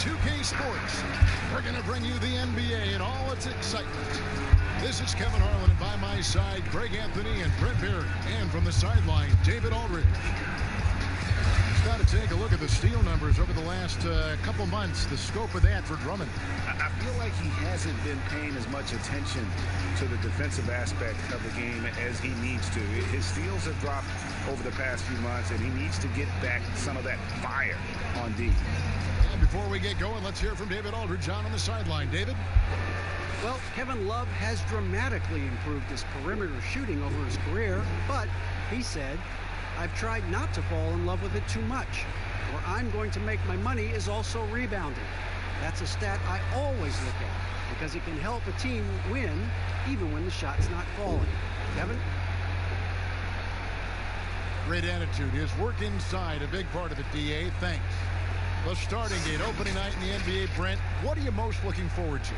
2K Sports. We're going to bring you the NBA and all its excitement. This is Kevin Harlan, and by my side, Greg Anthony and Brent Barry. And from the sideline, David Aldridge. Got to take a look at the steal numbers over the last couple months, the scope of that for Drummond. I feel like he hasn't been paying as much attention to the defensive aspect of the game as he needs to. His steals have dropped over the past few months, and he needs to get back some of that fire on D. And before we get going, let's hear from David Aldridge on the sideline. David? Well, Kevin Love has dramatically improved his perimeter shooting over his career, but he said, I've tried not to fall in love with it too much. Where I'm going to make my money is also rebounding. That's a stat I always look at because it can help a team win even when the shot's not falling. Kevin? Great attitude. His work inside, a big part of it, DA. Thanks. The starting gate, opening night in the NBA, Brent. What are you most looking forward to?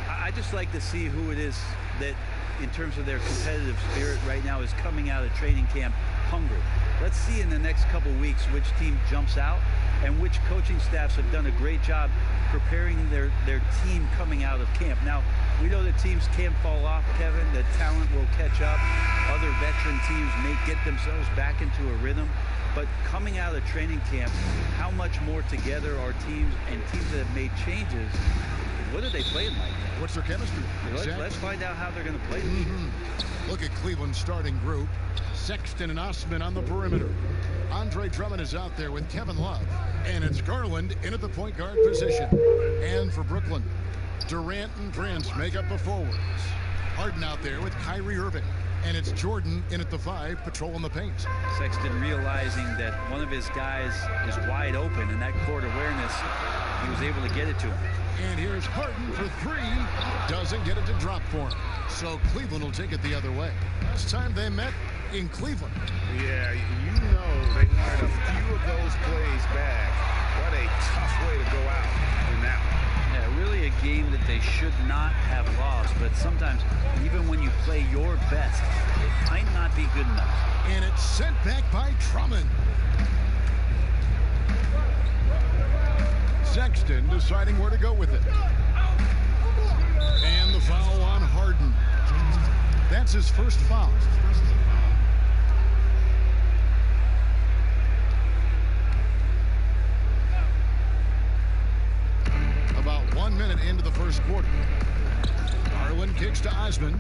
I just like to see who it is that, in terms of their competitive spirit right now, is coming out of training camp hungry. Let's see in the next couple weeks which team jumps out and which coaching staffs have done a great job preparing their team coming out of camp. Now, we know that teams can fall off, Kevin, that talent will catch up. Other veteran teams may get themselves back into a rhythm. But coming out of training camp, how much more together are teams and teams that have made changes? What are they playing like? What's their chemistry? Exactly. Let's find out how they're going to play this year. Look at Cleveland's starting group. Sexton and Osman on the perimeter. Andre Drummond is out there with Kevin Love. And it's Garland in at the point guard position. And for Brooklyn, Durant and Prince make up the forwards. Harden out there with Kyrie Irving. And it's Jordan in at the 5, patrolling the paint. Sexton realizing that one of his guys is wide open, and that court awareness, he was able to get it to him. And here's Harden for 3. Doesn't get it to drop for him. So Cleveland will take it the other way. Last time they met in Cleveland. Yeah, you know they wanted a few of those plays back. What a tough way to go out in that one. Yeah, really a game that they should not have lost. But sometimes, even when you play your best, it might not be good enough. And it's sent back by Drummond. Sexton deciding where to go with it. And the foul on Harden. That's his first foul. About 1 minute into the first quarter. Garland kicks to Osman.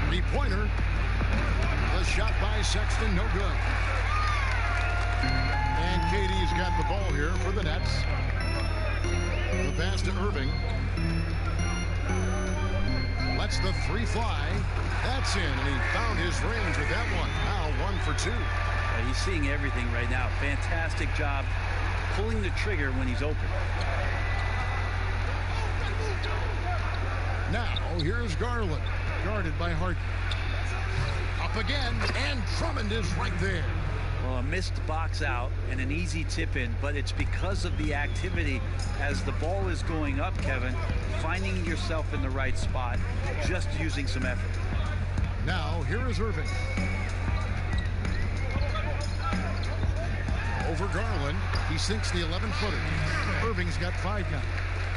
Three-pointer. The shot by Sexton, no good. And KD's got the ball here for the Nets. The pass to Irving. Lets the 3 fly. That's in, and he found his range with that one. Now 1 for 2. He's seeing everything right now. Fantastic job pulling the trigger when he's open. Now here's Garland, guarded by Harden. Up again, and Drummond is right there. Well, a missed box out and an easy tip in, but it's because of the activity as the ball is going up, Kevin, finding yourself in the right spot, just using some effort. Now, here is Irving. Over Garland, he sinks the 11-footer. Irving's got 5 now.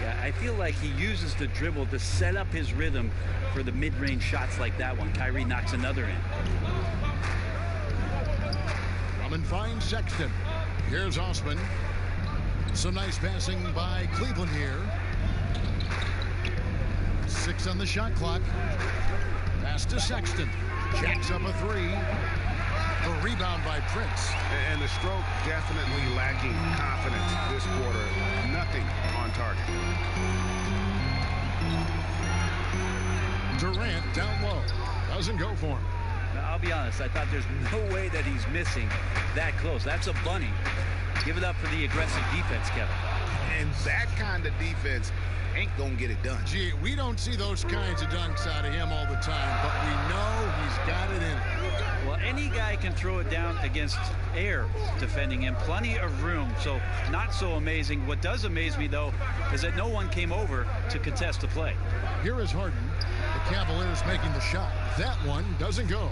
Yeah, I feel like he uses the dribble to set up his rhythm for the mid-range shots like that one. Kyrie knocks another in. Drummond finds Sexton. Here's Osman. Some nice passing by Cleveland here. 6 on the shot clock. Pass to Sexton. Jacks up a 3. The rebound by Prince. And the stroke definitely lacking confidence this quarter. Nothing on target. Durant down low. Doesn't go for him. Now, I'll be honest, I thought there's no way that he's missing that close. That's a bunny. Give it up for the aggressive defense, Kevin. And that kind of defense ain't gonna get it done. Gee, we don't see those kinds of dunks out of him all the time, but we know he's got it in him. Well, any guy can throw it down against air defending him. Plenty of room, so not so amazing. What does amaze me, though, is that no one came over to contest the play. Here is Harden. The Cavaliers making the shot. That one doesn't go.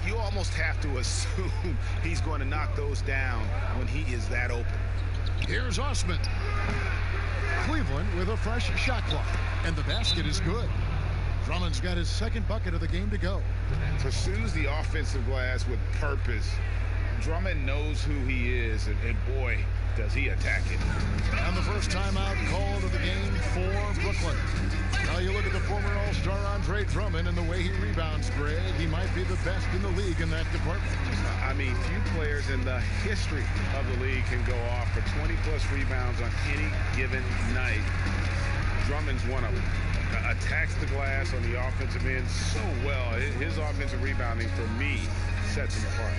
You almost have to assume he's going to knock those down when he is that open. Here's Osman. Cleveland with a fresh shot clock, and the basket is good. Drummond's got his second bucket of the game to go. Pursues the offensive glass with purpose. Drummond knows who he is, and boy, does he attack it. And the first timeout called of the game for Brooklyn. Now you look at the former All-Star Andre Drummond and the way he rebounds, Greg. He might be the best in the league in that department. I mean, few players in the history of the league can go off for 20-plus rebounds on any given night. Drummond's one of them. Attacks the glass on the offensive end so well. His offensive rebounding, for me, sets him apart.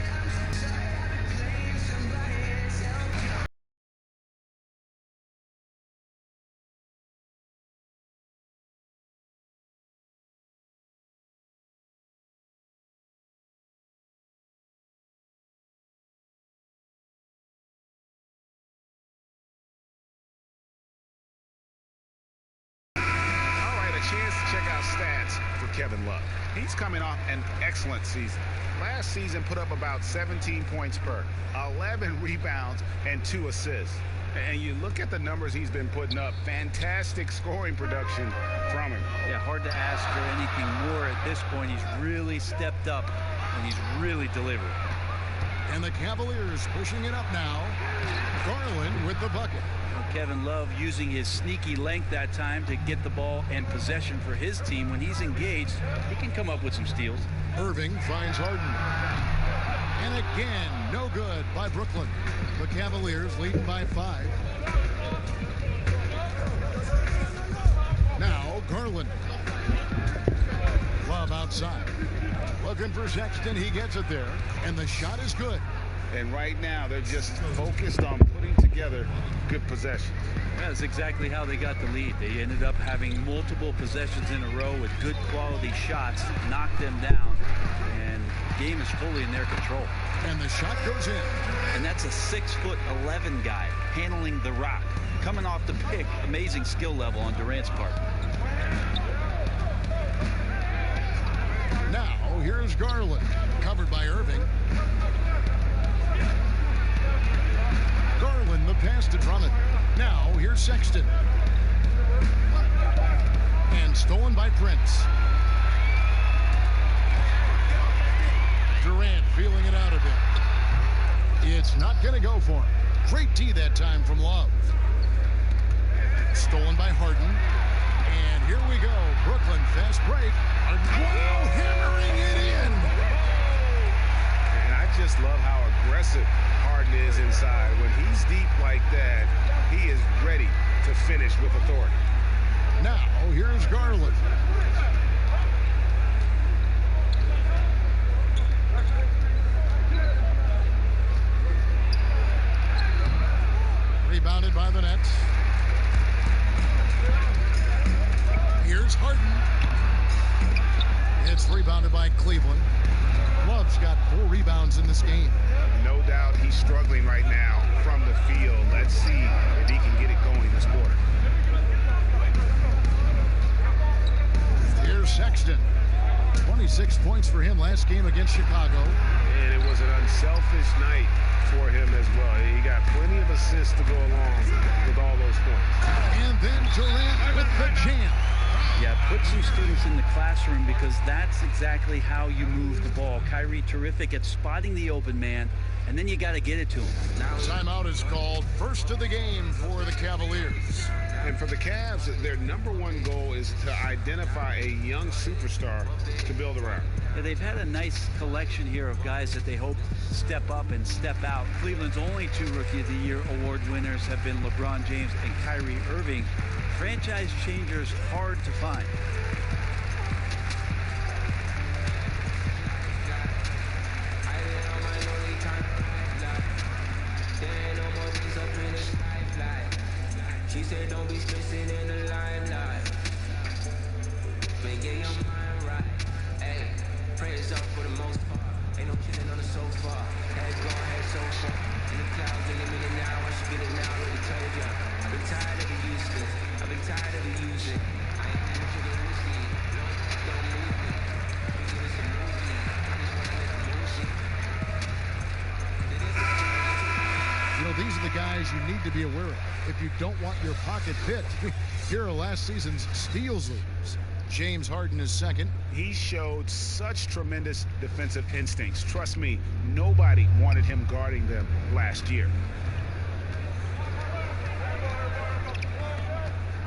Chance to check out stats for Kevin Love. He's coming off an excellent season. Last season put up about 17 points per, 11 rebounds, and 2 assists. And you look at the numbers he's been putting up, fantastic scoring production from him. Yeah, hard to ask for anything more at this point. He's really stepped up, and he's really delivered. And the Cavaliers pushing it up now. Garland with the bucket. Kevin Love using his sneaky length that time to get the ball and possession for his team. When he's engaged, he can come up with some steals. Irving finds Harden. And again, no good by Brooklyn. The Cavaliers leading by 5. Now Garland. Love outside. Looking for Sexton. He gets it there. And the shot is good. And right now, they're just focused on putting together good possessions. That's exactly how they got the lead. They ended up having multiple possessions in a row with good quality shots, knocked them down, and the game is fully in their control. And the shot goes in. And that's a 6'11" guy handling the rock. Coming off the pick, amazing skill level on Durant's part. Now, here's Garland, covered by Irving. Garland, the pass to Drummond. Now, here's Sexton. And stolen by Prince. Durant feeling it out a bit. It's not going to go for him. Great D that time from Love. Stolen by Harden. And here we go. Brooklyn, fast break. Wow, hammering it in. And I just love how aggressive Harden is inside. When he's deep like that, he is ready to finish with authority. Now, here's Garland. Rebounded by the Nets. Here's Harden. It's rebounded by Cleveland. Love's got 4 rebounds in this game. No doubt he's struggling right now from the field. Let's see if he can get it going this quarter. Here's Sexton. 26 points for him last game against Chicago. And it was an unselfish night for him as well. He got plenty of assists to go along with all those points. And then Durant with the jam. Yeah, put some students in the classroom because that's exactly how you move the ball. Kyrie terrific at spotting the open man, and then you got to get it to him. Timeout is called. First of the game for the Cavaliers. And for the Cavs, their #1 goal is to identify a young superstar to build around. Yeah, they've had a nice collection here of guys that they hope step up and step out. Cleveland's only 2 Rookie of the Year award winners have been LeBron James and Kyrie Irving. Franchise changers hard to find. She said don't be stressing in the limelight. Man, get your mind right. Hey, prayers up for the most part. Ain't no killing on the sofa. Head going, head so far. In the clouds, in a minute now. I should get it now, already told ya. I've been tired of the useless. I've been tired of the using. I ain't never to the Lucy. Don't move me. We give us a movie. I just want to make a movie. You know, these are the guys guys you need to be aware of if you don't want your pocket picked. Here are last season's steals leaders. James Harden is second. He showed such tremendous defensive instincts. Trust me, nobody wanted him guarding them last year.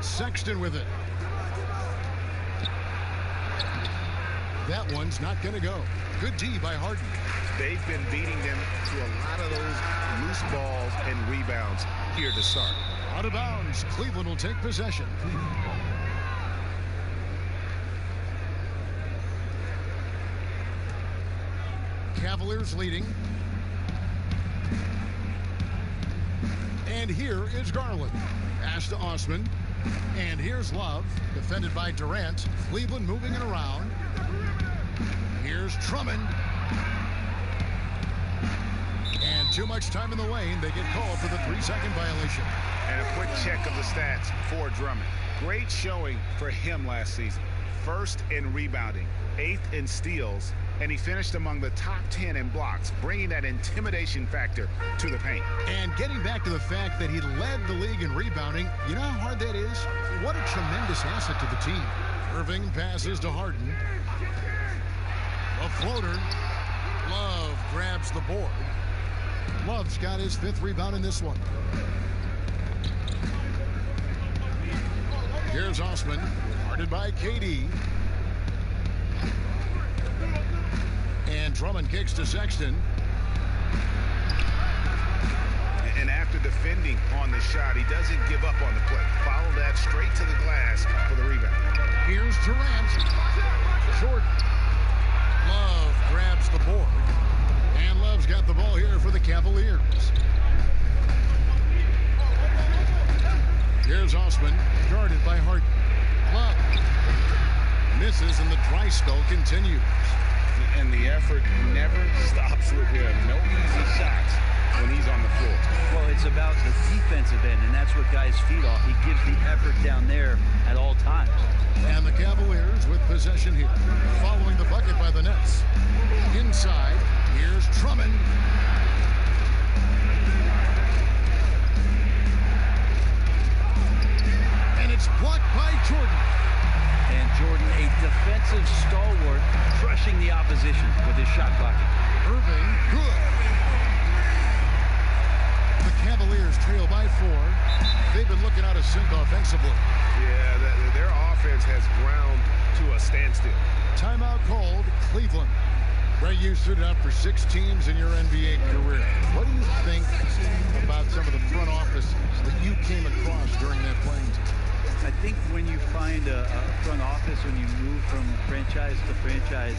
Sexton with it. That one's not going to go. Good D by Harden. They've been beating them to a lot of those loose balls and rebounds here to start. Out of bounds. Cleveland will take possession. Cavaliers leading. And here is Garland. Pass to Osman. And here's Love, defended by Durant. Cleveland moving it around. Here's Drummond. And too much time in the lane. They get called for the 3-second violation. And a quick check of the stats for Drummond. Great showing for him last season. First in rebounding, 8th in steals, and he finished among the top 10 in blocks, bringing that intimidation factor to the paint. And getting back to the fact that he led the league in rebounding, you know how hard that is? What a tremendous asset to the team. Irving passes to Harden. A floater. Love grabs the board. Love's got his 5th rebound in this one. Here's Osman, guarded by KD. And Drummond kicks to Sexton. And after defending on the shot, he doesn't give up on the play. Follow that straight to the glass for the rebound. Here's Durant. Short. Love grabs the board. And Love's got the ball here for the Cavaliers. Here's Osman, guarded by Harden. Love misses, and the dry spell continues. And the effort never stops with him. No easy shots when he's on the floor. Well, it's about the defensive end, and that's what guys feed off. He gives the effort down there at all times. And the Cavaliers with possession here, following the bucket by the Nets. Inside, here's Drummond. And it's blocked by Jordan. And Jordan, a defensive stalwart, crushing the opposition with his shot blocking. Irving, good. The Cavaliers trail by 4. They've been looking out of sync offensively. Yeah, their offense has ground to a standstill. Timeout called, Cleveland. Ray, you suited up for 6 teams in your NBA career. What do you think about some of the front offices that you came across during that playing time? I think when you find a front office, when you move from franchise to franchise,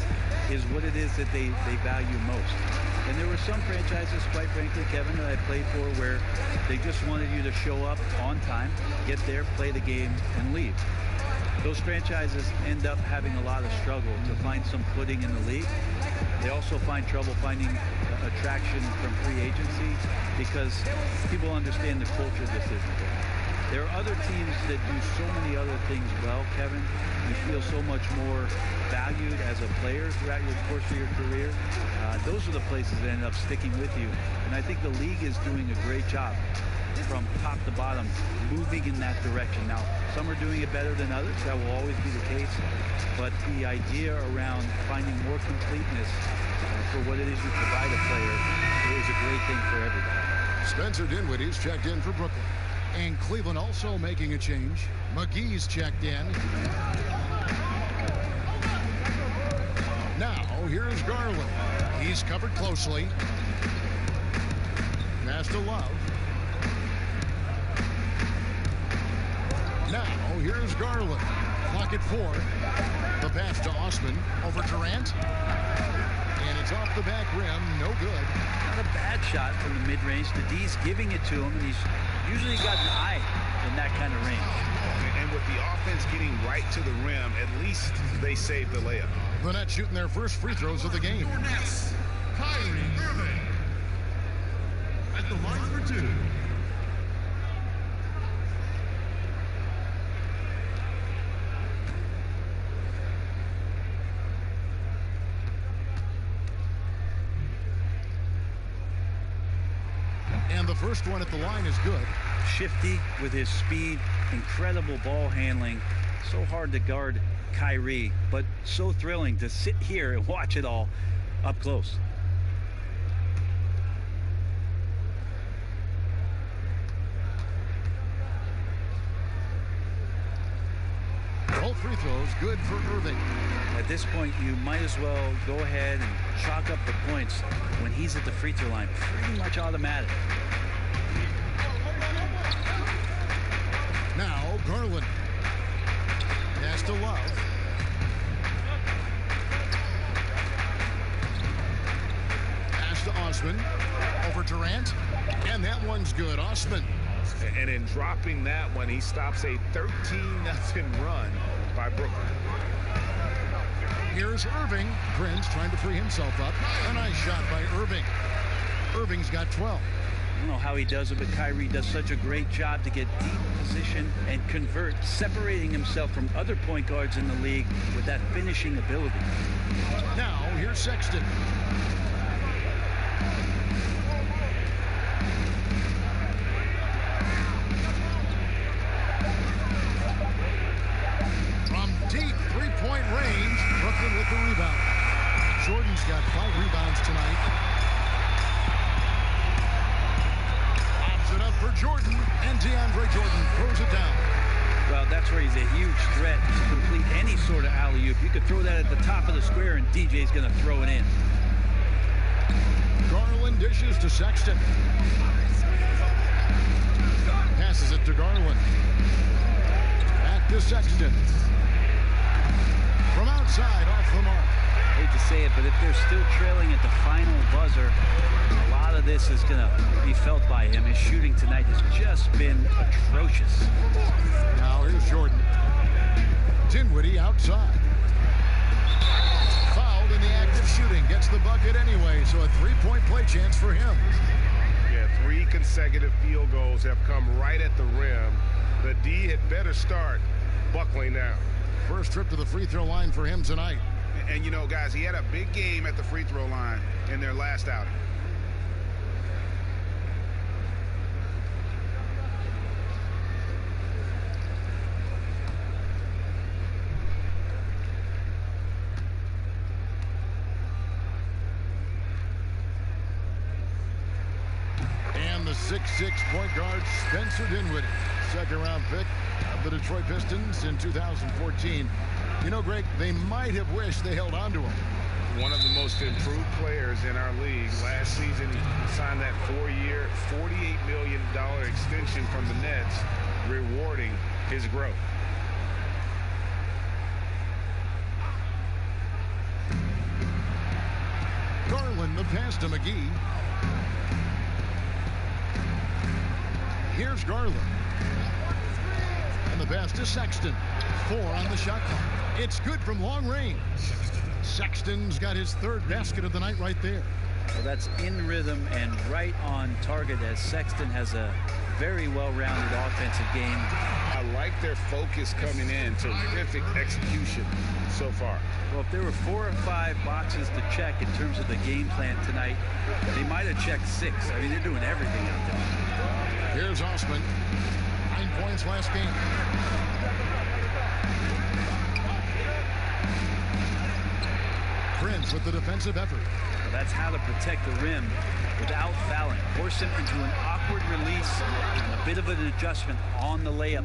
is what it is that they value most. And there were some franchises, quite frankly, Kevin, that I played for where they just wanted you to show up on time, get there, play the game, and leave. Those franchises end up having a lot of struggle to find some footing in the league. They also find trouble finding attraction from free agency because people understand the culture this isn't there. There are other teams that do so many other things well, Kevin. You feel so much more valued as a player throughout your course of your career. Those are the places that end up sticking with you. And I think the league is doing a great job from top to bottom, moving in that direction. Now, some are doing it better than others. That will always be the case. But the idea around finding more completeness for what it is you provide a player is a great thing for everybody. Spencer Dinwiddie's checked in for Brooklyn. And Cleveland also making a change. McGee's checked in. Now, here's Garland. He's covered closely. Pass to Love. Now, here's Garland. Clock at 4. The pass to Osman over Durant. And it's off the back rim. No good. Not a bad shot from the mid-range. The D's giving it to him, and he's usually got an eye in that kind of range. And with the offense getting right to the rim, at least they saved the layup. The Nets shooting their first free throws of the game. Nets, Kyrie Irving at the line for 2. And And the first one at the line is good. Shifty with his speed, incredible ball handling. So hard to guard Kyrie, but so thrilling to sit here and watch it all up close. Both free throws good for Irving. At this point, you might as well go ahead and chalk up the points when he's at the free throw line. Pretty much automatic. Now Garland. Pass to Love. Pass to Osman. Over Durant. And that one's good. Osman. And in dropping that one, he stops a 13-0 run by Brooklyn. Here's Irving. Prince trying to free himself up. A nice shot by Irving. Irving's got 12. I don't know how he does it, but Kyrie does such a great job to get deep position and convert, separating himself from other point guards in the league with that finishing ability. Now here's Sexton. From deep three-point range, Brooklyn with the rebound. Jordan's got 5 rebounds tonight. It up for Jordan, and DeAndre Jordan throws it down. Well, that's where he's a huge threat to complete any sort of alley-oop. You could throw that at the top of the square, and DJ's going to throw it in. Garland dishes to Sexton. Passes it to Garland. Back to Sexton. From outside, off the mark. Hate to say it, but if they're still trailing at the final buzzer, a lot of this is going to be felt by him. His shooting tonight has just been atrocious. Now here's Jordan. Dinwiddie outside. Fouled in the act of shooting. Gets the bucket anyway, so a 3-point play chance for him. Yeah, 3 consecutive field goals have come right at the rim. The D had better start buckling now. First trip to the free throw line for him tonight. And, you know, guys, he had a big game at the free throw line in their last outing. And the 6'6" point guard, Spencer Dinwiddie, second-round pick of the Detroit Pistons in 2014. You know, Greg, they might have wished they held on to him. One of the most improved players in our league. Last season, he signed that 4-year, $48 million extension from the Nets, rewarding his growth. Garland, the pass to McGee. Here's Garland. And the pass to Sexton. 4 on the shot clock. It's good from long range. Sexton's got his 3rd basket of the night right there. Well, that's in rhythm and right on target, as Sexton has a very well-rounded offensive game. I like their focus coming in. Terrific execution so far. Well, if there were 4 or 5 boxes to check in terms of the game plan tonight, they might have checked 6. I mean, they're doing everything out there. Here's Osman. 9 points last game. Prince with the defensive effort. Well, that's how to protect the rim without fouling. Force him into an awkward release and a bit of an adjustment on the layup.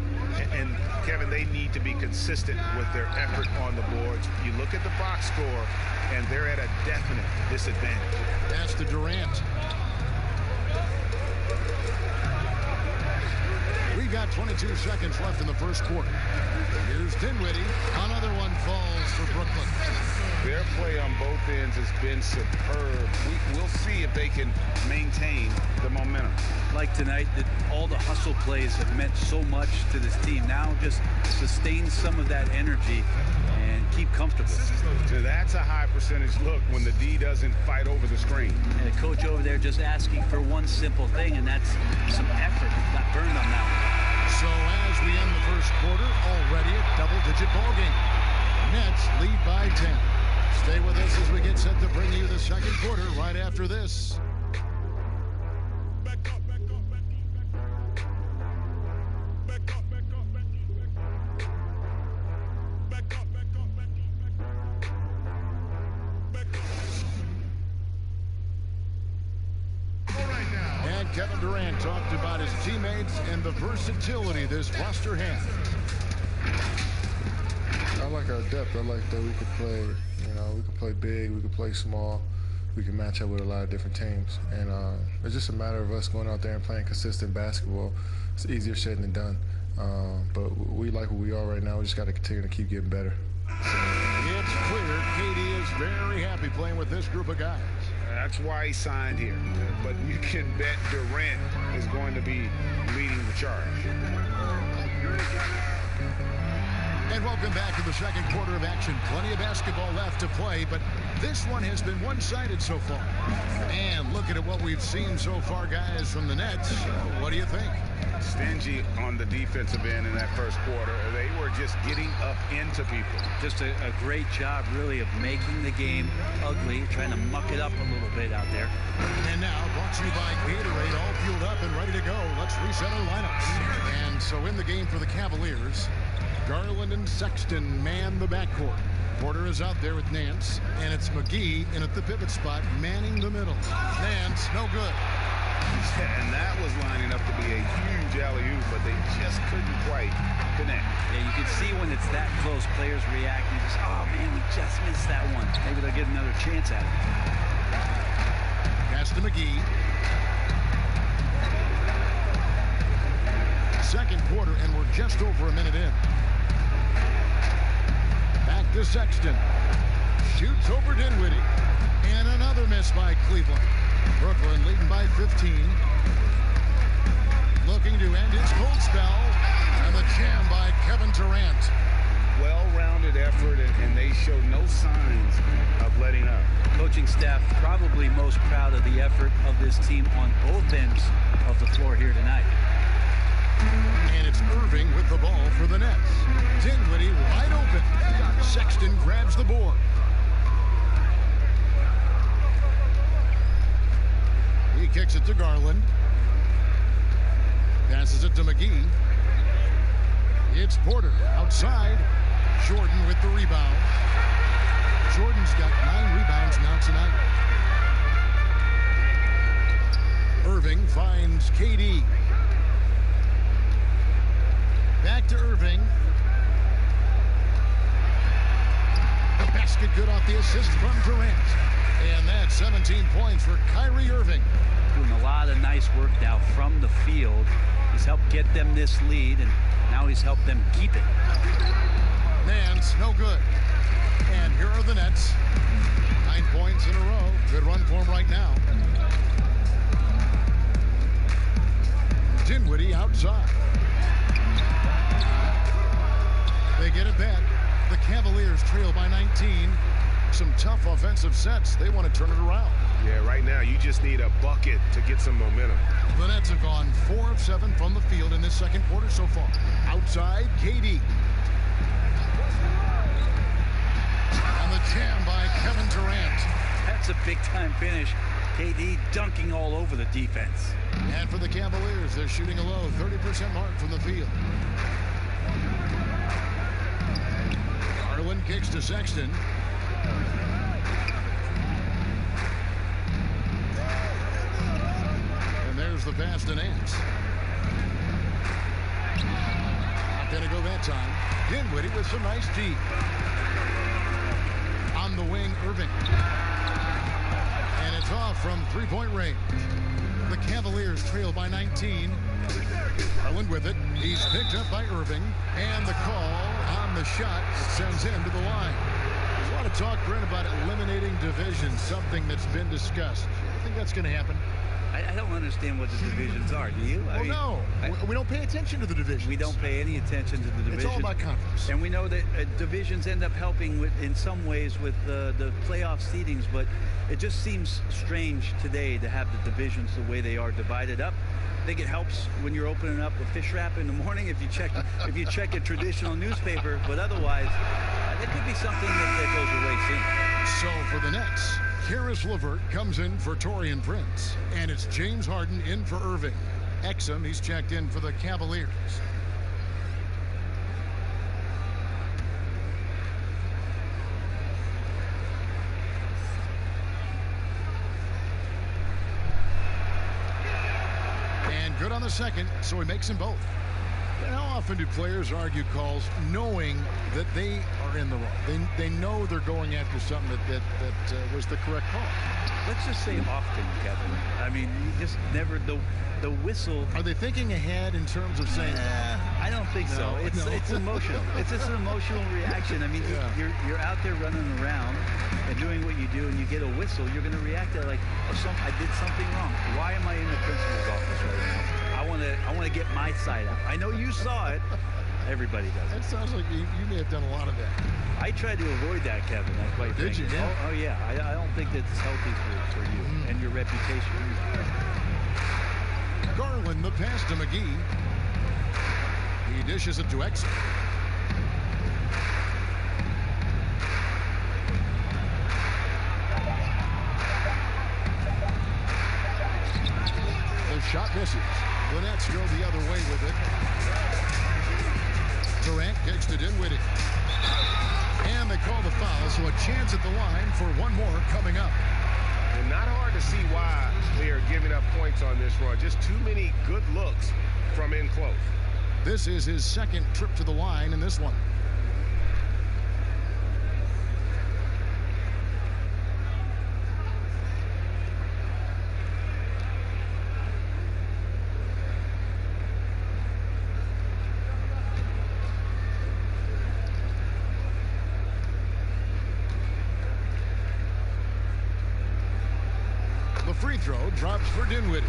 And Kevin, they need to be consistent with their effort on the boards. You look at the box score, and they're at a definite disadvantage. That's to Durant. We've got 22 seconds left in the first quarter. Here's Dinwiddie. Another one falls for Brooklyn. Their play on both ends has been superb. We'll see if they can maintain the momentum. Like tonight, that all the hustle plays have meant so much to this team. Now just sustain some of that energy and keep comfortable. So that's a high percentage look when the D doesn't fight over the screen. And the coach over there just asking for one simple thing, and that's some effort. Got burned on that one. So as we end the first quarter, already a double-digit ball game. Nets lead by 10. Stay with us as we get set to bring you the second quarter right after this. Back up, back up. And Kevin Durant talked about his teammates and the versatility this roster has. I like our depth. I like that we could play, we could play big, we could play small, we can match up with a lot of different teams. And it's just a matter of us going out there and playing consistent basketball. It's easier said than done. But we like what we are right now. We just got to continue to keep getting better. It's clear KD is very happy playing with this group of guys. That's why he signed here. But you can bet Durant is going to be leading the charge. And welcome back to the second quarter of action. Plenty of basketball left to play, but this one has been one-sided so far. And looking at what we've seen so far, guys, from the Nets, what do you think? Stingy on the defensive end in that first quarter. They were just getting up into people. Just a great job, really, of making the game ugly, trying to muck it up a little bit out there. And now, brought to you by Gatorade, all fueled up and ready to go. Let's reset our lineups. And so in the game for the Cavaliers, Garland and Sexton man the backcourt. Porter is out there with Nance, and it's McGee in at the pivot spot, manning the middle. Nance, no good. And that was lining up to be a huge alley-oop, but they just couldn't quite connect. Yeah, you can see when it's that close, players react. You just, oh, man, we just missed that one. Maybe they'll get another chance at it. Pass to McGee. Second quarter, and we're just over a minute in. Back to Sexton. Shoots over Dinwiddie. And another miss by Cleveland. Brooklyn leading by 15. Looking to end his cold spell. And the jam by Kevin Durant. Well-rounded effort, and they showed no signs of letting up. Coaching staff probably most proud of the effort of this team on both ends of the floor here tonight. And it's Irving with the ball for the Nets. Dinwiddie wide open. Sexton grabs the board. He kicks it to Garland. Passes it to McGee. It's Porter outside. Jordan with the rebound. Jordan's got 9 rebounds now tonight. Irving finds KD. Back to Irving. The basket good off the assist from Durant. And that's 17 points for Kyrie Irving. Doing a lot of nice work now from the field. He's helped get them this lead, and now he's helped them keep it. Nance, no good. And here are the Nets. 9 points in a row. Good run for him right now. Dinwiddie outside. They get it back. The Cavaliers trail by 19. Some tough offensive sets. They want to turn it around. Yeah, right now you just need a bucket to get some momentum. The Nets have gone 4 of 7 from the field in this second quarter so far. Outside, KD. And the jam by Kevin Durant. That's a big-time finish. KD dunking all over the defense. And for the Cavaliers, they're shooting a low 30% mark from the field. Garland kicks to Sexton. And there's the pass to Nance. Not going to go that time. Dinwiddie with some nice D. On the wing, Irving. And it's off from three-point range. The Cavaliers trail by 19. Garland with it. He's picked up by Irving. And the call on the shot sends him to the line. There's a lot of talk, Brent, about eliminating divisions, something that's been discussed. I think that's going to happen. I don't understand what the divisions are. Do you? No. We don't pay attention to the divisions. We don't pay any attention to the divisions. It's all about conference. And we know that divisions end up helping in some ways with the playoff seedings, but it just seems strange today to have the divisions the way they are divided up. I think it helps when you're opening up a fish wrap in the morning if you check a traditional newspaper, but otherwise, it could be something that goes away soon. So for the Nets, Karis LeVert comes in for Taurean Prince, and it's James Harden in for Irving. Exum, he's checked in for the Cavaliers. good on the second, so he makes them both. And how often do players argue calls knowing that they are in the wrong? They know they're going after something that was the correct call. Let's just say often, Kevin. I mean, you just never the whistle. Are they thinking ahead in terms of saying? I don't think so. It's emotional. It's just an emotional reaction. I mean, you're out there running around and doing what you do, and you get a whistle. You're going to react to like, I did something wrong. Why am I in the principal's office right now? I want to get my side out. I know you saw it. Everybody does it. That sounds like you may have done a lot of that. I tried to avoid that, Kevin. Did you? Yeah. Oh yeah. I don't think that's healthy for you and your reputation. Garland, the pass to McGee. He dishes it to Exum. The shot misses. The Nets go the other way with it. Durant kicks to Dinwiddie. And they call the foul, so a chance at the line for one more coming up. And not hard to see why they are giving up points on this run. Just too many good looks from in close. This is his second trip to the line in this one. The free throw drops for Dinwiddie.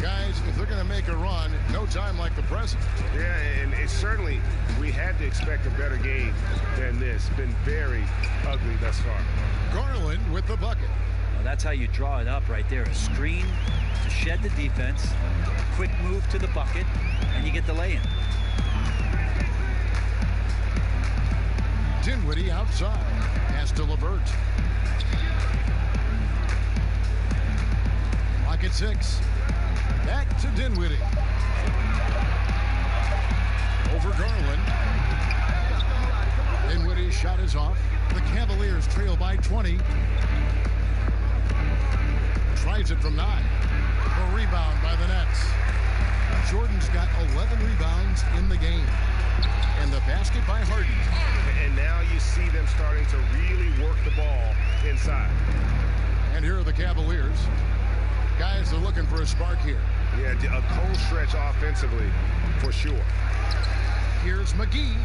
Guys, if they're going to make a run, no time like the present. Yeah, and it's certainly, we had to expect a better game than this. Been very ugly thus far. Garland with the bucket. Well, that's how you draw it up right there. A screen to shed the defense, quick move to the bucket, and you get the lay-in. Dinwiddie outside. Pass to LeVert. Lock at 6. Back to Dinwiddie. Over Garland. Dinwiddie's shot is off. The Cavaliers trail by 20. Tries it from 9. A rebound by the Nets. Jordan's got 11 rebounds in the game. And the basket by Harden. And now you see them starting to really work the ball inside. And here are the Cavaliers. Guys are looking for a spark here. Yeah, a cold stretch offensively for sure. Here's McGee.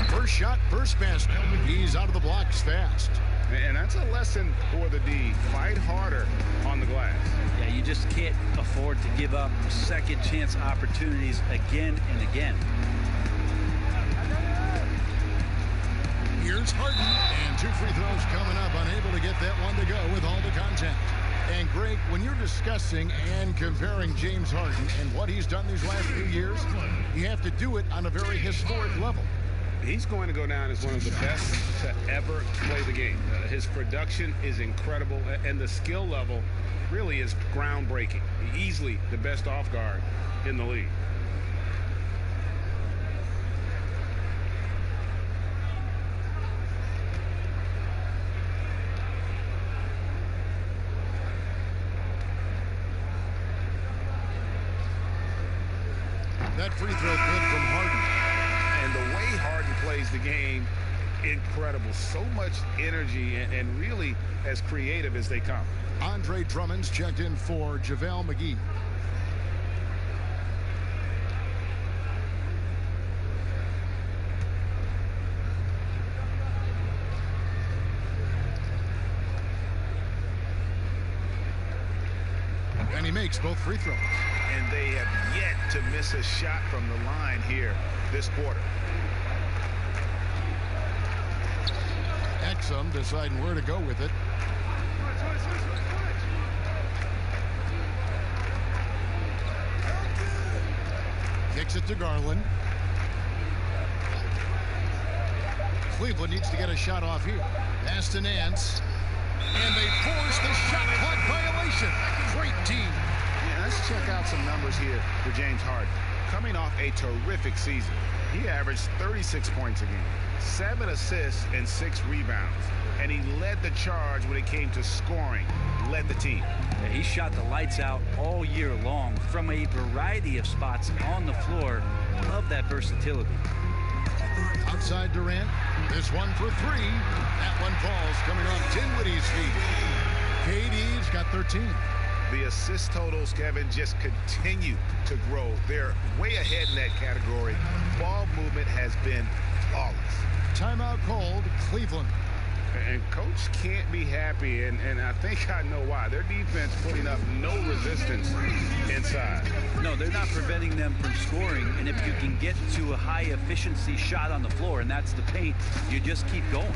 First shot, first basket. He's out of the blocks fast. And that's a lesson for the D. Fight harder on the glass. Yeah, you just can't afford to give up second chance opportunities again and again. Here's Harden, and 2 free throws coming up, unable to get that one to go with all the contact. And Greg, when you're discussing and comparing James Harden and what he's done these last few years, you have to do it on a very historic level. He's going to go down as one of the best to ever play the game. His production is incredible, and the skill level really is groundbreaking. Easily the best off guard in the league. That free throw good from Harden. And the way Harden plays the game, incredible. So much energy and really as creative as they come. Andre Drummond's checked in for JaVale McGee. And he makes both free throws. And they have yet to miss a shot from the line here this quarter. Exum deciding where to go with it. Kicks it to Garland. Cleveland needs to get a shot off here. Pass to Nance. And they force the shot clock violation. Great team. Yeah, let's check out some numbers here for James Harden. coming off a terrific season. He averaged 36 points a game, 7 assists, and 6 rebounds. And he led the charge when it came to scoring, led the team. Yeah, he shot the lights out all year long from a variety of spots on the floor. Love that versatility. Outside Durant. This one for 3. That one falls, coming off Dinwiddie's feet. KD's got 13. The assist totals, Kevin, just continue to grow. They're way ahead in that category. Ball movement has been flawless. Timeout called, Cleveland. And coach can't be happy, and I think I know why. Their defense putting up no resistance inside. No, they're not preventing them from scoring, and if you can get to a high efficiency shot on the floor, and that's the paint, you just keep going.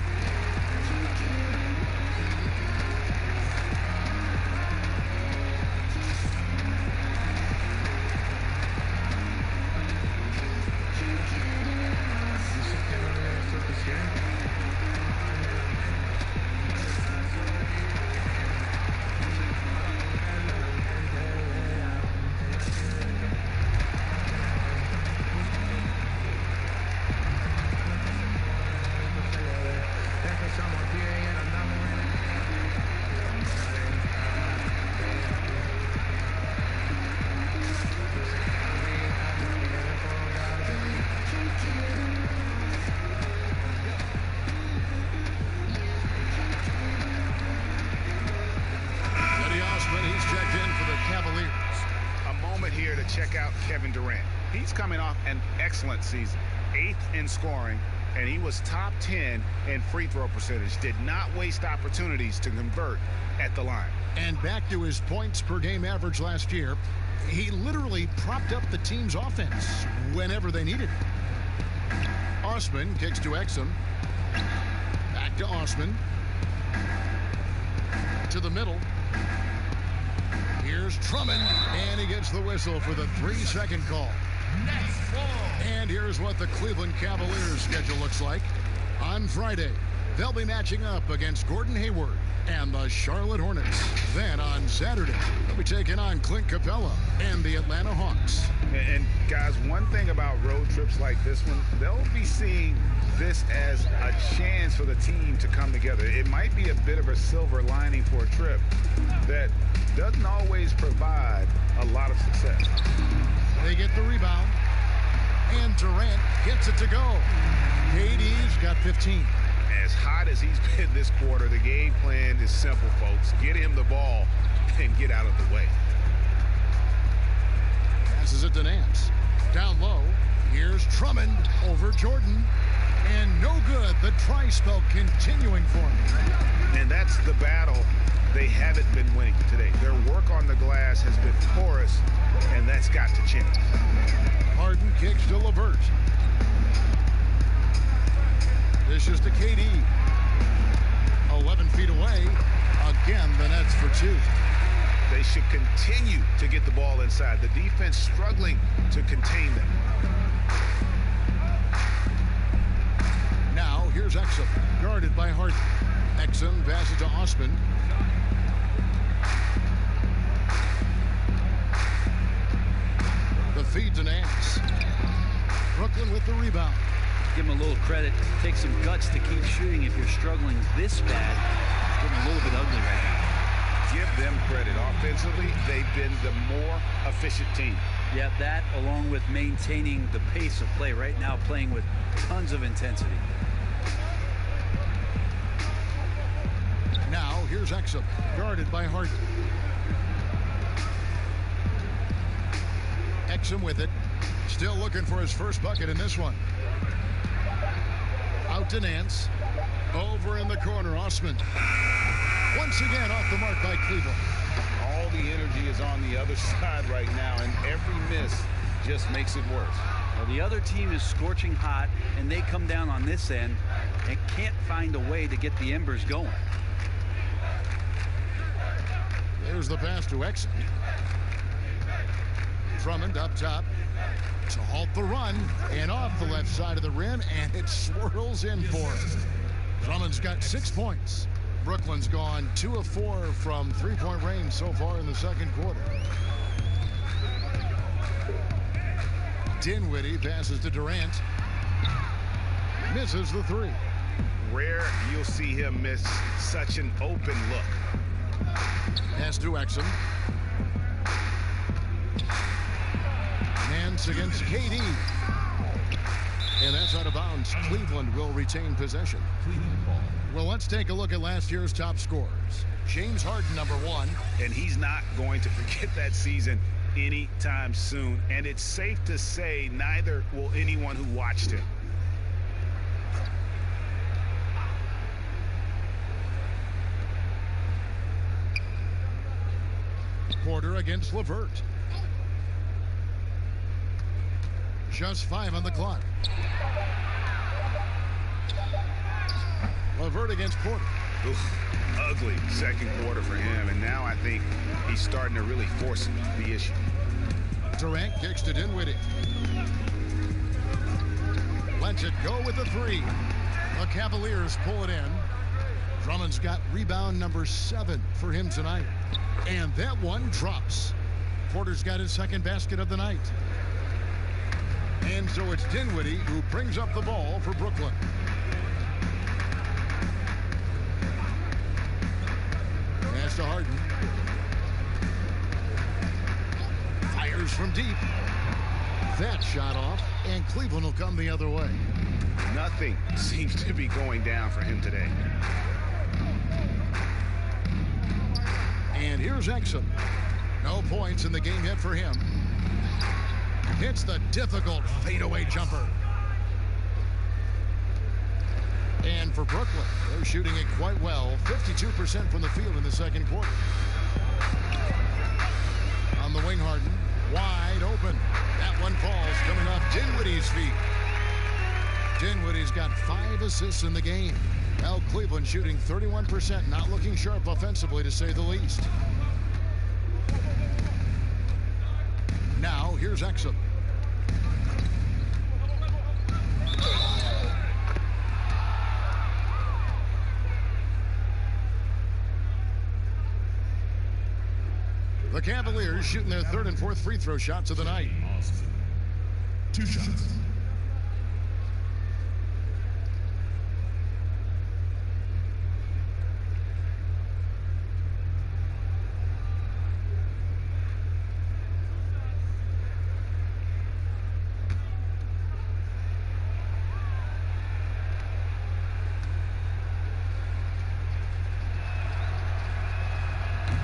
Check out Kevin Durant. He's coming off an excellent season, 8th in scoring, and he was top 10 in free throw percentage. Did not waste opportunities to convert at the line. And back to his points per game average last year, he literally propped up the team's offense whenever they needed it. Osman kicks to Exum. Back to Osman. To the middle. Here's Drummond, and he gets the whistle for the 3-second call. And here's what the Cleveland Cavaliers schedule looks like. On Friday, they'll be matching up against Gordon Hayward and the Charlotte Hornets. Then on Saturday, they'll be taking on Clint Capella and the Atlanta Hawks. And guys, one thing about road trips like this one, they'll be seeing this as a chance for the team to come together. It might be a bit of a silver lining for a trip that doesn't always provide a lot of success. They get the rebound, and Durant gets it to go. KD's got 15. As hot as he's been this quarter, the game plan is simple, folks. Get him the ball and get out of the way. Passes it to Nance. Down low, here's Drummond over Jordan. And no good, the tri-spell continuing for him. And that's the battle they haven't been winning today. Their work on the glass has been porous, and that's got to change. Harden kicks to LeVert. This is to KD. 11 feet away. Again, the Nets for 2. They should continue to get the ball inside. The defense struggling to contain them. Now, here's Exum, guarded by Harden. Exum passes to Osman. The feed to Nance. Brooklyn with the rebound. Give him a little credit. Take some guts to keep shooting if you're struggling this bad. It's getting a little bit ugly right now. Give them credit. Offensively, they've been the more efficient team. Yeah, that along with maintaining the pace of play right now, playing with tons of intensity. Now, here's Exum, guarded by Harden. Exum with it. Still looking for his first bucket in this one. Out to Nance. Over in the corner, Osman. Once again off the mark by Cleveland. All the energy is on the other side right now, and every miss just makes it worse. Well, the other team is scorching hot, and they come down on this end and can't find a way to get the embers going. There's the pass to Exum. Drummond up top to halt the run, and off the left side of the rim, and it swirls in for him. Drummond's got 6 points. Brooklyn's gone 2 of 4 from three-point range so far in the second quarter. Dinwiddie passes to Durant. Misses the three. Rare you'll see him miss such an open look. Pass to Exum. Nance against KD. And that's out of bounds. Cleveland will retain possession. Well, let's take a look at last year's top scorers. James Harden, number 1. And he's not going to forget that season anytime soon. And it's safe to say neither will anyone who watched him. Porter against LeVert. Just 5 on the clock. LeVert against Porter. Oof, ugly second quarter for him, and now I think he's starting to really force the issue. Durant kicks to Dinwiddie. Lets it go with the three. The Cavaliers pull it in. Drummond's got rebound number 7 for him tonight. And that one drops. Porter's got his second basket of the night. And so it's Dinwiddie who brings up the ball for Brooklyn. Pass to Harden. Fires from deep. That shot off, and Cleveland will come the other way. Nothing seems to be going down for him today. And here's Exum. No points in the game yet for him. Hits the difficult fadeaway jumper. And for Brooklyn, they're shooting it quite well. 52% from the field in the second quarter. On the wing, Harden. Wide open. That one falls coming off Dinwiddie's feet. Dinwiddie's got 5 assists in the game. Well, Cleveland shooting 31%, not looking sharp offensively to say the least. Now, here's Exum. The Cavaliers shooting their 3rd and 4th free throw shots of the night. 2 shots.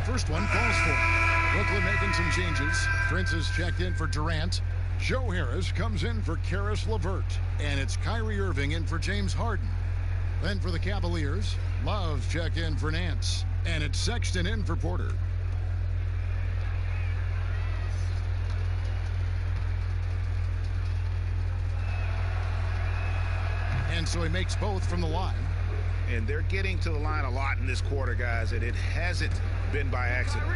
First one falls for. Brooklyn making some changes. Prince is checked in for Durant. Joe Harris comes in for Karis LeVert. And it's Kyrie Irving in for James Harden. Then for the Cavaliers, Love check in for Nance. And it's Sexton in for Porter. And so he makes both from the line. And they're getting to the line a lot in this quarter, guys, and it hasn't been by accident.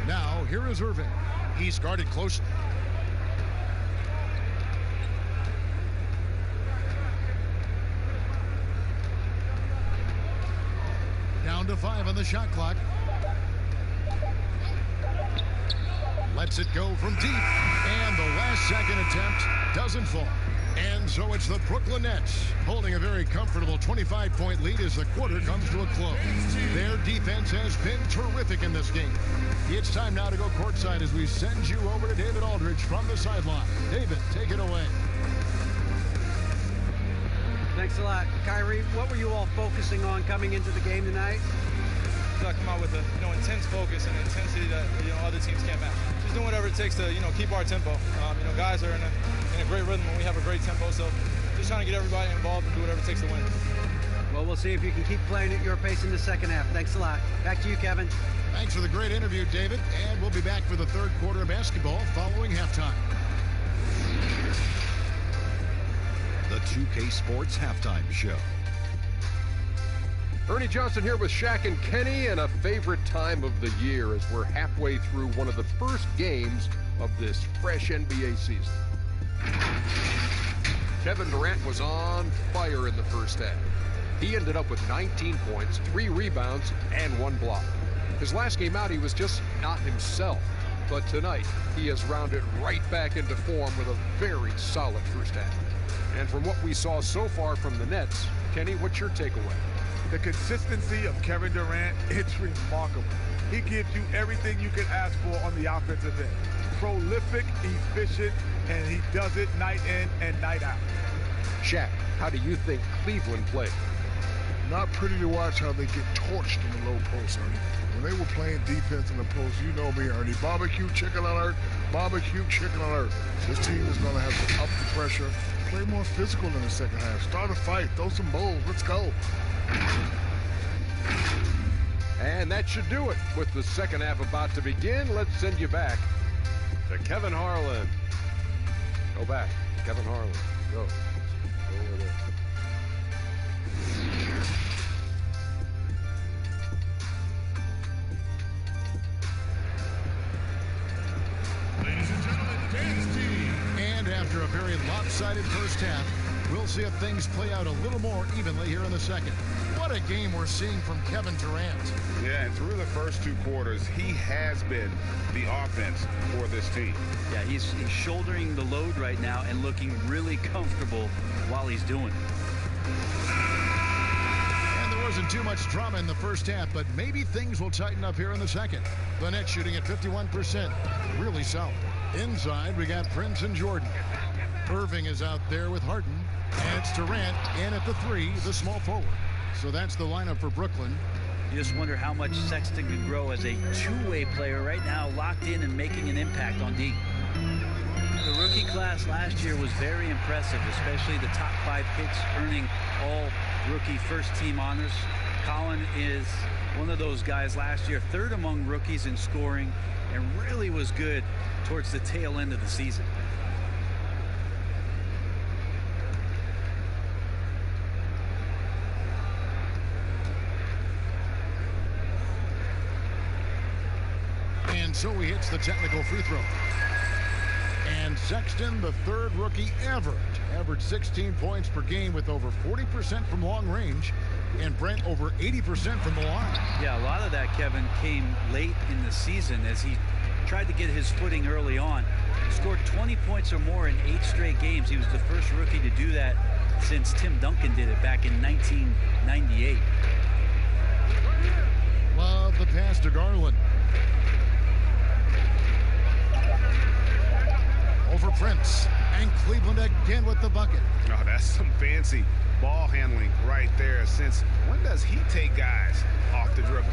Now, here is Irving. He's guarded closely. Down to 5 on the shot clock. Lets it go from deep. And the last second attempt doesn't fall. And so it's the Brooklyn Nets holding a very comfortable 25-point lead as the quarter comes to a close. Their defense has been terrific in this game. It's time now to go courtside as we send you over to David Aldridge from the sideline. David, take it away. Thanks a lot. Kyrie, what were you all focusing on coming into the game tonight? I come out with a intense focus and intensity that other teams can't match. Just doing whatever it takes to keep our tempo. Guys are in a great rhythm and we have a great tempo, so just trying to get everybody involved and do whatever it takes to win. Well, we'll see if you can keep playing at your pace in the second half. Thanks a lot. Back to you, Kevin. Thanks for the great interview, David, and we'll be back for the third quarter of basketball following halftime. The 2K Sports Halftime Show. Ernie Johnson here with Shaq and Kenny, and a favorite time of the year as we're halfway through one of the first games of this fresh NBA season. Kevin Durant was on fire in the first half. He ended up with 19 points, 3 rebounds, and 1 block. His last game out, he was just not himself. but tonight he has rounded right back into form with a very solid first half. And from what we saw so far from the Nets, Kenny, what's your takeaway? The consistency of Kevin Durant, it's remarkable. He gives you everything you could ask for on the offensive end. Prolific, efficient, and he does it night in and night out. Shaq, how do you think Cleveland played? Not pretty to watch how they get torched in the low post, Ernie. When they were playing defense in the post, you know me, Ernie. Barbecue chicken on earth, barbecue chicken on earth. This team is going to have to up the pressure, play more physical in the second half, start a fight, throw some bowls, let's go. And that should do it. With the second half about to begin, let's send you back to Kevin Harlan. Go back. Kevin Harlan. Go. Go over there. Ladies and gentlemen, dance team. And after a very lopsided first half, we'll see if things play out a little more evenly here in the second. What a game we're seeing from Kevin Durant. Yeah, and through the first two quarters, he has been the offense for this team. Yeah, he's shouldering the load right now and looking really comfortable while he's doing it. And there wasn't too much drama in the first half, but maybe things will tighten up here in the second. The Nets shooting at 51%. Really solid. Inside, we got Prince and Jordan. Irving is out there with Harden. And it's Durant in at the three, the small forward. So that's the lineup for Brooklyn. You just wonder how much Sexton can grow as a two-way player right now, locked in and making an impact on D. The rookie class last year was very impressive, especially the top 5 picks earning all rookie first-team honors. Colin is one of those guys last year, third among rookies in scoring, and really was good towards the tail end of the season. And so he hits the technical free throw. And Sexton, the third rookie ever to average 16 points per game with over 40% from long range, and Brent over 80% from the line. Yeah, a lot of that, Kevin, came late in the season as he tried to get his footing early on. Scored 20 points or more in 8 straight games. He was the first rookie to do that since Tim Duncan did it back in 1998. Love the pass to Garland. Over Prince, and Cleveland again with the bucket. Oh, that's some fancy ball handling right there. Since when does he take guys off the dribble?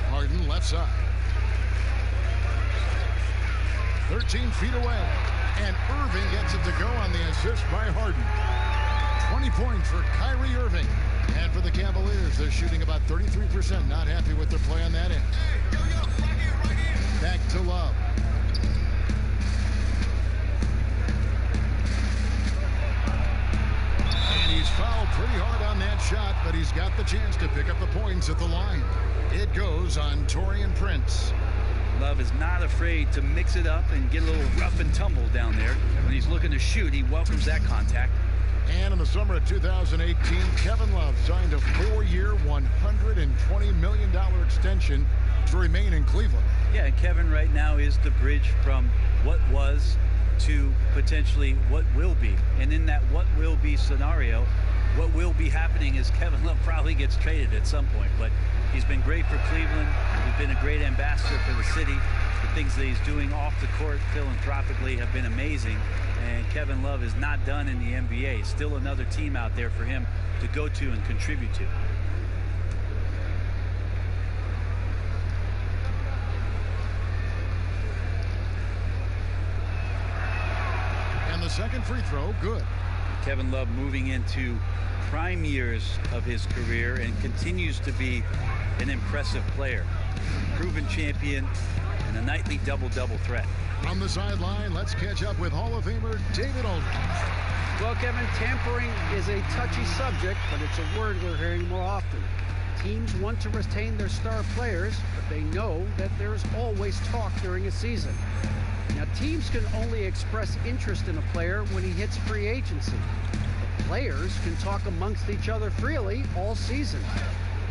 Harden left side. 13 feet away, and Irving gets it to go on the assist by Harden. 20 points for Kyrie Irving. And for the Cavaliers, they're shooting about 33%. Not happy with their play on that end. Back to Love. He's fouled pretty hard on that shot, but he's got the chance to pick up the points at the line. It goes on Taurean Prince. Love is not afraid to mix it up and get a little rough and tumble down there. When he's looking to shoot, he welcomes that contact. And in the summer of 2018, Kevin Love signed a 4-year, $120 million extension to remain in Cleveland. Yeah, and Kevin right now is the bridge from what was to potentially what will be. And in that what will be scenario, what will be happening is Kevin Love probably gets traded at some point. But he's been great for Cleveland. He's been a great ambassador for the city. The things that he's doing off the court philanthropically have been amazing. And Kevin Love is not done in the NBA. Still another team out there for him to go to and contribute to. The second free throw, good. Kevin Love moving into prime years of his career and continues to be an impressive player. Proven champion and a nightly double-double threat. On the sideline, let's catch up with Hall of Famer David Aldridge. Well, Kevin, tampering is a touchy subject, but it's a word we're hearing more often. Teams want to retain their star players, but they know that there's always talk during a season. Now, teams can only express interest in a player when he hits free agency. But players can talk amongst each other freely all season.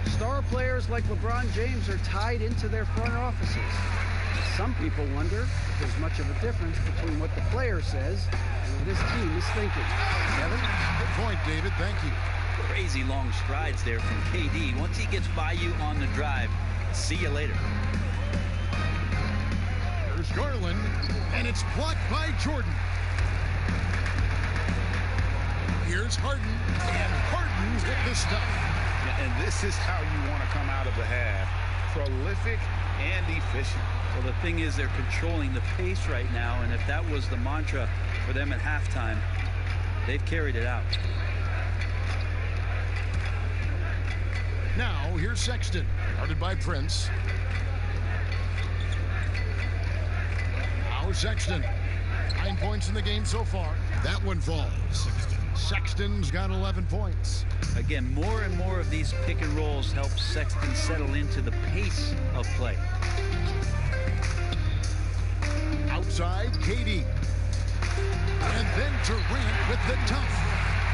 Star players like LeBron James are tied into their front offices. Some people wonder if there's much of a difference between what the player says and what his team is thinking. Kevin? Good point, David. Thank you. Crazy long strides there from KD. Once he gets by you on the drive, see you later. There's Garland, and it's blocked by Jordan. Here's Harden, and Harden hit the stuff. Yeah, and this is how you want to come out of the half. Prolific and efficient. Well, the thing is, they're controlling the pace right now, and if that was the mantra for them at halftime, they've carried it out. Now, here's Sexton, guarded by Prince. Now Sexton, 9 points in the game so far. That one falls. Sexton's got 11 points. Again, more and more of these pick and rolls help Sexton settle into the pace of play. Outside, KD. And then Durant with the dunk.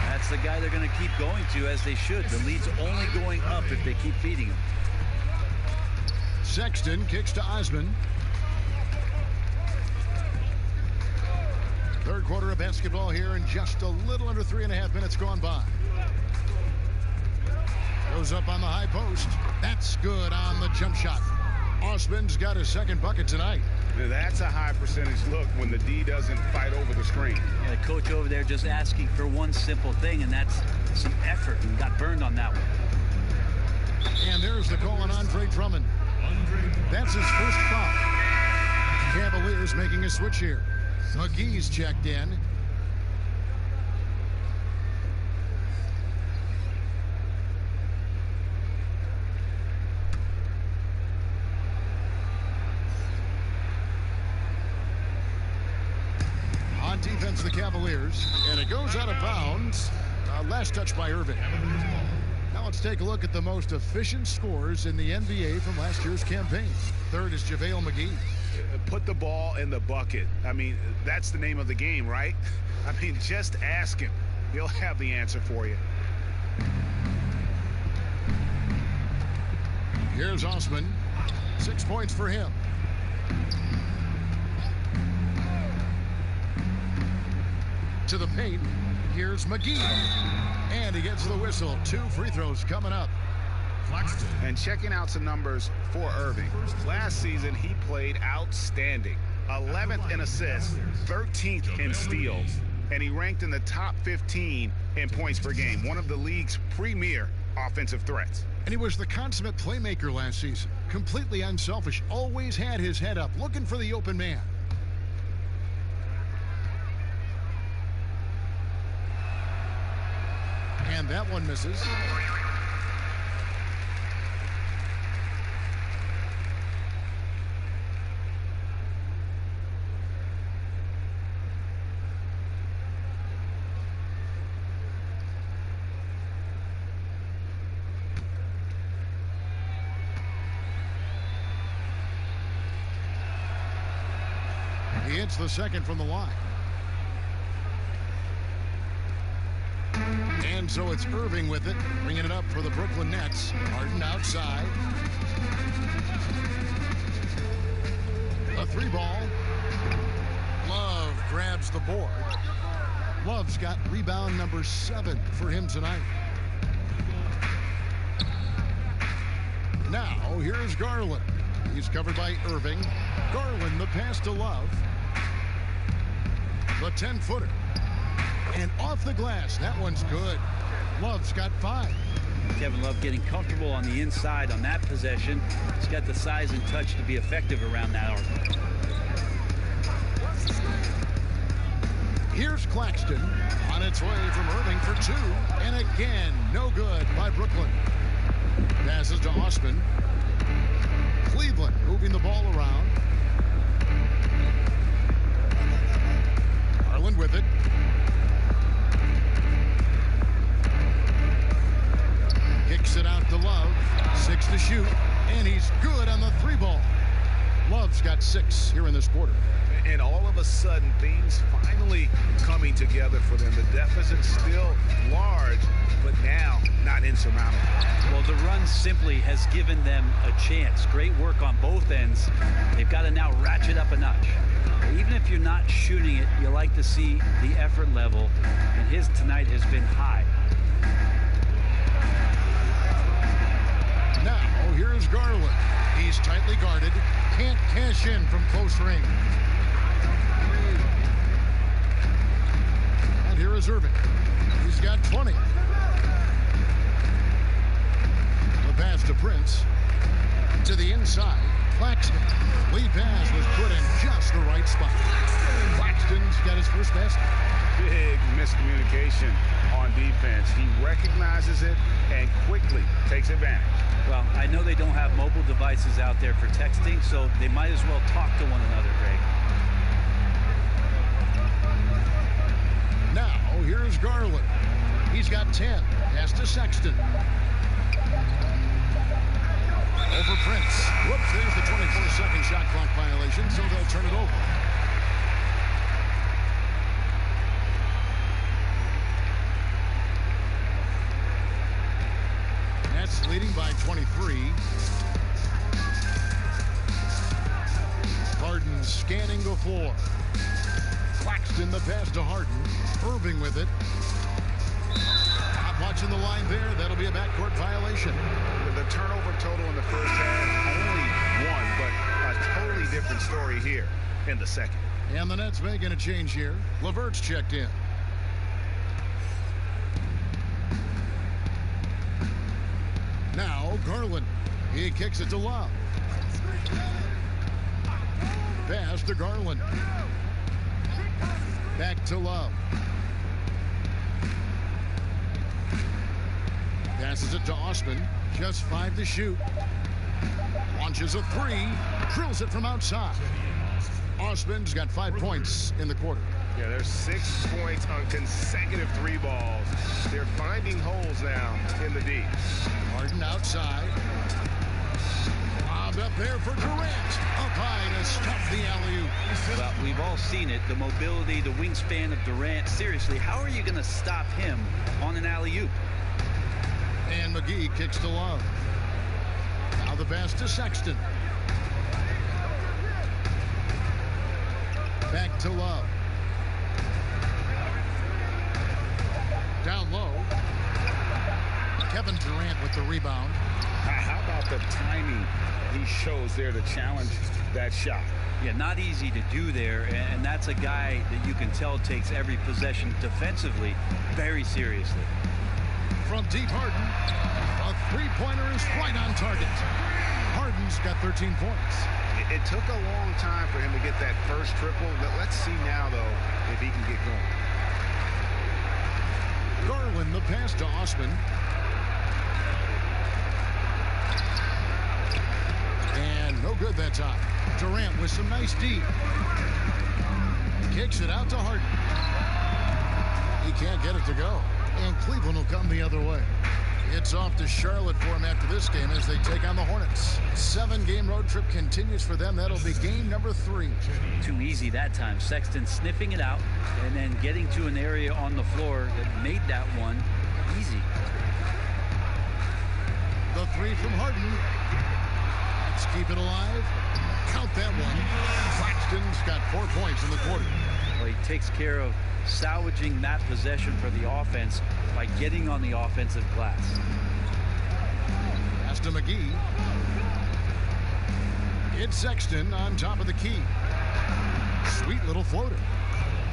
That's the guy they're going to keep going to, as they should. The lead's only going up if they keep feeding him. Sexton kicks to Osman. Third quarter of basketball here, and just a little under 3.5 minutes gone by. Goes up on the high post. That's good on the jump shot. Osman's got his second bucket tonight. That's a high percentage look when the D doesn't fight over the screen. Yeah, the coach over there just asking for one simple thing, and that's some effort, and got burned on that one. And there's the call on Andre Drummond. That's his first foul. Cavaliers making a switch here. McGee's checked in. On defense, the Cavaliers, and it goes out of bounds. Last touch by Irving. Now let's take a look at the most efficient scorers in the NBA from last year's campaign. Third is JaVale McGee. Put the ball in the bucket. I mean, that's the name of the game, right? I mean, just ask him. He'll have the answer for you. Here's Osman. 6 points for him. To the paint. Here's McGee. And he gets the whistle. 2 free throws coming up. And checking out some numbers for Irving. Last season, he played outstanding. 11th in assists, 13th in steals, and he ranked in the top 15 in points per game. One of the league's premier offensive threats. And he was the consummate playmaker last season. Completely unselfish. Always had his head up, looking for the open man. And that one misses. He hits the second from the line. And so it's Irving with it, bringing it up for the Brooklyn Nets. Harden outside. A 3-ball. Love grabs the board. Love's got rebound number 7 for him tonight. Now, here's Garland. He's covered by Irving. Garland, the pass to Love. The 10-footer. And off the glass. That one's good. Love's got 5. Kevin Love getting comfortable on the inside on that possession. He's got the size and touch to be effective around that arc. Here's Claxton on its way from Irving for 2. And again, no good by Brooklyn. Passes to Osman. Cleveland moving the ball around. Garland with it. Kicks it out to Love. 6 to shoot. And he's good on the 3-ball. Love's got 6 here in this quarter. And all of a sudden, things finally coming together for them. The deficit's still large, but now not insurmountable. Well, the run simply has given them a chance. Great work on both ends. They've got to now ratchet up a notch. Even if you're not shooting it, you like to see the effort level, and his tonight has been high. Now, here's Garland. He's tightly guarded. Can't cash in from close range. And here is Irving. He's got 20. The pass to Prince. To the inside. Claxton. Lead pass was put in just the right spot. Claxton's got his first basket. Big miscommunication on defense. He recognizes it and quickly takes advantage. Well, I know they don't have mobile devices out there for texting, so they might as well talk to one another, Greg. Now, here's Garland. He's got 10. Pass to Sexton. Over Prince. Whoops, there's the 24-second shot clock violation, so they'll turn it over. Nets leading by 23. Harden scanning the floor. Claxton the pass to Harden. Irving with it. Not watching the line there. That'll be a backcourt violation. The turnover total in the first half, only one, but a totally different story here in the second. And the Nets making a change here. LeVert's checked in. Now Garland. He kicks it to Love. Pass to Garland. Back to Love. Passes it to Osman. Just 5 to shoot. Launches a 3. Drills it from outside. Osman's got 5 points in the quarter. Yeah, there's 6 points on consecutive 3 balls. They're finding holes now in the D. Harden outside. Lobbed up there for Durant. Up high to stop the alley-oop. Well, we've all seen it. The mobility, the wingspan of Durant. Seriously, how are you going to stop him on an alley-oop? And McGee kicks to Love. Now the pass to Sexton. Back to Love. Down low. Kevin Durant with the rebound. How about the timing he shows there to challenge that shot? Yeah, not easy to do there, and that's a guy that you can tell takes every possession defensively very seriously. From deep, Harden. A three-pointer is right on target. Harden's got 13 points. It took a long time for him to get that first triple. Let's see now, though, if he can get going. Garland, the pass to Osman. And no good that time. Durant with some nice D. Kicks it out to Harden. He can't get it to go. And Cleveland will come the other way. It's off to Charlotte for him after this game as they take on the Hornets. 7-game road trip continues for them. That'll be game number 3. Too easy that time. Sexton sniffing it out and then getting to an area on the floor that made that one easy. The 3 from Harden. Let's keep it alive. Count that one. Claxton's got 4 points in the quarter. Well, he takes care of salvaging that possession for the offense by getting on the offensive glass. Pass to McGee. It's Sexton on top of the key. Sweet little floater.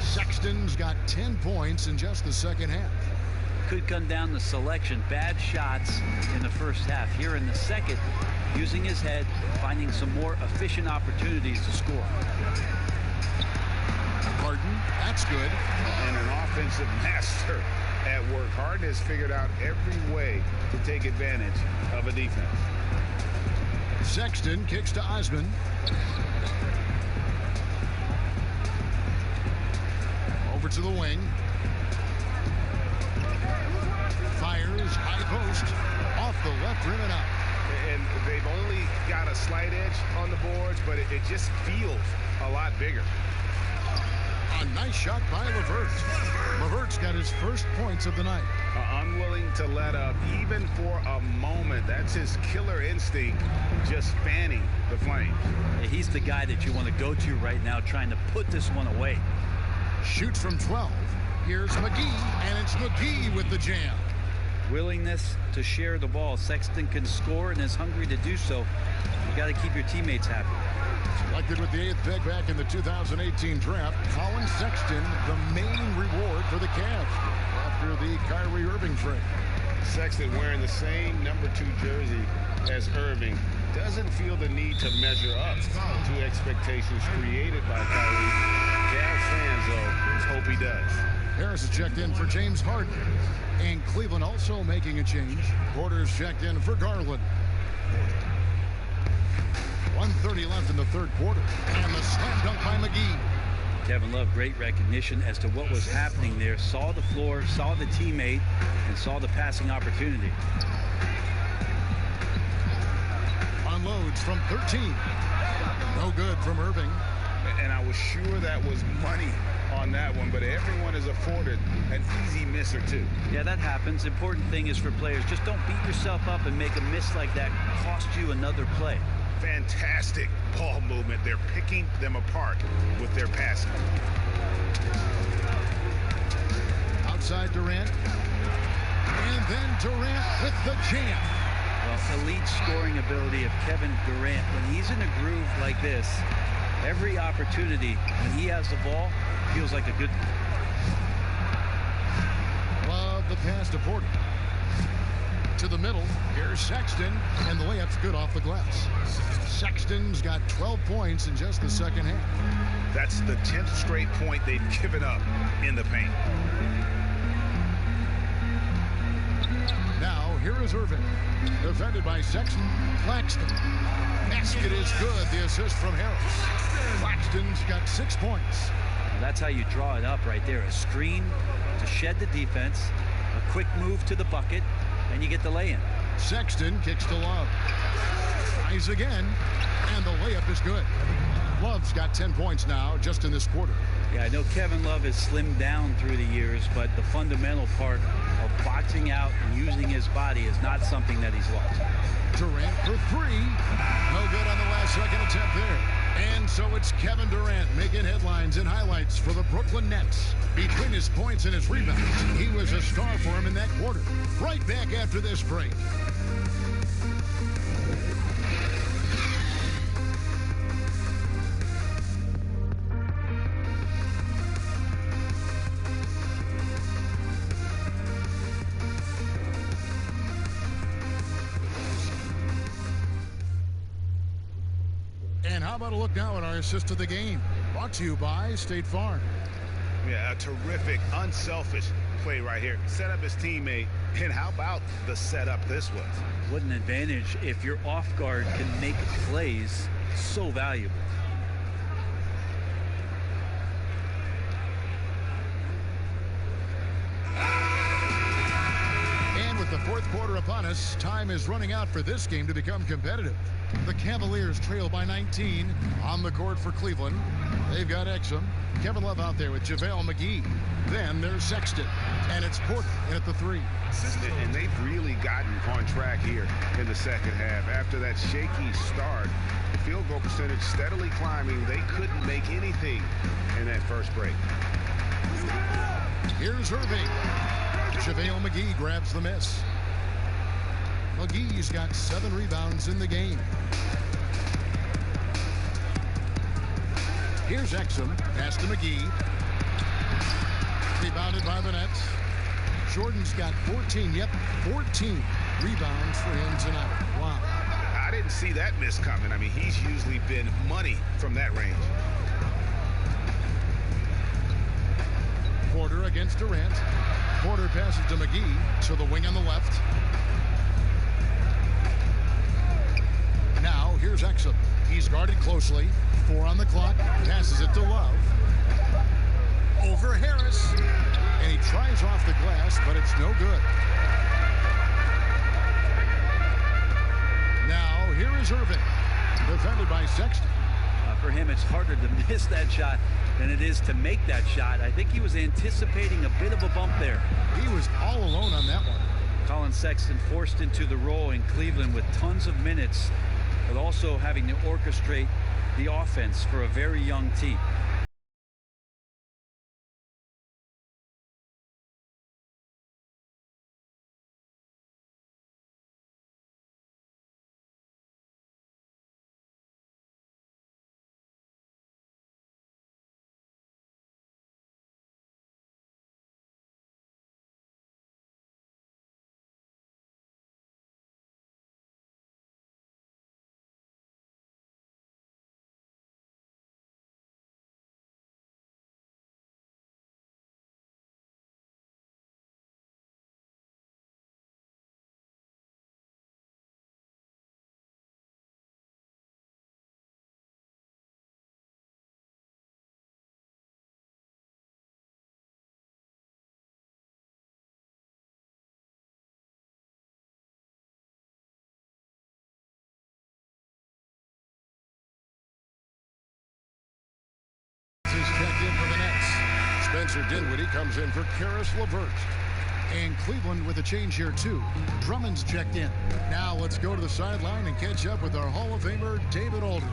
Sexton's got 10 points in just the second half. Could come down to selection. Bad shots in the first half. Here in the second, using his head, finding some more efficient opportunities to score. Harden, that's good. And an offensive master at work. Harden has figured out every way to take advantage of a defense. Sexton kicks to Osman. Over to the wing. Fires, high post, off the left rim and out. And they've only got a slight edge on the boards, but it just feels a lot bigger. A nice shot by LeVert. LeVert's got his first points of the night. Unwilling to let up, even for a moment. That's his killer instinct, just fanning the flames. Yeah, he's the guy that you want to go to right now, trying to put this one away. Shoots from 12. Here's McGee, and it's McGee with the jam. Willingness to share the ball. Sexton can score and is hungry to do so. You got to keep your teammates happy. Selected with the 8th pick back in the 2018 draft, Colin Sexton, the main reward for the Cavs after the Kyrie Irving trade. Sexton wearing the same number 2 jersey as Irving doesn't feel the need to measure up to expectations created by Kyrie. Cavs fans, though, hope he does. Harris is checked in for James Harden. And Cleveland also making a change. Porter's checked in for Garland. 1:30 left in the third quarter. And the slam dunk by McGee. Kevin Love, great recognition as to what was happening there. Saw the floor, saw the teammate, and saw the passing opportunity. Unloads from 13. No good from Irving. And I was sure that was money on that one, but everyone is afforded an easy miss or two. Yeah, that happens. Important thing is for players, just don't beat yourself up and make a miss like that cost you another play. Fantastic ball movement. They're picking them apart with their passing. Outside Durant. And then Durant with the jam. Well, elite scoring ability of Kevin Durant. When he's in a groove like this, every opportunity when he has the ball feels like a good one. Love the pass to Porter. To the middle. Here's Sexton. And the layup's good off the glass. Sexton's got 12 points in just the second half. That's the 10th straight point they've given up in the paint. Now, here is Irving. Defended by Sexton. Claxton. Basket is good. The assist from Harris. Claxton's got 6 points. Well, that's how you draw it up right there. A screen to shed the defense. A quick move to the bucket. And you get the lay-in. Sexton kicks to Love. Tries again. And the layup is good. Love's got 10 points now just in this quarter. Yeah, I know Kevin Love has slimmed down through the years, but the fundamental part of boxing out and using his body is not something that he's lost. Durant for 3. No good on the last second attempt there. And so it's Kevin Durant making headlines and highlights for the Brooklyn Nets. Between his points and his rebounds, he was a star for him in that quarter. Right back after this break. And how about a look now at our assist of the game? Brought to you by State Farm. Yeah, a terrific, unselfish play right here. Set up his teammate, and how about the setup this was? What an advantage if your off guard can make plays so valuable. And with the fourth quarter upon us, time is running out for this game to become competitive. The Cavaliers trail by 19 on the court for Cleveland. They've got Exum. Kevin Love out there with JaVale McGee. Then there's Sexton. And it's Porter in at the 3. And they've really gotten on track here in the second half. After that shaky start, field goal percentage steadily climbing. They couldn't make anything in that first break. Here's Irving. JaVale McGee grabs the miss. McGee's got 7 rebounds in the game. Here's Exum. Pass to McGee. Rebounded by the Nets. Jordan's got 14. Yep, 14 rebounds for him tonight. Wow. I didn't see that miss coming. I mean, he's usually been money from that range. Porter against Durant. Porter passes to McGee to the wing on the left. Now, here's Exum. He's guarded closely. 4 on the clock. Passes it to Love. Over Harris. And he tries off the glass, but it's no good. Now, here is Irving. Defended by Sexton. For him, it's harder to miss that shot than it is to make that shot. I think he was anticipating a bit of a bump there. He was all alone on that one. Colin Sexton forced into the role in Cleveland with tons of minutes, but also having to orchestrate the offense for a very young team. Checked in for the Nets. Spencer Dinwiddie comes in for Karis LeVert. And Cleveland with a change here, too. Drummond's checked in. Now let's go to the sideline and catch up with our Hall of Famer, David Aldridge.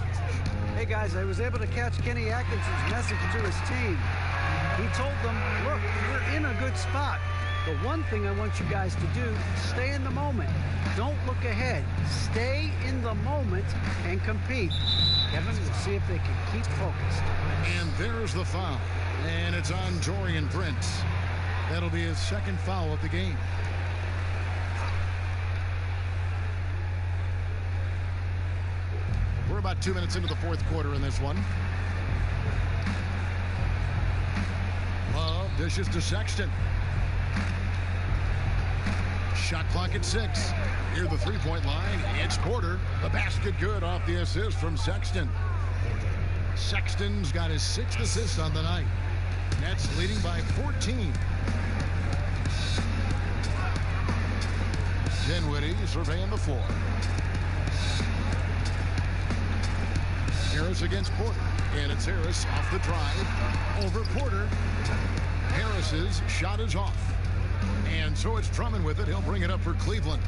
Hey, guys, I was able to catch Kenny Atkinson's message to his team. He told them, look, we're in a good spot. The one thing I want you guys to do, stay in the moment. Don't look ahead. Stay in the moment and compete. Kevin, we'll see if they can keep focused. And there's the foul. And it's on Taurean Prince. That'll be his second foul of the game. We're about 2 minutes into the fourth quarter in this one. Love dishes to Sexton. Shot clock at 6. Near the three-point line, it's Porter. The basket good off the assist from Sexton. Sexton's got his 6th assist on the night. Nets leading by 14. Dinwiddie surveying the floor. Harris against Porter. And it's Harris off the drive. Over Porter. Harris's shot is off. And so it's Drummond with it. He'll bring it up for Cleveland.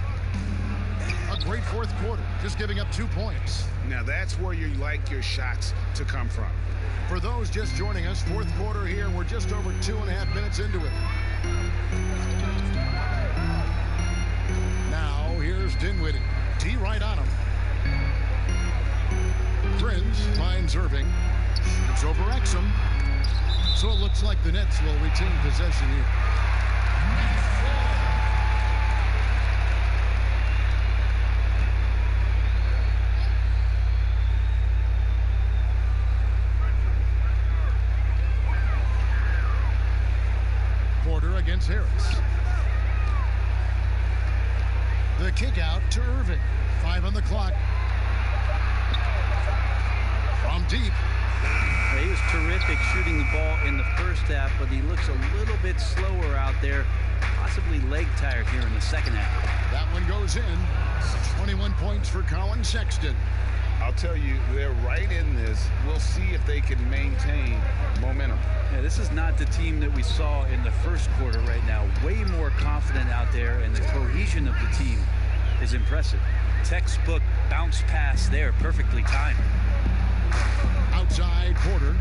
A great fourth quarter, just giving up 2 points. Now that's where you like your shots to come from. For those just joining us, fourth quarter here, we're just over 2.5 minutes into it. Now here's Dinwiddie. D right on him. Prince finds Irving. It's over Exum. So it looks like the Nets will retain possession here. Porter against Harris. The kick out to Irving. 5 on the clock. From deep. He was terrific shooting the ball in the first half, but he looks a little bit slower out there, possibly leg tired here in the second half. That one goes in. 21 points for Colin Sexton. I'll tell you, they're right in this. We'll see if they can maintain momentum. Yeah, this is not the team that we saw in the first quarter right now. Way more confident out there, and the cohesion of the team is impressive. Textbook bounce pass there, perfectly timed. Outside Porter.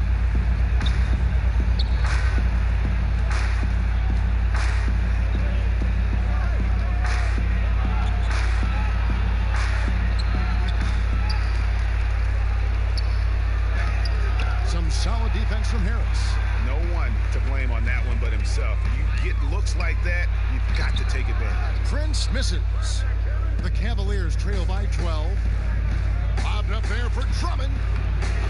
Some solid defense from Harris. No one to blame on that one but himself. You get looks like that, you've got to take advantage. Prince misses. The Cavaliers trail by 12. Bobbed up there for Drummond.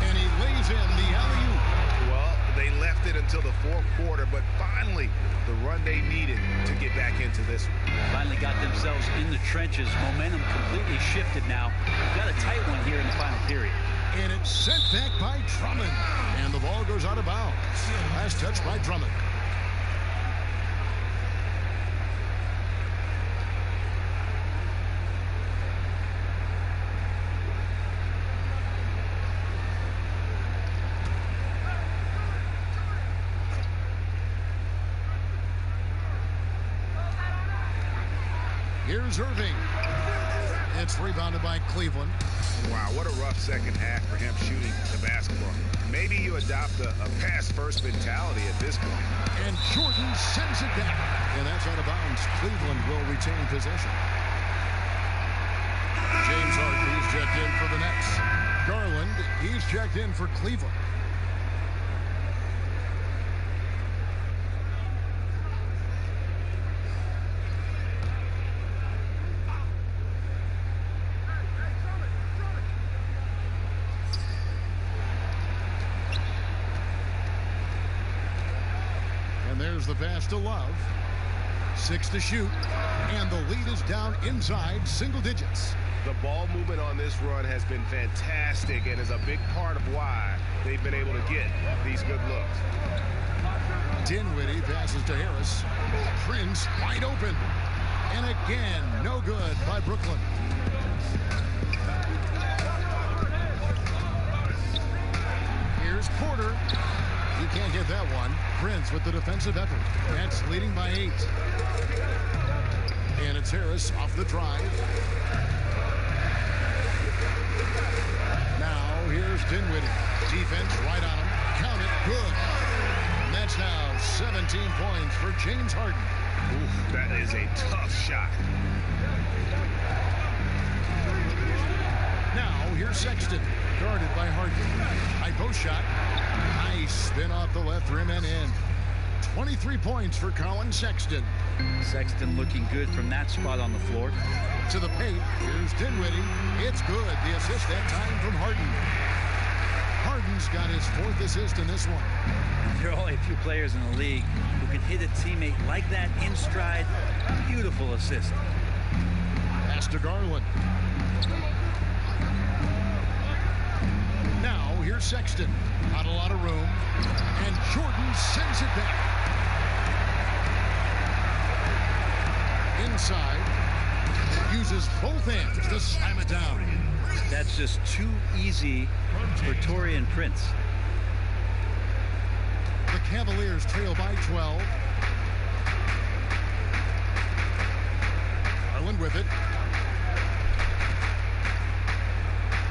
And he lays in the alley-oop. Well, they left it until the fourth quarter, but finally the run they needed to get back into this one. Finally got themselves in the trenches. Momentum completely shifted now. Got a tight one here in the final period. And it's sent back by Drummond. And the ball goes out of bounds. Last touch by Drummond. Here's Irving. It's rebounded by Cleveland. Wow, what a rough second half for him shooting the basketball. Maybe you adopt a pass-first mentality at this point. And Jordan sends it back. And that's out of bounds. Cleveland will retain possession. James Harden, he's checked in for the Nets. Garland, he's checked in for Cleveland. And there's the pass to Love. 6 to shoot. And the lead is down inside single digits. The ball movement on this run has been fantastic and is a big part of why they've been able to get these good looks. Dinwiddie passes to Harris. Prince wide open. And again, no good by Brooklyn. Here's Porter. You can't get that one. Prince with the defensive effort. Nets leading by 8. And it's Harris off the drive. Now here's Dinwiddie. Defense right on him. Count it. Good. And that's now 17 points for James Harden. Oof, that is a tough shot. Now here's Sexton. Guarded by Harden. High post shot. Nice spin off the left rim and in. 23 points for Colin Sexton. Sexton looking good from that spot on the floor. To the paint. Here's Dinwiddie. It's good. The assist that time from Harden. Harden's got his 4th assist in this one. There are only a few players in the league who can hit a teammate like that in stride. Beautiful assist. Pass to Garland. Now here's Sexton. Not a lot of room. And Jordan sends it back. Inside. Uses both hands to slam it down. That's just too easy for Taurean Prince. The Cavaliers trail by 12. Garland with it.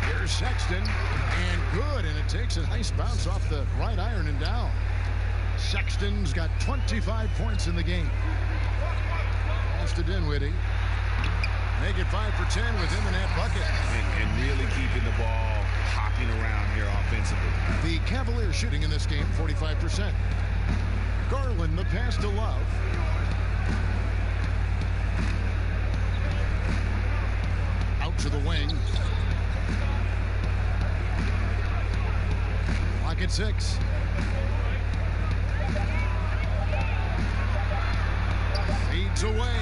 Here's Sexton. And good. And it takes a nice bounce off the right iron and down. Sexton's got 25 points in the game. Pass to Dinwiddie. Make it 5 for 10 with him in that bucket. And really keeping the ball hopping around here offensively. The Cavaliers shooting in this game 45%. Garland, the pass to Love. Out to the wing. Clock at 6. Feeds away.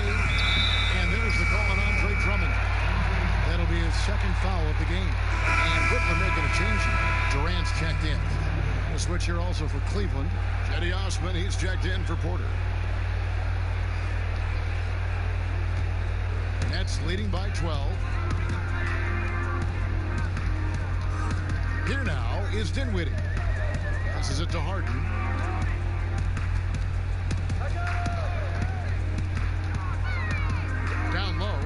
And there's the call on Andre Drummond. That'll be his 2nd foul of the game. And Brooklyn making a change. Durant's checked in. A switch here also for Cleveland. Cedi Osman, he's checked in for Porter. Nets leading by 12. Here now is Dinwiddie. Passes it to Harden. Down low.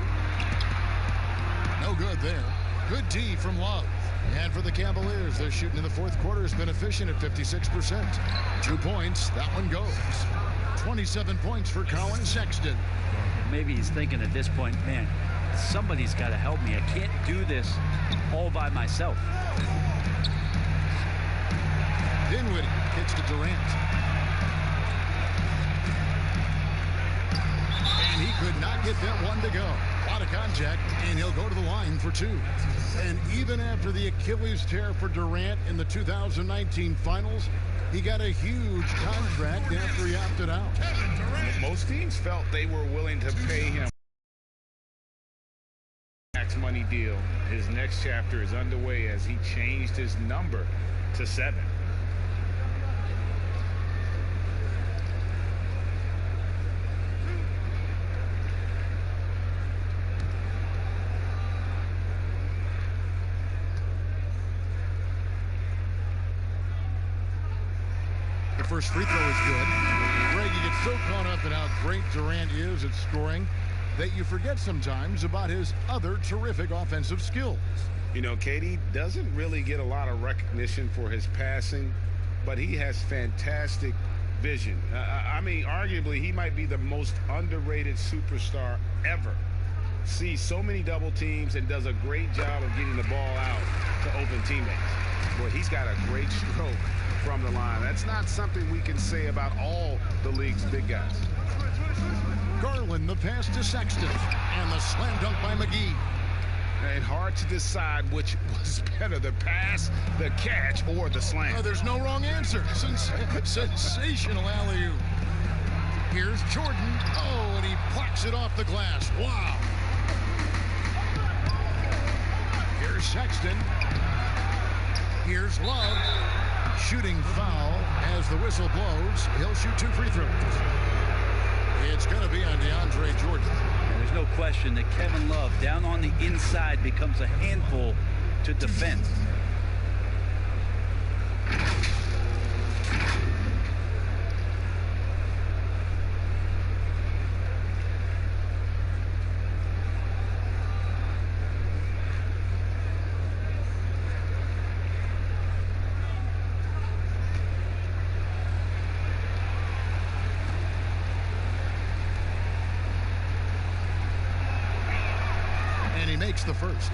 No good there. Good D from Love. And for the Cavaliers, their shooting in the 4th quarter has been efficient at 56%. 2 points. That one goes. 27 points for Colin Sexton. Maybe he's thinking at this point, man, somebody's got to help me. I can't do this all by myself. Dinwiddie kicks to Durant. And he could not get that one to go. A lot of contact, and he'll go to the line for 2. And even after the Achilles tear for Durant in the 2019 finals, he got a huge contract after he opted out. Most teams felt they were willing to pay him max money deal. His next chapter is underway as he changed his number to 7. First free throw is good. Greg, you get so caught up in how great Durant is at scoring. that you forget sometimes about his other terrific offensive skills. You know, Katie doesn't really get a lot of recognition for his passing, but he has fantastic vision. I mean, arguably, he might be the most underrated superstar ever. Sees so many double teams and does a great job of getting the ball out to open teammates. Boy, he's got a great stroke from the line. That's not something we can say about all the league's big guys. Garland, the pass to Sexton, and the slam dunk by McGee. And hard to decide which was better, the pass, the catch, or the slam. There's no wrong answer. Sensational alley-oop. Here's Jordan. Oh, and he plucks it off the glass. Wow. Here's Sexton. Here's Love. Shooting foul as the whistle blows. He'll shoot 2 free throws. It's going to be on DeAndre Jordan. And there's no question that Kevin Love down on the inside becomes a handful to defend. Makes the first.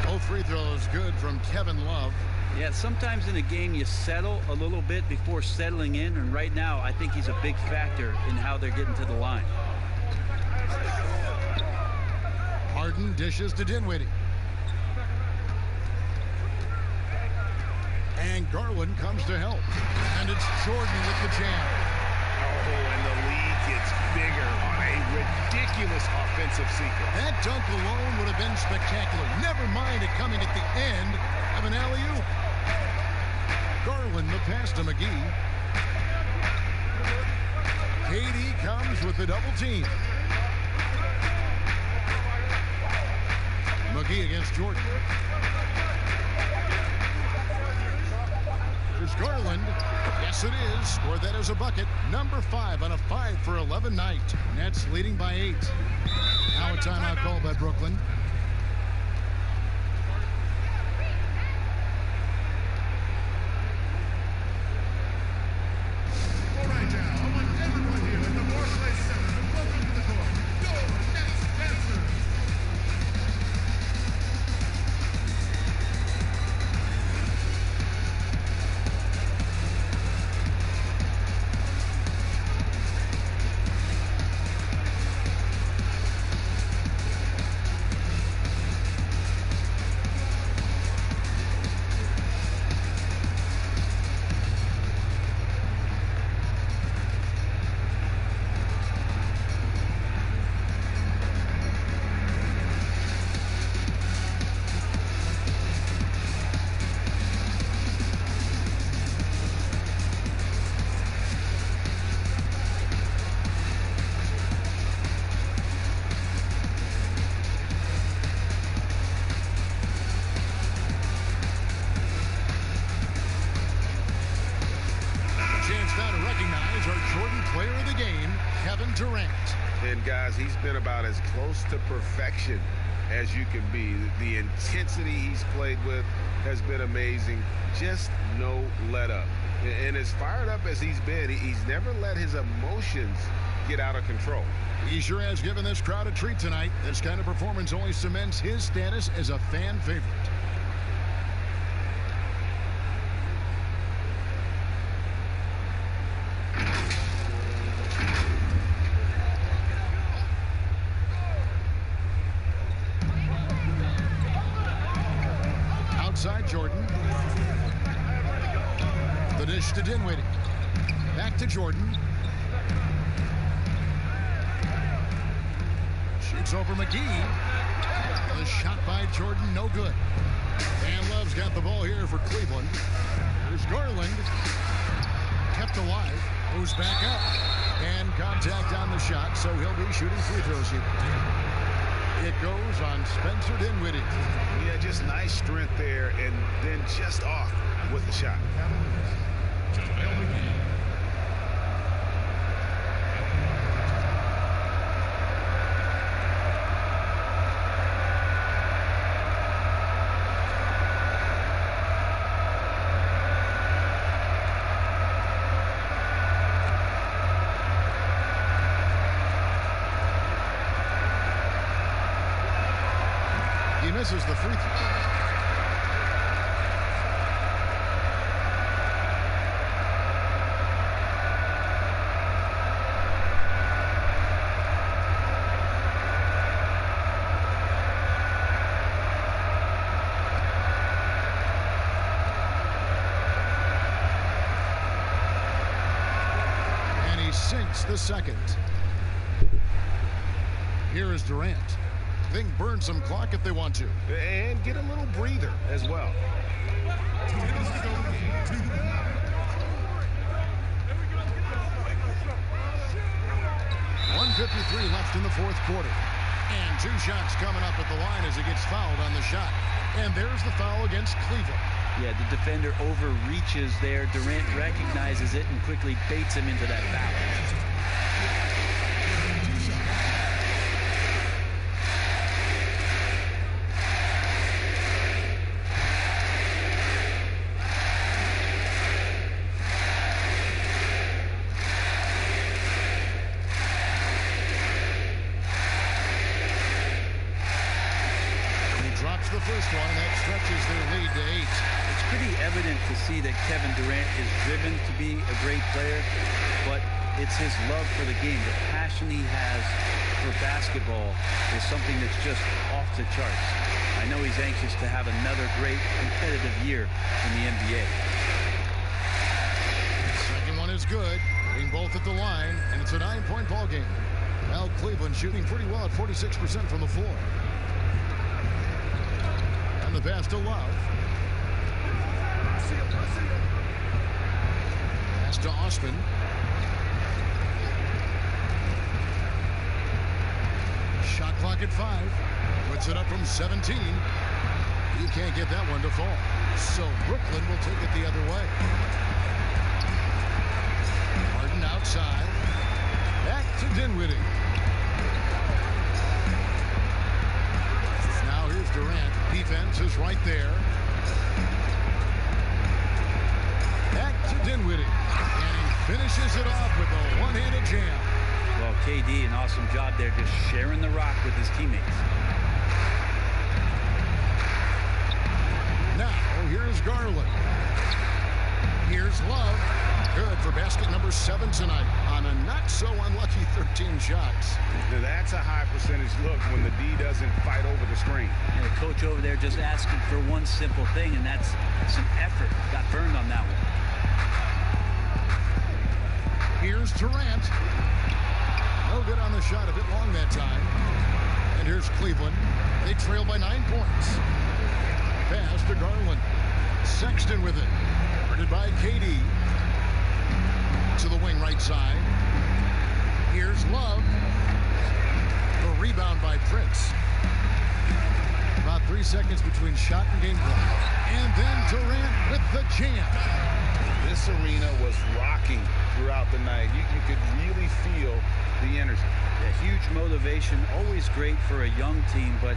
Both free throws good from Kevin Love. Yeah, sometimes in a game you settle a little bit before settling in, and right now I think he's a big factor in how they're getting to the line. Harden dishes to Dinwiddie. And Garland comes to help. And it's Jordan with the jam. Oh, and the lead gets bigger on a ridiculous offensive sequence. That dunk alone would have been spectacular. Never mind it coming at the end of an alley-oop. Garland the pass to McGee. KD comes with the double team. McGee against Jordan. There's Garland. Yes, it is. Or that is a bucket. Number 5 on a 5 for 11 night. Nets leading by 8. Now a timeout call by Brooklyn. All right, now, I want everyone here at the Barclays Center to welcome to the court. Go, Nets dancers! And guys, he's been about as close to perfection as you can be. The intensity he's played with has been amazing. Just no let up. And as fired up as he's been, he's never let his emotions get out of control. He sure has given this crowd a treat tonight. This kind of performance only cements his status as a fan favorite. Outside Jordan. The dish to Dinwiddie. Back to Jordan. Shoots over McGee. The shot by Jordan, no good. And Love's got the ball here for Cleveland. There's Garland. Kept alive. Moves back up. And contact on the shot, so he'll be shooting free throws here. It goes on Spencer Dinwiddie. Yeah, just nice strength there, and then just off with the shot. Misses the free throw. And he sinks the second. Here is Durant. They can burn some clock if they want to. And get a little breather as well. 1:53 left in the fourth quarter. And 2 shots coming up at the line as he gets fouled on the shot. And there's the foul against Cleveland. Yeah, the defender overreaches there. Durant recognizes it and quickly baits him into that foul. The first one, and that stretches their lead to 8. It's pretty evident to see that Kevin Durant is driven to be a great player, but it's his love for the game. The passion he has for basketball is something that's just off the charts. I know he's anxious to have another great competitive year in the NBA. Second one is good, hitting both at the line, and it's a 9-point ball game. Now Cleveland shooting pretty well at 46% from the floor. The pass to Love. Pass to Osman. Shot clock at 5. Puts it up from 17. You can't get that one to fall. So Brooklyn will take it the other way. Harden outside. Back to Dinwiddie. Durant, defense is right there. Back to Dinwiddie. And he finishes it off with a one-handed jam. Well, KD, an awesome job there, just sharing the rock with his teammates. Now, here's Garland. Here's Love. Good for basket number 7 tonight on a not-so-unlucky 13 shots. That's a high percentage look when the D doesn't fight over the screen. And the coach over there just asking for one simple thing, and that's some effort. Got burned on that one. Here's Durant. No good on the shot, a bit long that time. And here's Cleveland. They trail by 9 points. Pass to Garland. Sexton with it. Guarded by KD. To the wing right side. Here's Love. A rebound by Prince. About 3 seconds between shot and game clock. And then Durant with the jam. This arena was rocking throughout the night. You could really feel the energy. Yeah, huge motivation, always great for a young team, but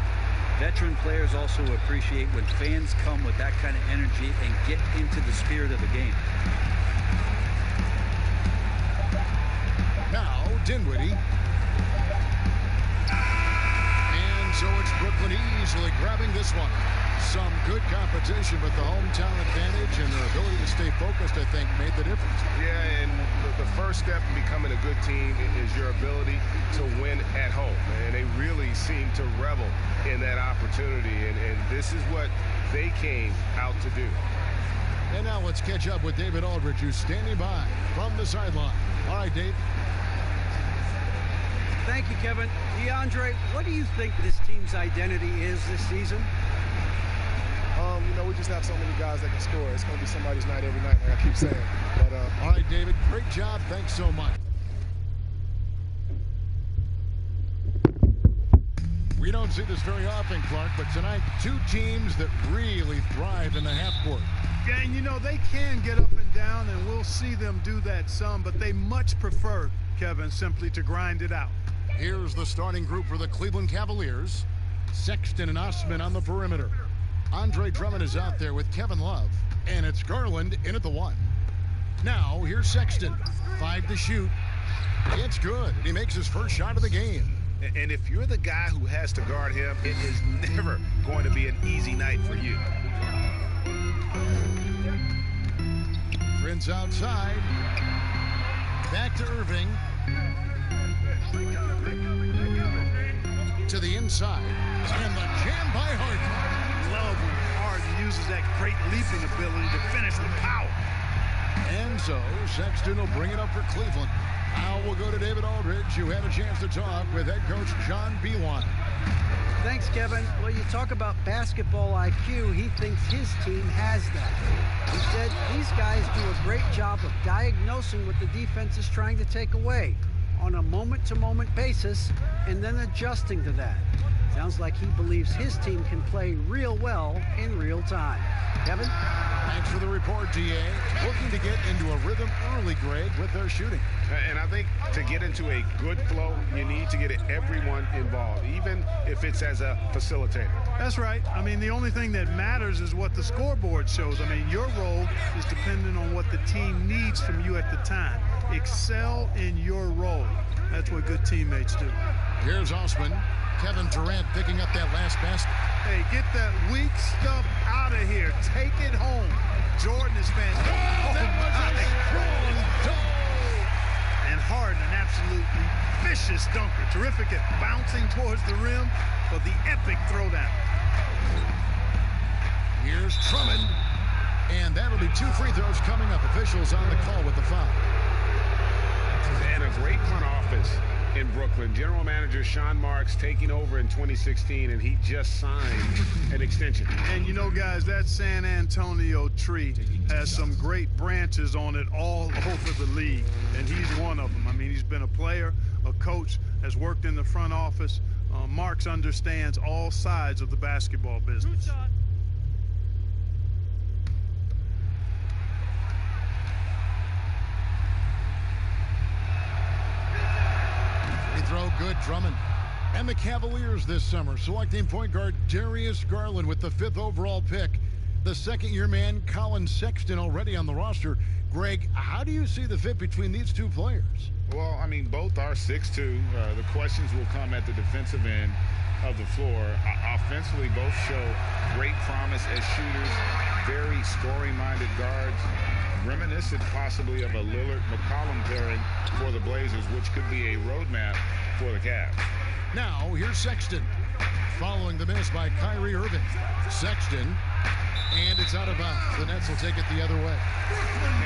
veteran players also appreciate when fans come with that kind of energy and get into the spirit of the game. Now, Dinwiddie. And so it's Brooklyn easily grabbing this one. Some good competition, but the hometown advantage and their ability to stay focused, I think, made the difference. Yeah, and the first step in becoming a good team is your ability to win at home. And they really seem to revel in that opportunity, and this is what they came out to do. And now let's catch up with David Aldridge, who's standing by from the sideline. All right, Dave. Thank you, Kevin. DeAndre, what do you think this team's identity is this season? You know, we just have so many guys that can score. It's going to be somebody's night every night, like I keep saying. But all right, David, great job. Thanks so much. We don't see this very often, Clark, but tonight, two teams that really thrive in the half court. Yeah, and you know, they can get up and down, and we'll see them do that some, but they much prefer, Kevin, simply to grind it out. Here's the starting group for the Cleveland Cavaliers. Sexton and Osman on the perimeter. Andre Drummond is out there with Kevin Love, and it's Garland in at the 1. Now, here's Sexton. 5 to shoot. It's good, and he makes his first shot of the game. And if you're the guy who has to guard him, it is never going to be an easy night for you. Prince outside. Back to Irving. To the inside. And the jam by Harden. Love when Harden uses that great leaping ability to finish with power. And so Sexton will bring it up for Cleveland. Now we'll go to David Aldridge, who had a chance to talk with head coach John Beilein. Thanks, Kevin. Well, you talk about basketball IQ. He thinks his team has that. He said these guys do a great job of diagnosing what the defense is trying to take away on a moment-to-moment basis and then adjusting to that. Sounds like he believes his team can play real well in real time. Kevin? Thanks for the report, D.A. Looking to get into a rhythm early, Greg, with their shooting. And I think to get into a good flow, you need to get everyone involved, even if it's as a facilitator. That's right. I mean, the only thing that matters is what the scoreboard shows. I mean, your role is dependent on what the team needs from you at the time. Excel in your role. That's what good teammates do. Here's Osman. Kevin Durant picking up that last basket. Hey, get that weak stuff out of here. Take it home. Jordan is fantastic. That was a strong dunk. And Harden, an absolutely vicious dunker. Terrific at bouncing towards the rim for the epic throwdown. Here's Drummond. And that'll be 2 free throws coming up. Officials on the call with the foul. And a great front office in Brooklyn. General manager Sean Marks taking over in 2016, and he just signed an extension. And you know, guys, that San Antonio tree has some great branches on it all over the league, and he's one of them. I mean, he's been a player, a coach, has worked in the front office. Marks understands all sides of the basketball business. Throw good, Drummond. And the Cavaliers this summer selecting point guard Darius Garland with the 5th overall pick. The second-year man, Colin Sexton, already on the roster. Greg, how do you see the fit between these two players? Well, I mean, both are 6'2". The questions will come at the defensive end of the floor. Offensively, both show great promise as shooters, very scoring-minded guards, reminiscent possibly of a Lillard-McCollum pairing for the Blazers, which could be a roadmap for the Cavs. Now, here's Sexton. Following the miss by Kyrie Irving. Sexton, and it's out of bounds. The Nets will take it the other way.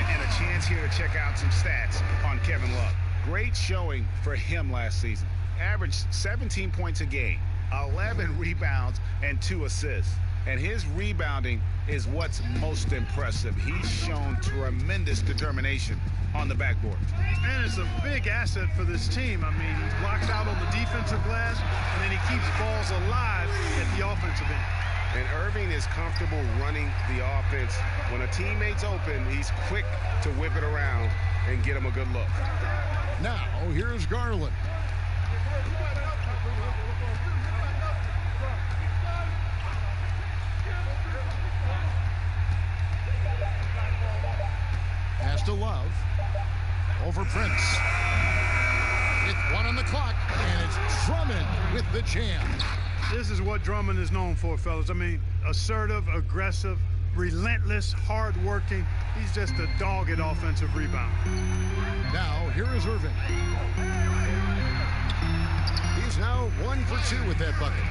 And a chance here to check out some stats on Kevin Love. Great showing for him last season. Averaged 17 points a game, 11 rebounds, and 2 assists. And his rebounding is what's most impressive. He's shown tremendous determination on the backboard. And it's a big asset for this team. I mean, he blocks out on the defensive glass, and then he keeps balls alive at the offensive end. And Irving is comfortable running the offense. When a teammate's open, he's quick to whip it around and get him a good look. Now, here's Garland. Pass to Love. Over Prince. With 1 on the clock, and it's Drummond with the jam. This is what Drummond is known for, fellas. I mean, assertive, aggressive, relentless, hard-working. He's just a dogged offensive rebounder. Now, here is Irving. He's now 1 for 2 with that bucket.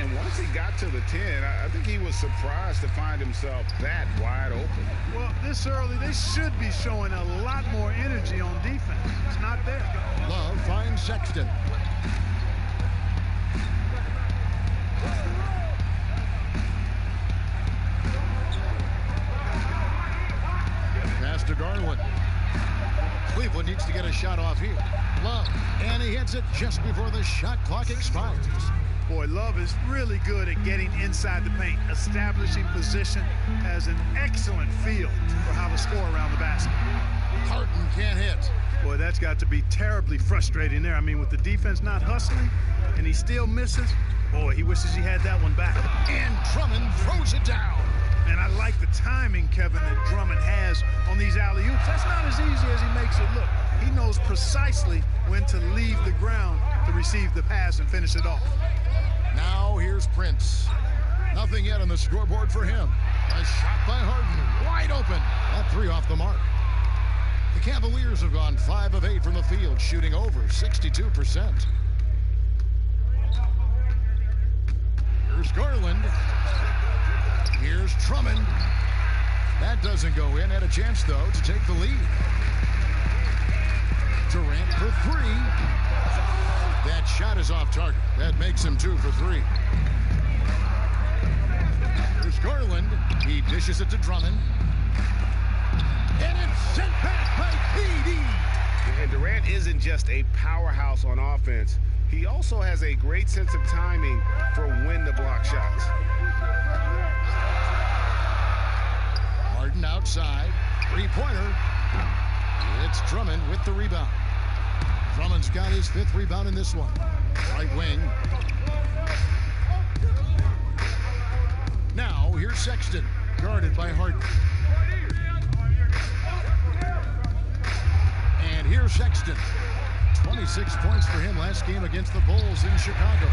And once he got to the 10, I think he was surprised to find himself that wide open. Well, this early, they should be showing a lot more energy on defense. It's not there. Love finds Sexton. Pass to Garland. Cleveland needs to get a shot off here. Love, and he hits it just before the shot clock expires. Boy, Love is really good at getting inside the paint, establishing position, has an excellent feel for how to score around the basket. Harden can't hit. Boy, that's got to be terribly frustrating there. I mean, with the defense not hustling and he still misses, boy, he wishes he had that one back. And Drummond throws it down. And I like the timing, Kevin, that Drummond has on these alley-oops. That's not as easy as he makes it look. He knows precisely when to leave the ground to receive the pass and finish it off. Now here's Prince. Nothing yet on the scoreboard for him. A shot by Harden, wide open. That three off the mark. The Cavaliers have gone 5 of 8 from the field, shooting over 62%. Here's Garland. Here's Drummond. That doesn't go in. Had a chance, though, to take the lead. Durant for 3. That shot is off target. That makes him 2 for 3. Here's Garland. He dishes it to Drummond. And it's sent back by KD. And Durant isn't just a powerhouse on offense. He also has a great sense of timing for when to block shots. Harden outside. Three-pointer. It's Drummond with the rebound. Drummond's got his 5th rebound in this one. Right wing. Now here's Sexton, guarded by Harden. And here's Sexton. 26 points for him last game against the Bulls in Chicago.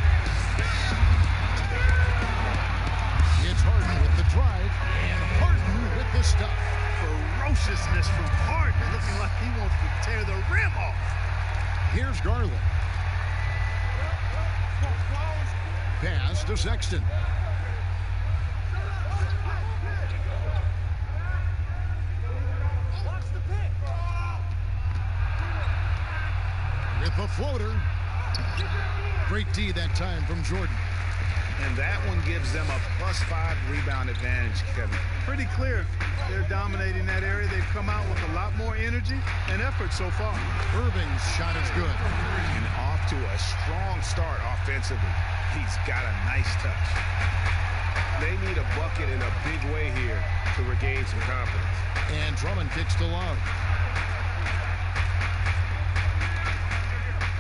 It's Harden with the drive, and Harden with the stuff. Ferociousness from Harden, looking like he wants to tear the rim off. Here's Garland. Pass to Sexton. With the floater. Great D that time from Jordan. And that one gives them a +5 rebound advantage, Kevin. Pretty clear. They're dominating that area. They've come out with a lot more energy and effort so far. Irving's shot is good. And off to a strong start offensively. He's got a nice touch. They need a bucket in a big way here to regain some confidence. And Drummond kicks to Love.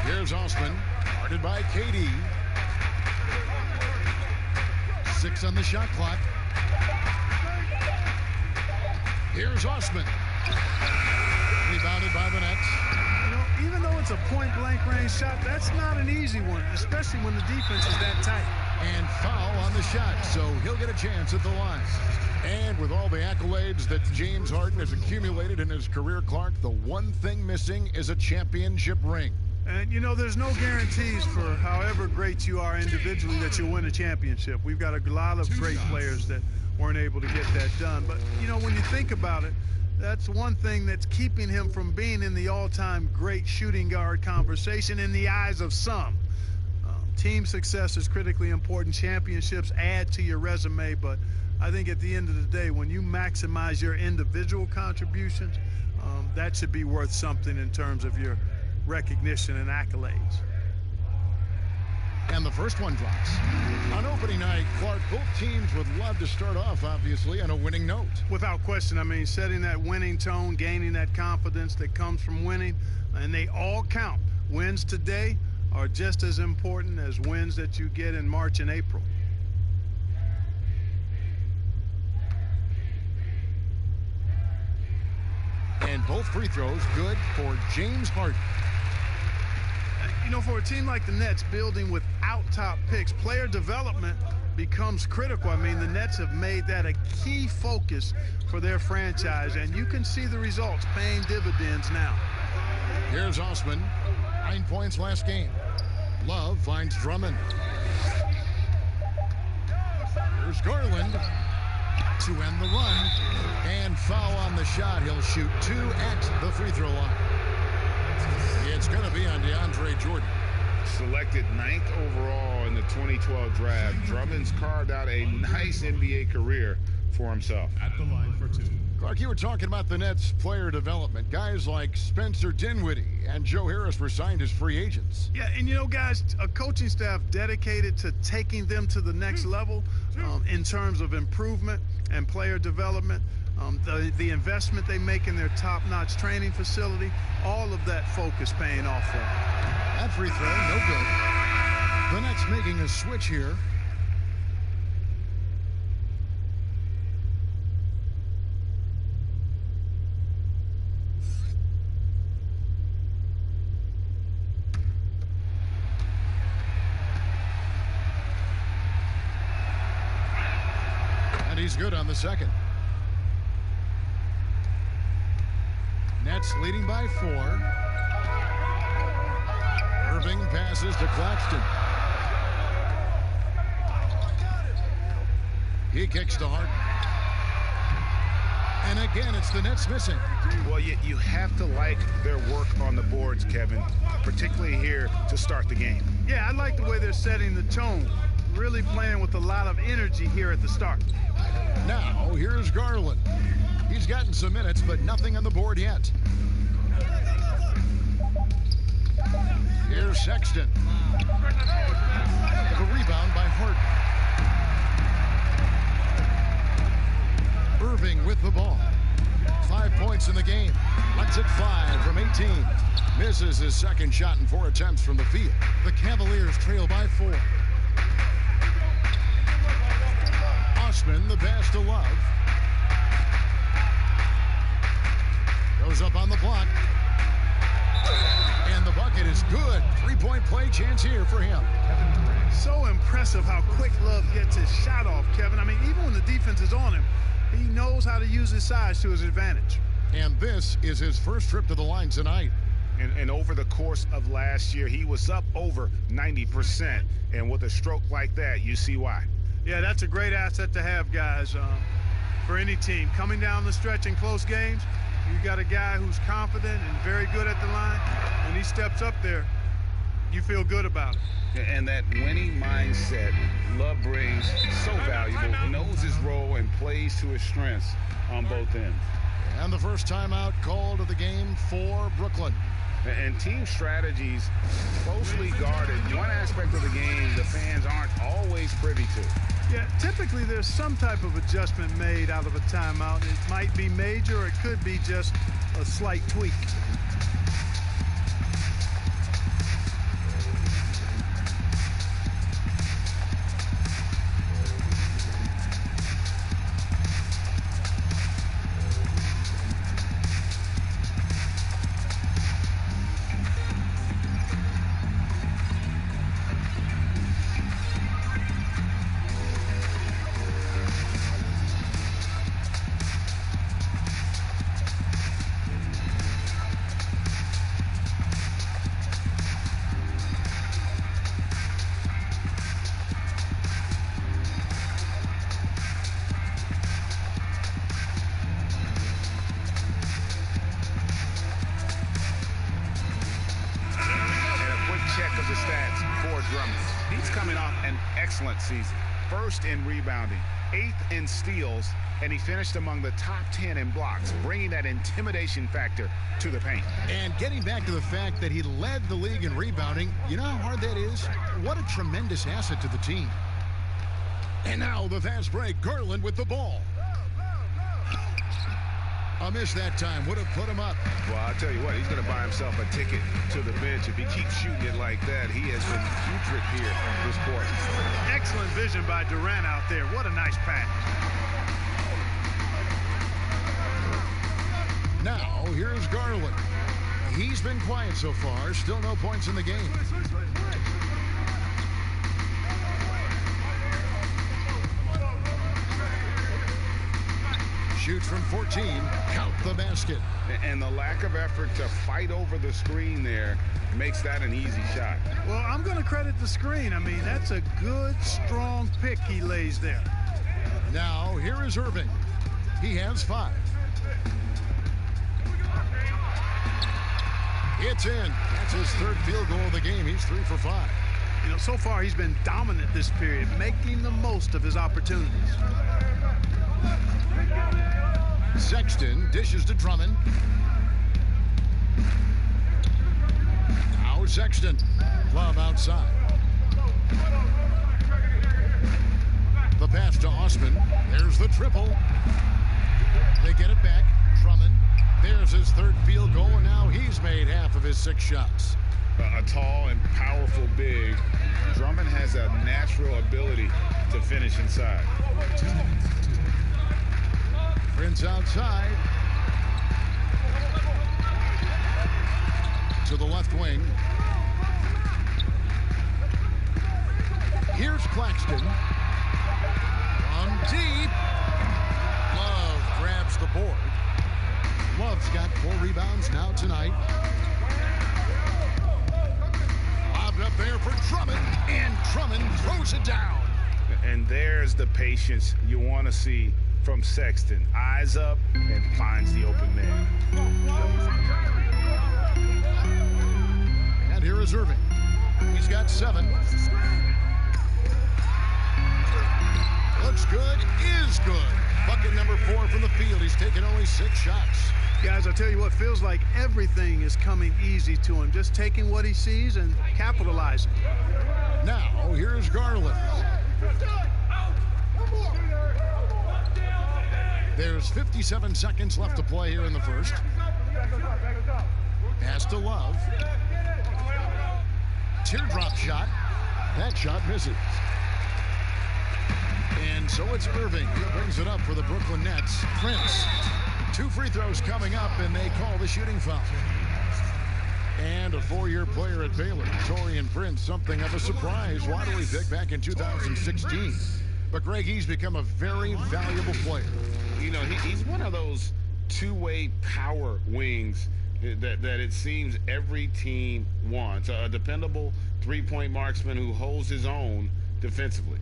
Here's Osman, guarded by KD. 6 on the shot clock. Here's Osman. Rebounded by the Nets. You know, even though it's a point-blank range shot, that's not an easy one, especially when the defense is that tight. And foul on the shot, so he'll get a chance at the line. And with all the accolades that James Harden has accumulated in his career, Clark, the one thing missing is a championship ring. And, you know, there's no guarantees for however great you are individually that you'll win a championship. We've got a lot of great players that weren't able to get that done. But, you know, when you think about it, that's one thing that's keeping him from being in the all-time great shooting guard conversation in the eyes of some. Team success is critically important. Championships add to your resume, but I think at the end of the day, when you maximize your individual contributions, that should be worth something in terms of your recognition and accolades. And the first one drops. On opening night, Clark, both teams would love to start off, obviously, on a winning note. Without question. I mean, setting that winning tone, gaining that confidence that comes from winning, and they all count. Wins today are just as important as wins that you get in March and April. And both free throws good for James Harden. You know, for a team like the Nets, building without top picks, player development becomes critical. I mean, the Nets have made that a key focus for their franchise, and you can see the results paying dividends now. Here's Osman, 9 points last game. Love finds Drummond. Here's Garland to end the run, and foul on the shot. He'll shoot 2 at the free throw line. It's going to be on DeAndre Jordan. Selected 9th overall in the 2012 draft, Drummond's carved out a nice NBA career for himself. At the line for 2. Clark, you were talking about the Nets player development. Guys like Spencer Dinwiddie and Joe Harris were signed as free agents. Yeah, and you know, guys, a coaching staff dedicated to taking them to the next level in terms of improvement and player development. The investment they make in their top-notch training facility, all of that focus paying off for them. That free throw, no good. The Nets making a switch here. And he's good on the second. Nets leading by 4. Irving passes to Claxton. He kicks to Harden. And again, it's the Nets missing. Well, you have to like their work on the boards, Kevin, particularly here to start the game. Yeah, I like the way they're setting the tone. Really playing with a lot of energy here at the start. Now, here's Garland. He's gotten some minutes, but nothing on the board yet. Here's Sexton. The rebound by Harden. Irving with the ball. 5 points in the game. Lets it fly from 18. Misses his second shot in 4 attempts from the field. The Cavaliers trail by 4. Osman, the pass to Love. Goes up on the block. And the bucket is good. 3-point play chance here for him. So impressive how quick Love gets his shot off, Kevin. I mean, even when the defense is on him, he knows how to use his size to his advantage. And this is his first trip to the line tonight. And over the course of last year, he was up over 90%. And with a stroke like that, you see why. Yeah, that's a great asset to have, guys, for any team. Coming down the stretch in close games, you got a guy who's confident and very good at the line. When he steps up there, you feel good about it. And that winning mindset Love brings so valuable. He knows his role and plays to his strengths on both ends. And the first timeout called of the game for Brooklyn. And team strategies closely guarded. One aspect of the game the fans aren't always privy to. Yeah, typically there's some type of adjustment made out of a timeout. It might be major, or it could be just a slight tweak. Excellent season. First in rebounding, 8th in steals, and he finished among the top 10 in blocks, bringing that intimidation factor to the paint. And getting back to the fact that he led the league in rebounding, you know how hard that is? What a tremendous asset to the team. And now the fast break, Garland with the ball. A miss that time would have put him up. Well, I'll tell you what, he's going to buy himself a ticket to the bench. If he keeps shooting it like that, he has been putrid here this quarter. Excellent vision by Durant out there. What a nice pass. Now, here's Garland. He's been quiet so far. Still no points in the game. Shoots from 14, count the basket. And the lack of effort to fight over the screen there makes that an easy shot. Well, I'm going to credit the screen. I mean, that's a good, strong pick he lays there. Now, here is Irving. He has 5. It's in. That's his 3rd field goal of the game. He's 3 for 5. You know, so far he's been dominant this period, making the most of his opportunities. Sexton dishes to Drummond. Now Sexton. Love outside. The pass to Osman. There's the triple. They get it back. Drummond. There's his third field goal, and now he's made half of his 6 shots. A tall and powerful big. Drummond has a natural ability to finish inside. Prince outside. To the left wing. Here's Claxton. From deep. Love grabs the board. Love's got 4 rebounds now tonight. Lobbed up there for Drummond, and Drummond throws it down. And there's the patience you want to see from Sexton. Eyes up and finds the open man. And here is Irving. He's got 7. Looks good, is good. Bucket number 4 from the field. He's taken only 6 shots. Guys, I'll tell you what, feels like everything is coming easy to him. Just taking what he sees and capitalizing. Now, here's Garland. There's 57 seconds left to play here in the first. Pass to Love. Teardrop shot. That shot misses. And so it's Irving who brings it up for the Brooklyn Nets. Prince. 2 free throws coming up, and they call the shooting foul. And a 4-year player at Baylor, Taurean Prince, something of a surprise. Why do we pick back in 2016? But, Greg, he's become a very valuable player. You know, he's one of those two-way power wings that it seems every team wants. A dependable three-point marksman who holds his own defensively.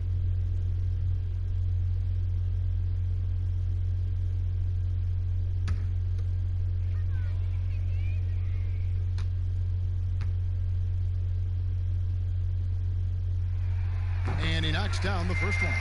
And he knocks down the first one.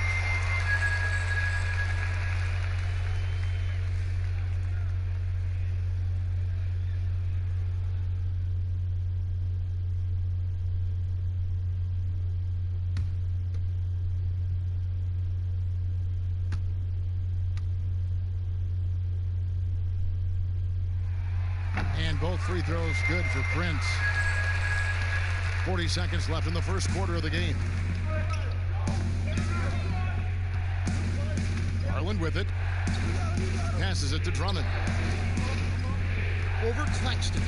And both free throws good for Prince. 40 seconds left in the first quarter of the game. Garland with it. Passes it to Drummond. Over Claxton.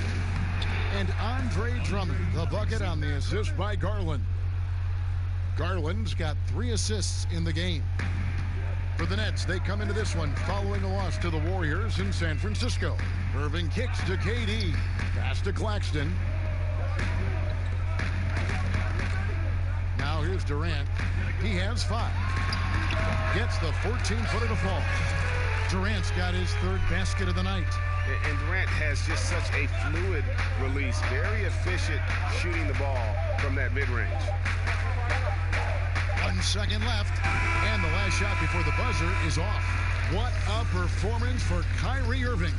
And Andre Drummond, the bucket on the assist by Garland. Garland's got 3 assists in the game. For the Nets, they come into this one following a loss to the Warriors in San Francisco. Irving kicks to KD. Pass to Claxton. Now here's Durant. He has 5. Gets the 14-footer to fall. Durant's got his 3rd basket of the night. And Durant has just such a fluid release. Very efficient shooting the ball from that mid-range. 1 second left. And the last shot before the buzzer is off. What a performance for Kyrie Irving.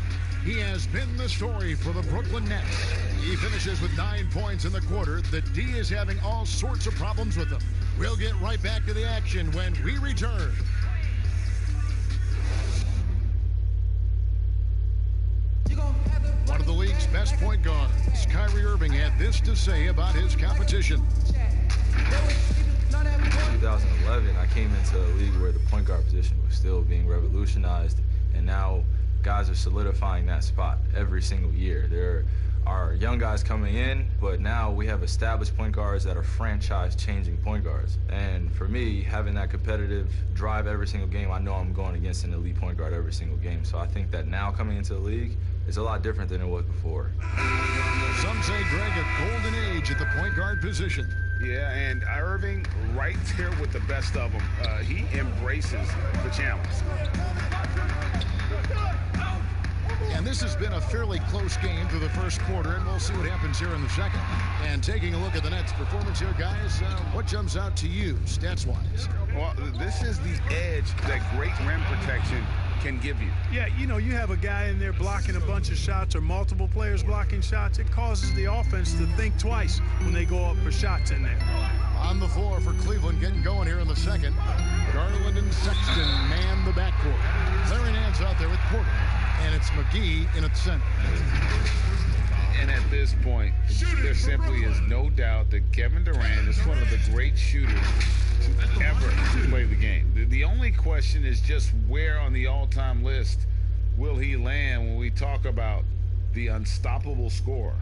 He has been the story for the Brooklyn Nets. He finishes with 9 points in the quarter. The D is having all sorts of problems with him. We'll get right back to the action when we return. One of the league's best point guards, Kyrie Irving, had this to say about his competition. In 2011, I came into a league where the point guard position was still being revolutionized, and now guys are solidifying that spot every single year. There are young guys coming in, but now we have established point guards that are franchise-changing point guards. And for me, having that competitive drive every single game, I know I'm going against an elite point guard every single game. So I think that now coming into the league is a lot different than it was before. Some say, Greg, a golden age at the point guard position. Yeah, and Irving right there with the best of them. He embraces the challenge. And this has been a fairly close game through the first quarter, and we'll see what happens here in the second. And taking a look at the Nets' performance here, guys, what jumps out to you, stats-wise? Well, this is the edge that great rim protection can give you. Yeah, you know, you have a guy in there blocking a bunch of shots or multiple players blocking shots. It causes the offense to think twice when they go up for shots in there. On the floor for Cleveland, getting going here in the second. Garland and Sexton man the backcourt. Larry Nance out there with Porter, and it's McGee in at center. And at this point, there simply is no doubt that Kevin Durant is one of the great shooters to ever play the game. The only question is just where on the all-time list will he land when we talk about the unstoppable scorer.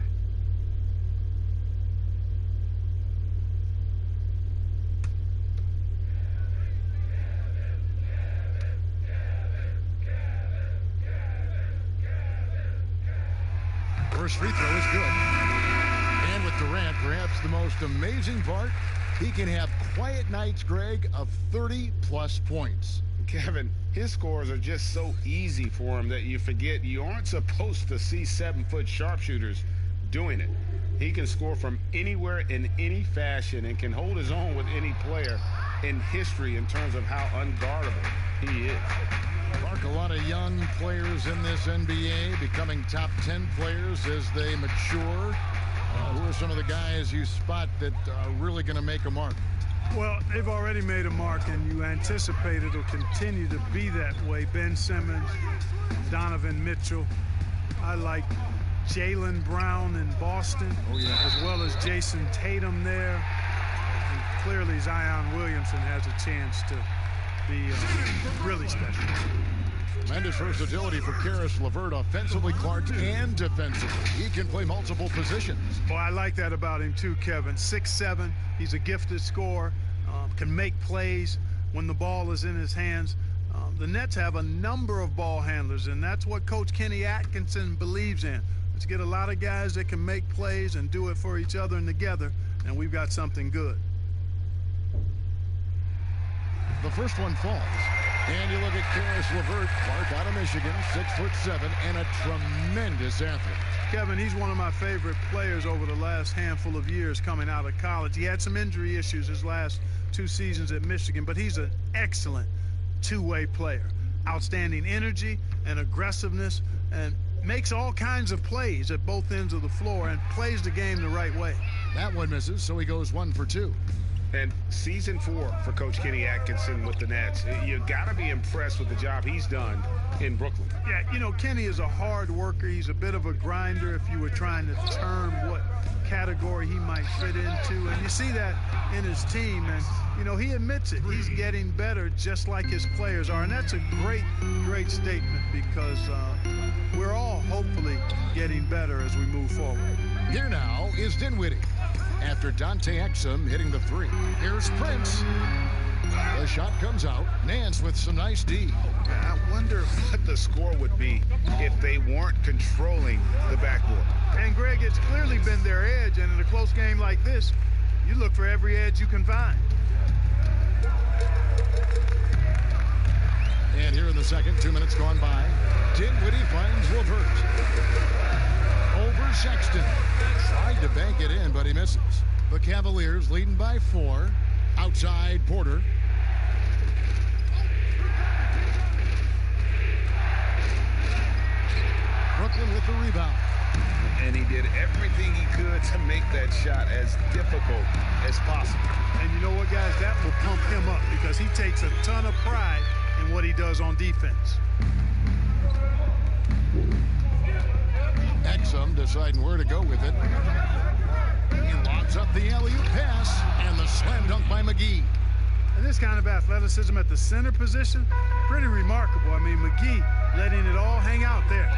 First free throw is good. And with Durant, perhaps the most amazing part, he can have quiet nights, Greg, of 30-plus points. Kevin, his scores are just so easy for him that you forget you aren't supposed to see 7-foot sharpshooters doing it. He can score from anywhere in any fashion and can hold his own with any player in history in terms of how unguardable he is. Clark, a lot of young players in this NBA becoming top 10 players as they mature. Who are some of the guys you spot that are really going to make a mark? Well, they've already made a mark, and you anticipate it'll continue to be that way. Ben Simmons, Donovan Mitchell. I like Jaylen Brown in Boston, as well as Jason Tatum there. And clearly Zion Williamson has a chance to be really special. Tremendous versatility for Karis LeVert, offensively, Clark, and defensively. He can play multiple positions. Well, I like that about him too, Kevin. 6'7", he's a gifted scorer, can make plays when the ball is in his hands. The Nets have a number of ball handlers, and that's what Coach Kenny Atkinson believes in. Let's get a lot of guys that can make plays and do it for each other and together, and we've got something good. The first one falls. And you look at Karis LeVert, Clark out of Michigan, 6'7", and a tremendous athlete. Kevin, he's one of my favorite players over the last handful of years coming out of college. He had some injury issues his last 2 seasons at Michigan, but he's an excellent two-way player. Outstanding energy and aggressiveness, and makes all kinds of plays at both ends of the floor and plays the game the right way. That one misses, so he goes 1 for 2. And season 4 for Coach Kenny Atkinson with the Nets. You got to be impressed with the job he's done in Brooklyn. Yeah, you know, Kenny is a hard worker. He's a bit of a grinder if you were trying to term what category he might fit into. And you see that in his team. And, you know, he admits it. He's getting better just like his players are. And that's a great, great statement because we're all hopefully getting better as we move forward. Here now is Dinwiddie. After Dante Exum hitting the 3. Here's Prince. The shot comes out. Nance with some nice D. I wonder what the score would be if they weren't controlling the backboard. And, Greg, it's clearly been their edge, and in a close game like this, you look for every edge you can find. And here in the second, 2 minutes gone by, Dinwiddie finds LeVert. Over Sexton. Tried to bank it in, but he misses. The Cavaliers leading by 4. Outside Porter. Brooklyn with the rebound. And he did everything he could to make that shot as difficult as possible. And you know what, guys? That will pump him up because he takes a ton of pride in what he does on defense. Exum deciding where to go with it. He lobs up the alley-oop pass and the slam dunk by McGee. And this kind of athleticism at the center position, pretty remarkable. I mean, McGee letting it all hang out there.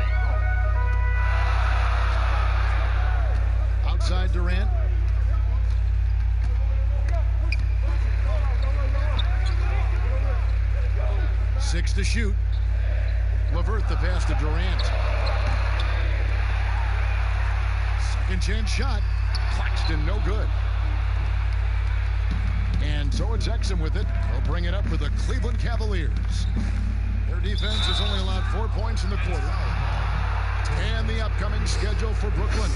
Outside Durant. Six to shoot. LeVert the pass to Durant. Second chance shot. Claxton no good. And so it's Exum with it. They'll bring it up for the Cleveland Cavaliers. Their defense has only allowed 4 points in the quarter. And the upcoming schedule for Brooklyn.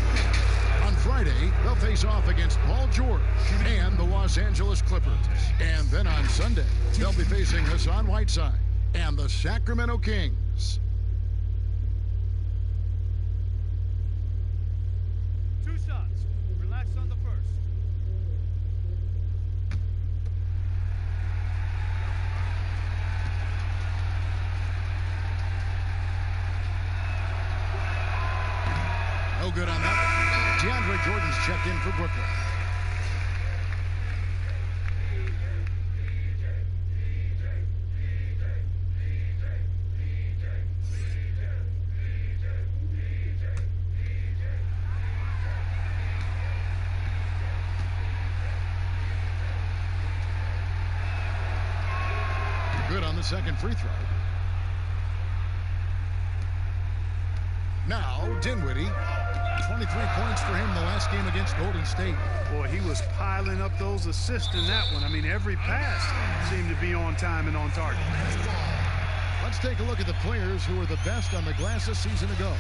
On Friday, they'll face off against Paul George and the Los Angeles Clippers. And then on Sunday, they'll be facing Hassan Whiteside. and the Sacramento Kings. Two shots. Relax on the first. No good on that. DeAndre Jordan's checked in for Brooklyn. Good on the second free throw. Now, Dinwiddie, 23 points for him the last game against Golden State. Boy, he was piling up those assists in that one. I mean, every pass seemed to be on time and on target. Let's take a look at the players who were the best on the glass a season ago.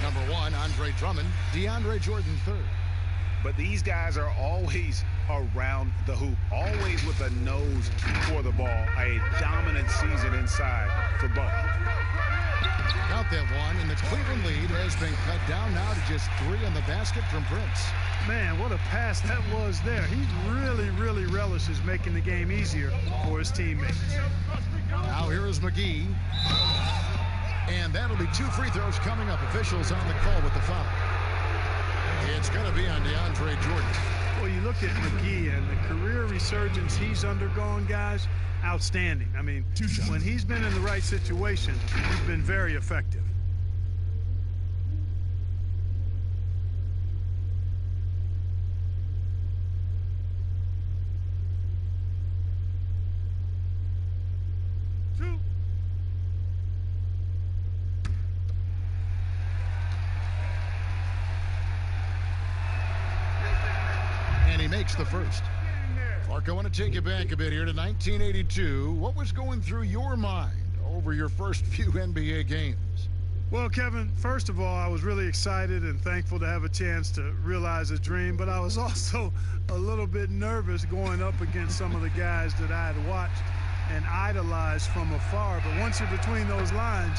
Number 1, Andre Drummond, DeAndre Jordan third. But these guys are always around the hoop, always with a nose for the ball. A dominant season inside for both. Count that one, and the Cleveland lead has been cut down now to just 3 on the basket from Prince. Man, what a pass that was there. He really relishes making the game easier for his teammates. Now here is McGee. And that'll be 2 free throws coming up. Officials on the call with the foul. It's going to be on DeAndre Jordan. Well, you look at McGee and the career resurgence he's undergone, guys, outstanding. I mean, when he's been in the right situation, he's been very effective. And he makes the first. Mark, I want to take you back a bit here to 1982. What was going through your mind over your first few NBA games? Well, Kevin, first of all, I was really excited and thankful to have a chance to realize a dream, but I was also a little bit nervous going up against some of the guys that I had watched and idolized from afar. But once you're between those lines,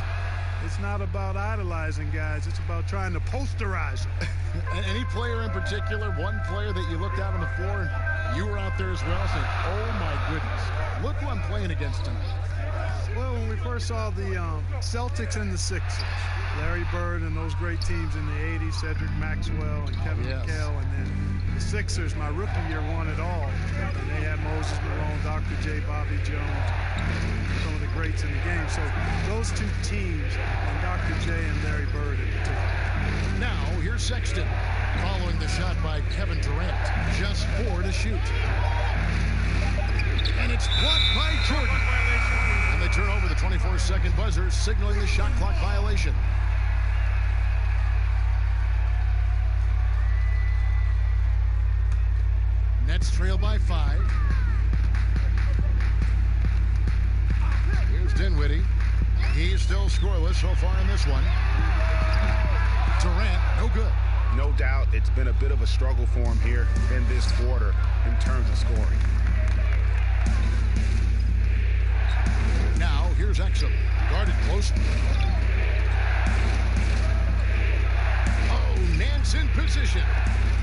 it's not about idolizing guys. It's about trying to posterize them. Any player in particular, one player that you looked out on the floor and you were out there as well saying, oh my goodness, look who I'm playing against tonight? Well, when we first saw the Celtics and the Sixers, Larry Bird and those great teams in the 80s, Cedric Maxwell and Kevin McHale, and then the Sixers, my rookie year, won it all. And they had Moses Malone, Dr. J, Bobby Jones, some of the greats in the game. So those two teams, and Dr. J and Larry Bird in particular. Now, here's Sexton following the shot by Kevin Durant. Just 4 to shoot. And it's blocked by Jordan. And they turn over the 24-second buzzer, signaling the shot clock violation. Nets trail by 5. Here's Dinwiddie. He's still scoreless so far in this one. Durant, no good. No doubt it's been a bit of a struggle for him here in this quarter in terms of scoring. Now, here's Exum, guarded close. Oh, Nance in position.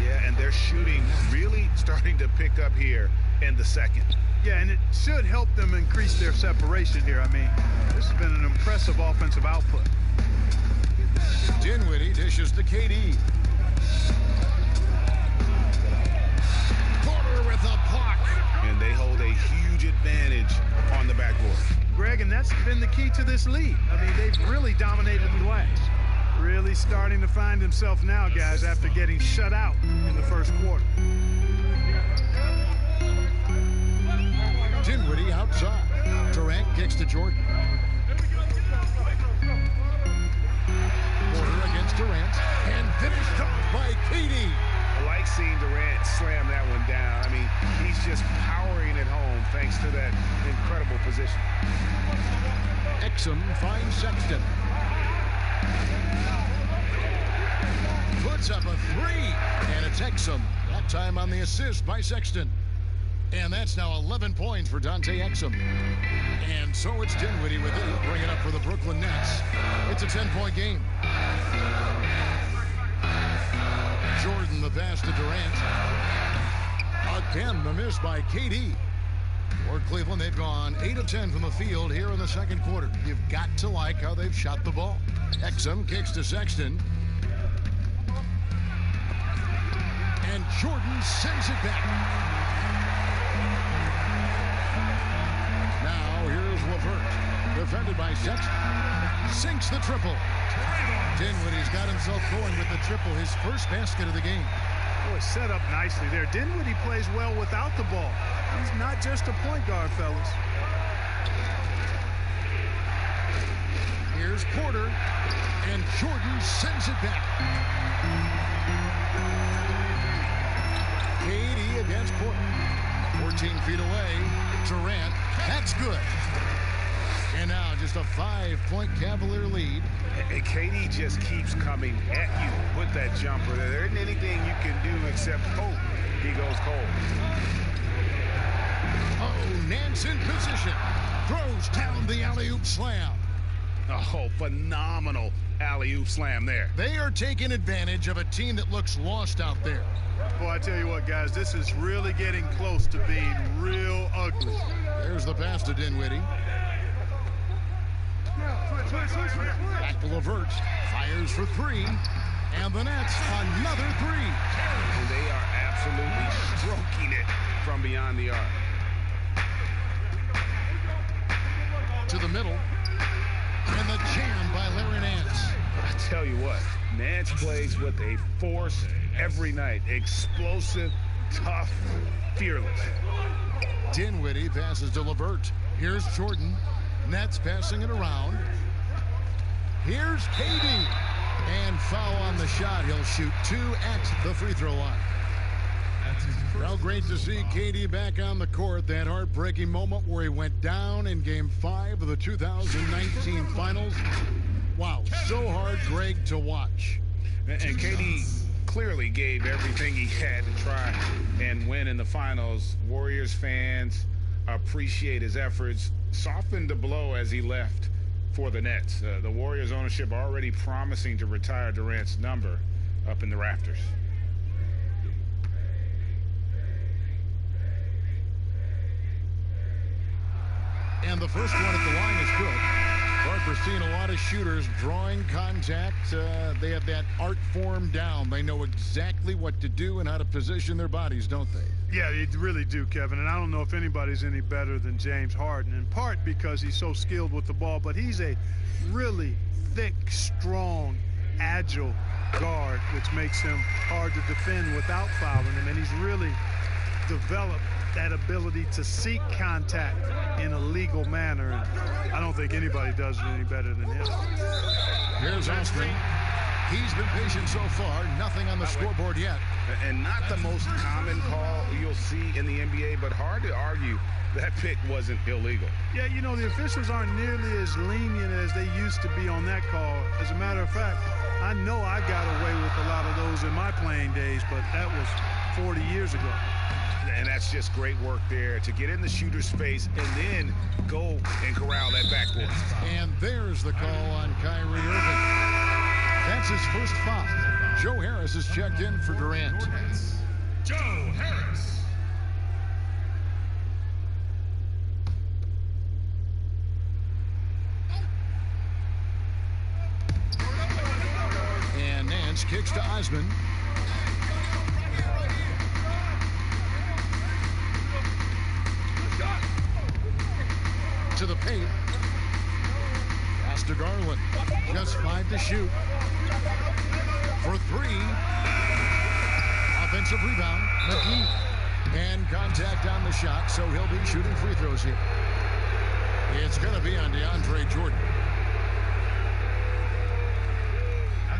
Yeah, and they're shooting really starting to pick up here in the second. Yeah, and it should help them increase their separation here. I mean, this has been an impressive offensive output. Dinwiddie dishes to KD. Porter with a block. And they hold a huge advantage on the backboard. Greg, and that's been the key to this lead. I mean, they've really dominated the glass. Really starting to find himself now, guys, after getting shut out in the first quarter. Dinwiddie outside. Durant kicks to Jordan. Porter against Durant. And finished off by KD. I like seeing Durant slam that one down. I mean, he's just powering it home thanks to that incredible position. Exum finds Sexton. Puts up a 3. And it's Exum. That time on the assist by Sexton. And that's now 11 points for Dante Exum. And so it's Dinwiddie with it, bring it up for the Brooklyn Nets. It's a 10-point game. Jordan the pass to Durant. Again, the miss by KD. For Cleveland, they've gone 8 of 10 from the field here in the second quarter. You've got to like how they've shot the ball. Exum kicks to Sexton. And Jordan sends it back. Now here's LeVert. Defended by Sexton. Sinks the triple. Dinwiddie's got himself going with the triple, his first basket of the game. Boy, set up nicely there. Dinwiddie plays well without the ball. He's not just a point guard, fellas. Here's Porter, and Jordan sends it back. KD against Porter. 14 feet away. Durant, that's good. And now just a 5-point Cavalier lead. And KD just keeps coming at you with that jumper. There isn't anything you can do except hope he goes cold. Oh, Nance in position. Throws down the alley-oop slam. Oh, phenomenal alley-oop slam there. They are taking advantage of a team that looks lost out there. Boy, I tell you what, guys, this is really getting close to being real ugly. There's the pass to Dinwiddie. Back to LeVert. Fires for three. And the Nets, another three. And they are absolutely stroking it from beyond the arc. To the middle. And the jam by Larry Nance. I tell you what, Nance plays with a force every night. Explosive, tough, fearless. Dinwiddie passes to LeVert. Here's Jordan. Nets passing it around. Here's KD. And foul on the shot. He'll shoot 2 at the free throw line. Well, great to see KD back on the court. That heartbreaking moment where he went down in Game 5 of the 2019 Finals. Wow, so hard, Greg, to watch. And KD clearly gave everything he had to try and win in the Finals. Warriors fans appreciate his efforts. Softened the blow as he left for the Nets. The Warriors ownership already promising to retire Durant's number up in the rafters. And the first one at the line is good. We're seeing a lot of shooters drawing contact. They have that art form down. They know exactly what to do and how to position their bodies, don't they? Yeah, they really do, Kevin. And I don't know if anybody's any better than James Harden, in part because he's so skilled with the ball, but he's a really thick, strong, agile guard, which makes him hard to defend without fouling him. And he's really developed that ability to seek contact in a legal manner. And I don't think anybody does it any better than him. Here's Austin. He's been patient so far. Nothing on the scoreboard yet. And not the most common call you'll see in the NBA, but hard to argue that pick wasn't illegal. Yeah, you know, the officials aren't nearly as lenient as they used to be on that call. As a matter of fact, I know I got away with a lot of those in my playing days, but that was 40 years ago. And that's just great work there to get in the shooter's space and then go and corral that backboard. And there's the call on Kyrie Irving. That's his first foul. Joe Harris is checked in for Durant. Joe Harris. And Nance kicks to Osman. To the paint. Pass to Garland. Just 5 to shoot. For 3. Offensive rebound. McGee. And contact on the shot, so he'll be shooting free throws here. It's going to be on DeAndre Jordan.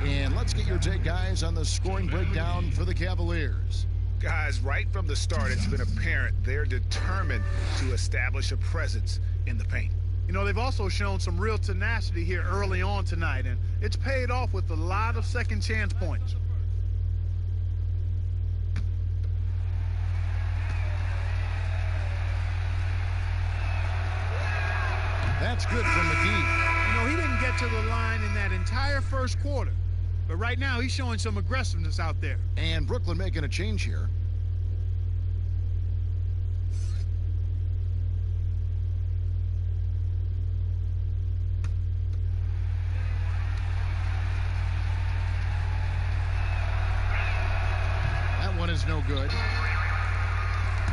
And let's get your take, guys, on the scoring breakdown for the Cavaliers. Guys, right from the start, it's been apparent they're determined to establish a presence in the paint. You know, they've also shown some real tenacity here early on tonight, and it's paid off with a lot of second chance points. That's good from McGee. You know, he didn't get to the line in that entire first quarter. But right now, he's showing some aggressiveness out there. And Brooklyn making a change here. That one is no good.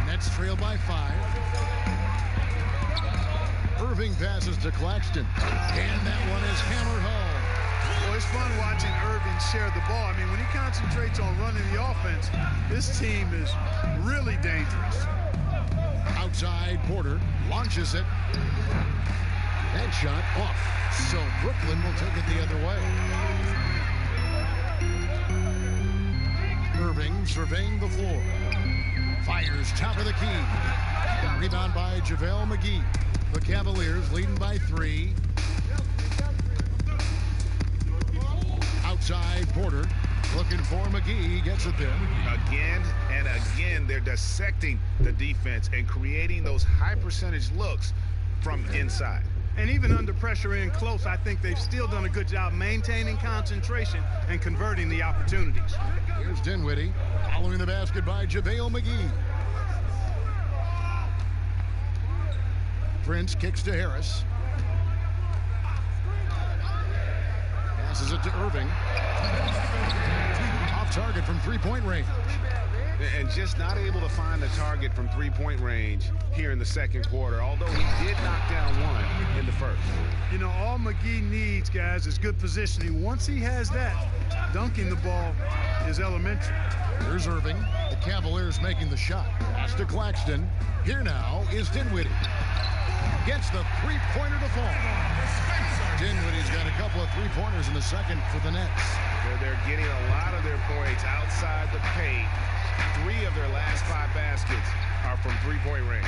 Nets trail by 5. Irving passes to Claxton. And that one is hammered home. Well, it's fun watching Irving share the ball. I mean, when he concentrates on running the offense, this team is really dangerous. Outside, Porter launches it. That shot off. So Brooklyn will take it the other way. Irving surveying the floor. Fires top of the key. Rebound by JaVale McGee. The Cavaliers leading by 3. Outside, Porter looking for McGee. He gets it there. Again and again, they're dissecting the defense and creating those high percentage looks from inside. And even under pressure in close, I think they've still done a good job maintaining concentration and converting the opportunities. Here's Dinwiddie following the basket by JaVale McGee. Prince kicks to Harris. Passes it to Irving. Off target from three-point range. And just not able to find the target from three-point range here in the second quarter, although he did knock down one in the first. You know, all McGee needs, guys, is good positioning. Once he has that, dunking the ball is elementary. Here's Irving. The Cavaliers making the shot. Pass to Claxton. Here now is Dinwiddie. Gets the three-pointer to fall. Dinwiddie's got a couple of three-pointers in the second for the Nets. They're getting a lot of their points outside the paint. 3 of their last 5 baskets are from three-point range.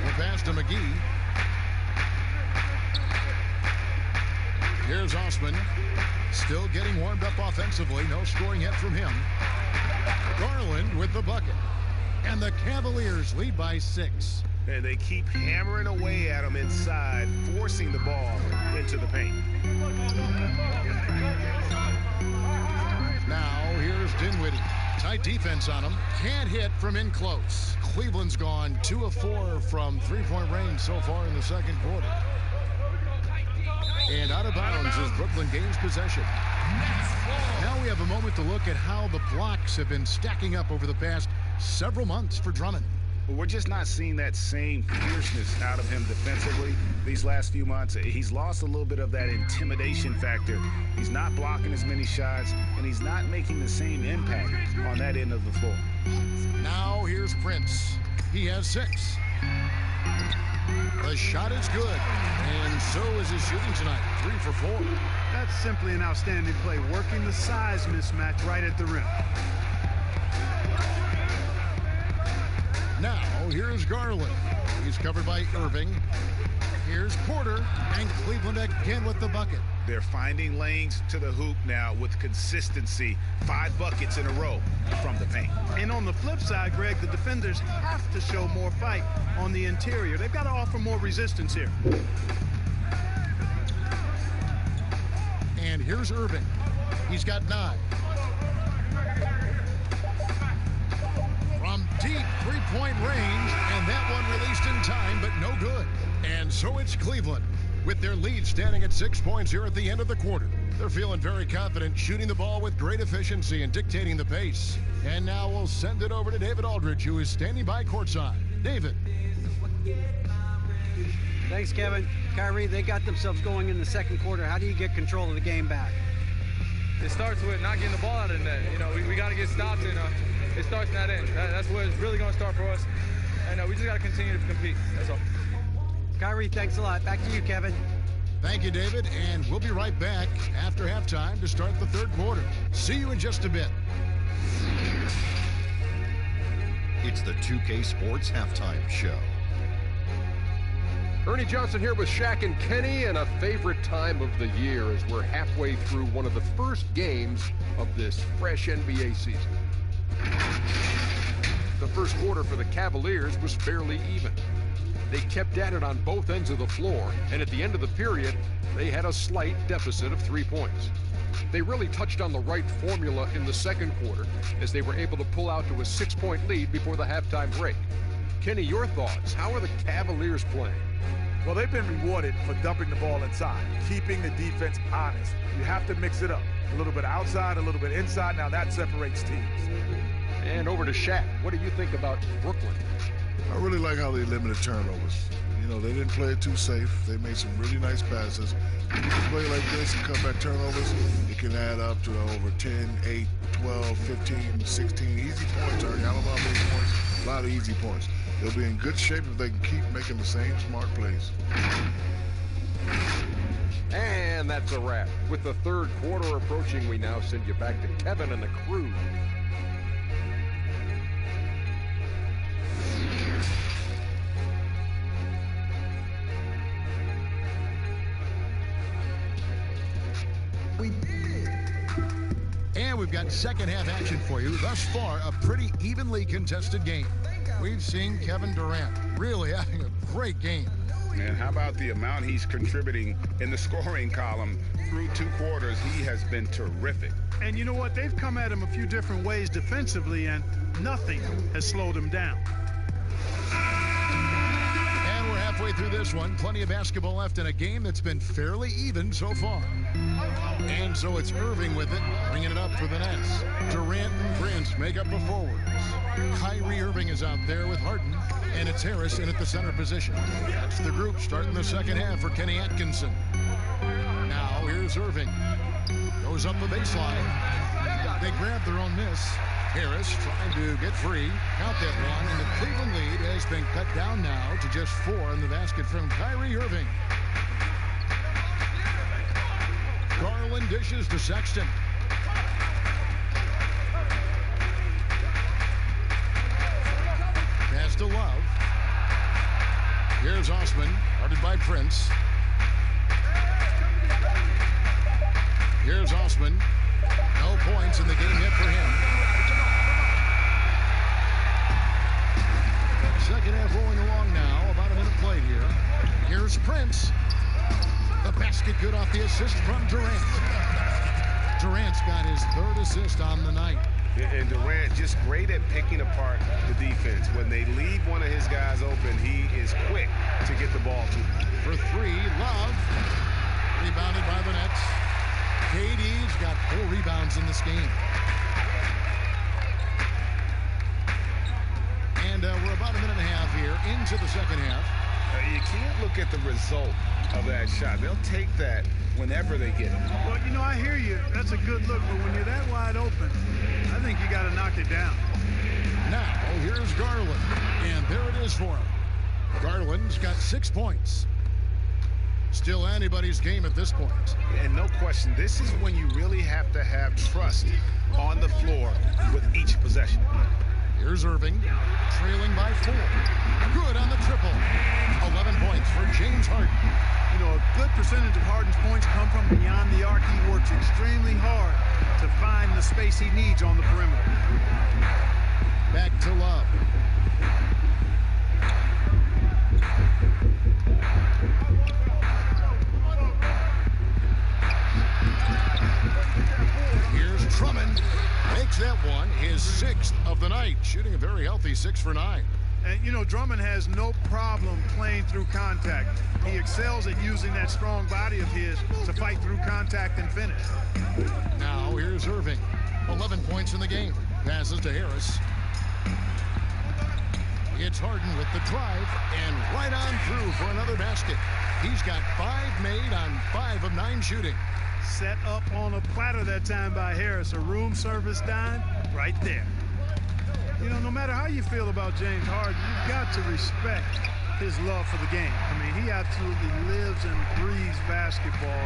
The pass to McGee. Here's Osman. Still getting warmed up offensively. No scoring yet from him. Garland with the bucket. And the Cavaliers lead by 6. And they keep hammering away at him inside, forcing the ball into the paint. Now here's Dinwiddie. Tight defense on him. Can't hit from in close. Cleveland's gone 2 of 4 from three-point range so far in the second quarter. And out of bounds as Brooklyn gains possession. Now we have a moment to look at how the blocks have been stacking up over the past several months for Drummond. We're just not seeing that same fierceness out of him defensively these last few months. He's lost a little bit of that intimidation factor. He's not blocking as many shots, and he's not making the same impact on that end of the floor. Now here's Prince. He has 6. The shot is good, and so is his shooting tonight. 3 for 4. That's simply an outstanding play, working the size mismatch right at the rim. Now, here's Garland. He's covered by Irving. Here's Porter, and Cleveland again with the bucket. They're finding lanes to the hoop now with consistency. 5 buckets in a row from the paint. And on the flip side, Greg, the defenders have to show more fight on the interior. They've got to offer more resistance here. And here's Irving. He's got 9. From deep three-point range, and that one released in time, but no good. And so it's Cleveland, with their lead standing at 6 points here at the end of the quarter. They're feeling very confident, shooting the ball with great efficiency and dictating the pace. And now we'll send it over to David Aldridge, who is standing by courtside. David. Thanks, Kevin. Kyrie, they got themselves going in the second quarter. How do you get control of the game back? It starts with not getting the ball out of the net. You know, we got to get stops, and it starts in that end. That's where it's really going to start for us. And we just got to continue to compete. That's all. Kyrie, thanks a lot. Back to you, Kevin. Thank you, David. And we'll be right back after halftime to start the third quarter. See you in just a bit. It's the 2K Sports Halftime Show. Ernie Johnson here with Shaq and Kenny, and a favorite time of the year as we're halfway through one of the first games of this fresh NBA season. The first quarter for the Cavaliers was fairly even. They kept at it on both ends of the floor, and at the end of the period, they had a slight deficit of 3 points. They really touched on the right formula in the second quarter as they were able to pull out to a 6-point lead before the halftime break. Kenny, your thoughts? How are the Cavaliers playing? Well, they've been rewarded for dumping the ball inside, keeping the defense honest. You have to mix it up. A little bit outside, a little bit inside. Now that separates teams. And over to Shaq. What do you think about Brooklyn? I really like how they limited turnovers. You know, they didn't play it too safe. They made some really nice passes. When you can play like this and come back turnovers, it can add up to over 10, 8, 12, 15, 16 easy points. I don't know how many points. A lot of easy points. They'll be in good shape if they can keep making the same smart plays. And that's a wrap. With the third quarter approaching, we now send you back to Kevin and the crew. We did it! And we've got second half action for you. Thus far, a pretty evenly contested game. We've seen Kevin Durant really having a great game. And how about the amount he's contributing in the scoring column through 2 quarters? He has been terrific. And you know what? They've come at him a few different ways defensively, and nothing has slowed him down. And we're halfway through this one. Plenty of basketball left in a game that's been fairly even so far. And so it's Irving with it, bringing it up for the Nets. Durant and Prince make up the forwards. Kyrie Irving is out there with Harden, and it's Harris in at the center position. That's the group starting the second half for Kenny Atkinson. Now here's Irving. Goes up the baseline. They grab their own miss. Harris trying to get free. Count that one, and the Cleveland lead has been cut down now to just 4 in the basket from Kyrie Irving. Garland dishes to Sexton. Pass to Love. Here's Osman, guarded by Prince. Here's Osman. No points in the game yet for him. Second half rolling along now. About a minute played here. Here's Prince. The basket good off the assist from Durant. Durant's got his 3rd assist on the night. And Durant just great at picking apart the defense. When they leave one of his guys open, he is quick to get the ball to him. For 3, Love. Rebounded by the Nets. KD's got 4 rebounds in this game. And we're about a minute and a half here into the second half. You can't look at the result of that shot. They'll take that whenever they get it. Well, you know, I hear you. That's a good look, but when you're that wide open, I think you got to knock it down. Now, here's Garland, and there it is for him. Garland's got 6 points. Still anybody's game at this point. And no question, this is when you really have to have trust on the floor with each possession. Here's Irving, trailing by 4. Good on the triple. 11 points for James Harden. You know, a good percentage of Harden's points come from beyond the arc. He works extremely hard to find the space he needs on the perimeter. Back to Love. Here's Drummond. Makes that one his 6th of the night, shooting a very healthy 6 for 9. And, you know, Drummond has no problem playing through contact. He excels at using that strong body of his to fight through contact and finish. Now here's Irving. 11 points in the game. Passes to Harris. It's Harden with the drive and right on through for another basket. He's got 5 made on 5 of 9 shooting. Set up on a platter that time by Harris. A room service dime right there. You know, no matter how you feel about James Harden, you've got to respect his love for the game. I mean, he absolutely lives and breathes basketball.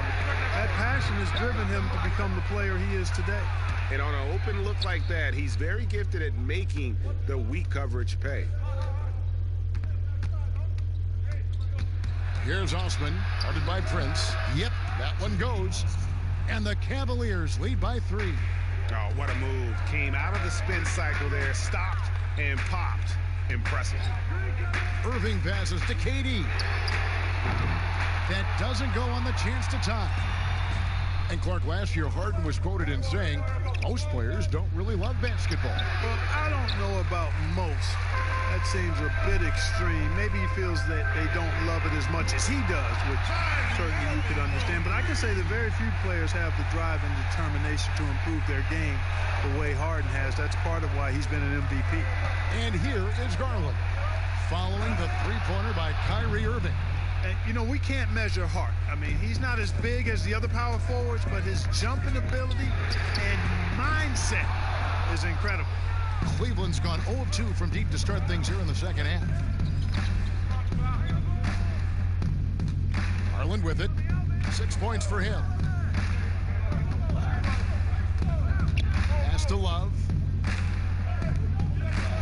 That passion has driven him to become the player he is today. And on an open look like that, he's very gifted at making the weak coverage pay. Here's Osman, guarded by Prince. Yep, that one goes. And the Cavaliers lead by 3. Oh, what a move. Came out of the spin cycle there, stopped and popped. impressive. Irving passes to KD. That doesn't go on the chance to tie. And Clark, last year Harden was quoted in saying most players don't really love basketball. Well, I don't know about most. That seems a bit extreme. Maybe he feels that they don't love it as much as he does, which certainly you could understand. But I can say that very few players have the drive and determination to improve their game the way Harden has. That's part of why he's been an MVP. And here is Garland, following the three-pointer by Kyrie Irving. And, you know, we can't measure Hart. I mean, he's not as big as the other power forwards, but his jumping ability and mindset is incredible. Cleveland's gone 0-2 from deep to start things here in the second half. Garland with it. 6 points for him. Pass to Love.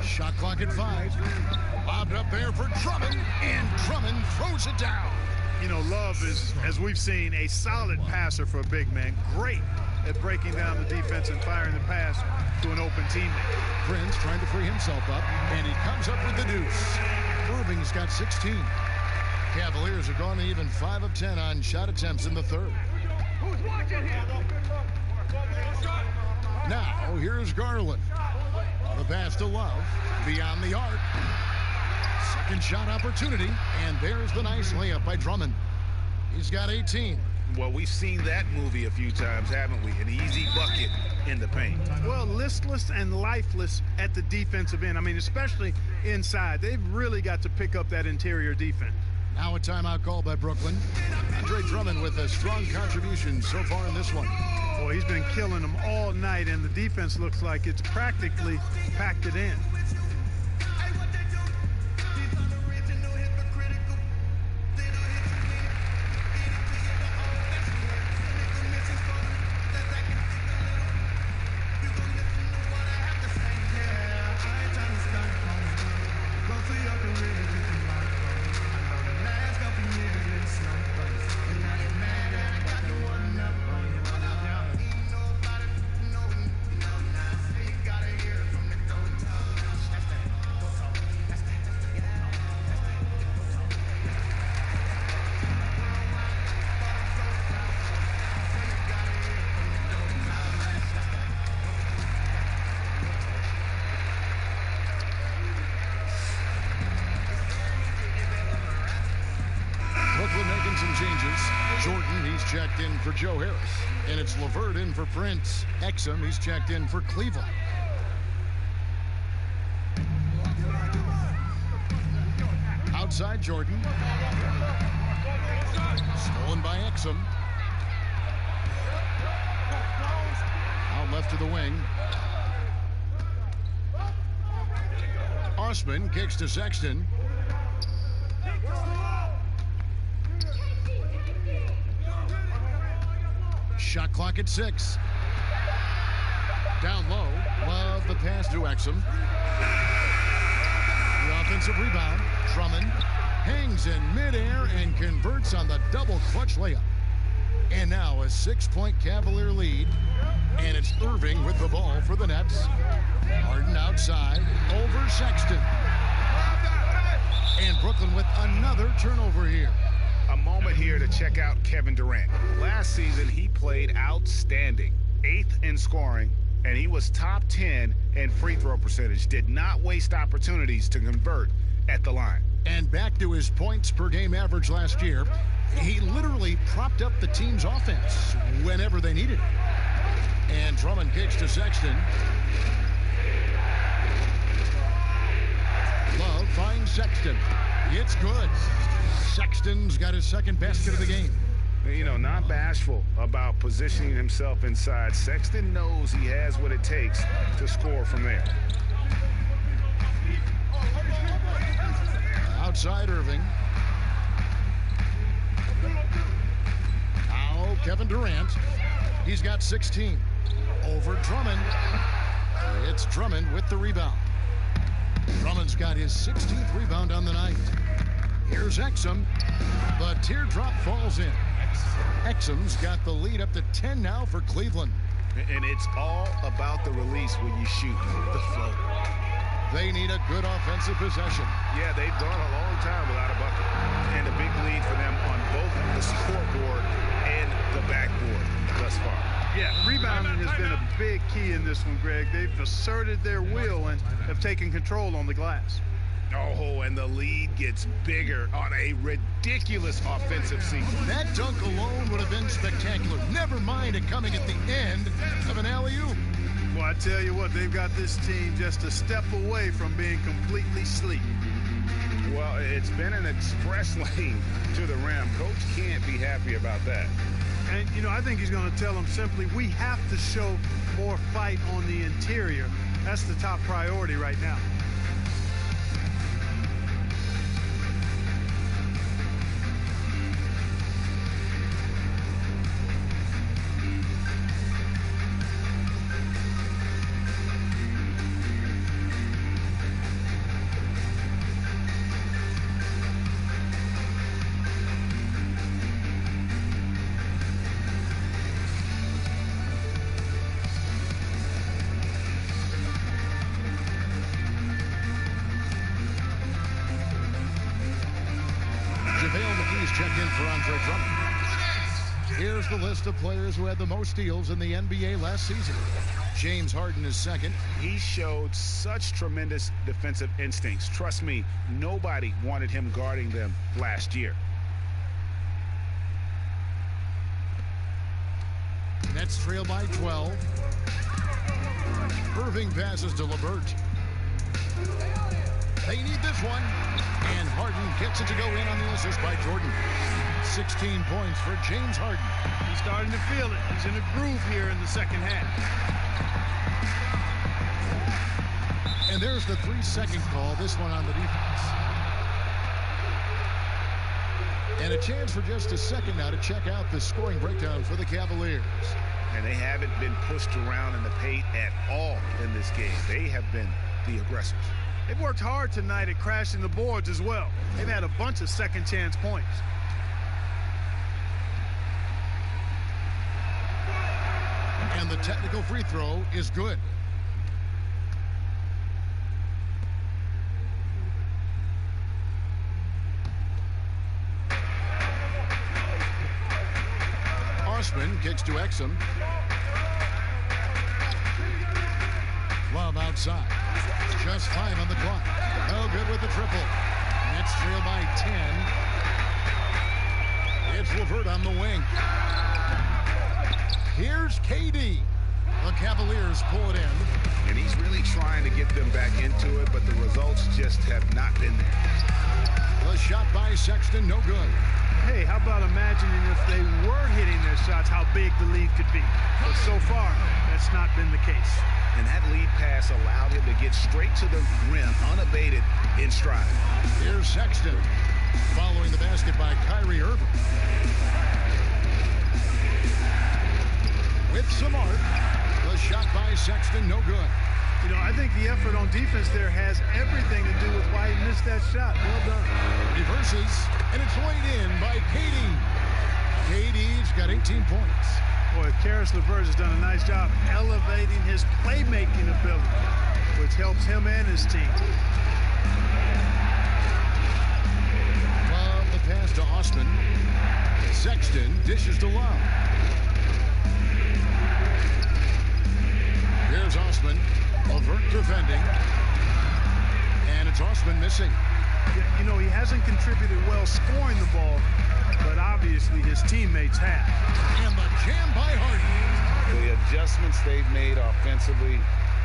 Shot clock at 5. Lobbed up there for Drummond, and Drummond throws it down. You know, Love is, as we've seen, a solid passer for a big man. Great at breaking down the defense and firing the pass to an open teammate. Prince trying to free himself up, and he comes up with the deuce. Irving's got 16. Cavaliers have gone to even 5 of 10 on shot attempts in the third. Who's watching here? Now, here's Garland. The pass to Love, beyond the arc. Second shot opportunity, and there's the nice layup by Drummond. He's got 18. Well, we've seen that movie a few times, haven't we? An easy bucket in the paint. Well, listless and lifeless at the defensive end. I mean, especially inside. They've really got to pick up that interior defense. Now a timeout call by Brooklyn. Andre Drummond with a strong contribution so far in this one. Boy, he's been killing them all night, and the defense looks like it's practically packed it in. Checked in for Joe Harris, and it's LeVert in for Prince. Exum, he's checked in for Cleveland. Outside Jordan. Stolen by Exum. Out left to the wing. Osman kicks to Sexton. Shot clock at 6. Down low. Love the pass to Exum. The offensive rebound. Drummond hangs in midair and converts on the double clutch layup. And now a 6-point Cavalier lead. And it's Irving with the ball for the Nets. Harden outside. Over Sexton. And Brooklyn with another turnover here. A moment here to check out Kevin Durant. Last season, he played outstanding. 8th in scoring, and he was top 10 in free throw percentage. Did not waste opportunities to convert at the line. And back to his points per game average last year, he literally propped up the team's offense whenever they needed it. And Drummond kicks to Sexton. Love finds Sexton. It's good. Sexton's got his second basket of the game. You know, not bashful about positioning himself inside. Sexton knows he has what it takes to score from there. Outside Irving. Now Kevin Durant. He's got 16. Over Drummond. It's Drummond with the rebound. Drummond's got his 16th rebound on the night. Here's Exum. The teardrop falls in. Exum's got the lead up to 10 now for Cleveland. And it's all about the release when you shoot the float. They need a good offensive possession. Yeah, they've gone a long time without a bucket. And a big lead for them on both the scoreboard and the backboard thus far. Yeah, rebounding has been a big key in this one, Greg. They've asserted their will and have taken control on the glass. Oh, and the lead gets bigger on a ridiculous offensive sequence. That dunk alone would have been spectacular. Never mind it coming at the end of an alley-oop. Well, I tell you what, they've got this team just a step away from being completely sleep. Well, it's been an express lane to the rim. Coach can't be happy about that. And, you know, I think he's going to tell them simply, we have to show more fight on the interior. That's the top priority right now. Checked in for Andre Drummond. Here's the list of players who had the most steals in the NBA last season. James Harden is second. He showed such tremendous defensive instincts. Trust me, nobody wanted him guarding them last year. Nets trail by 12. Irving passes to LeVert. They need this one. And Harden gets it to go in on the assist by Jordan. 16 points for James Harden. He's starting to feel it. He's in a groove here in the second half. And there's the 3-second call, this one on the defense. And a chance for just a second now to check out the scoring breakdown for the Cavaliers. And they haven't been pushed around in the paint at all in this game. They have been the aggressors. They've worked hard tonight at crashing the boards as well. They've had a bunch of second chance points. And the technical free throw is good. Osman kicks to Exum. Love outside. Just 5 on the clock. No good with the triple. Nets trail by 10. It's LeVert on the wing. Here's KD. The Cavaliers pull it in. And he's really trying to get them back into it, but the results just have not been there. The shot by Sexton, no good. Hey, how about imagining if they were hitting their shots, how big the lead could be. But so far, that's not been the case. And that lead pass allowed him to get straight to the rim, unabated in stride. Here's Sexton, following the basket by Kyrie Irving. With some art, the shot by Sexton, no good. You know, I think the effort on defense there has everything to do with why he missed that shot. Well done. Reverses, and it's laid in by KD. KD's got 18 points. Boy, Karis LeVert has done a nice job elevating his playmaking ability, which helps him and his team. Love the pass to Osman. Sexton dishes to Love. Here's Osman. LeVert defending. And it's Osman missing. You know, he hasn't contributed well scoring the ball, but obviously his teammates have. And the jam by Harden. The adjustments they've made offensively,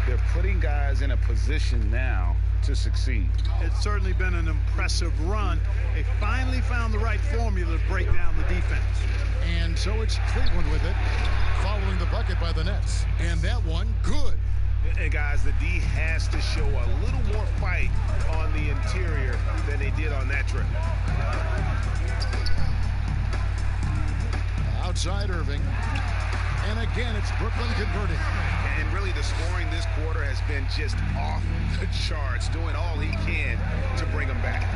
they're putting guys in a position now to succeed. It's certainly been an impressive run. They finally found the right formula to break down the defense. And so it's Cleveland with it, following the bucket by the Nets. And that one, good. And guys, the D has to show a little more fight on the interior than they did on that trip. Outside Irving. And again, it's Brooklyn converting. And really, the scoring this quarter has been just off the charts, doing all he can to bring them back.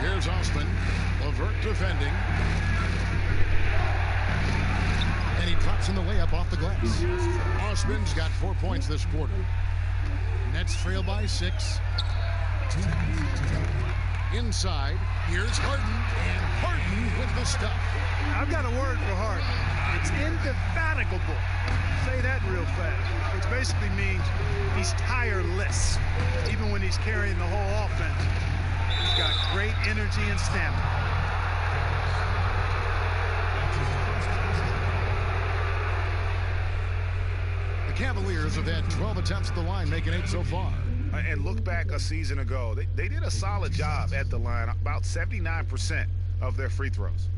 Here's Osman. LeVert defending. And he drops in the layup off the glass. Osman's got 4 points this quarter. Nets trail by 6. Inside, here's Harden, and Harden with the stuff. I've got a word for Harden. It's indefatigable. Say that real fast. Which basically means he's tireless, even when he's carrying the whole offense. He's got great energy and stamina. The Cavaliers have had 12 attempts at the line, making 8 so far. And look back a season ago, they did a solid job at the line, about 79% of their free throws.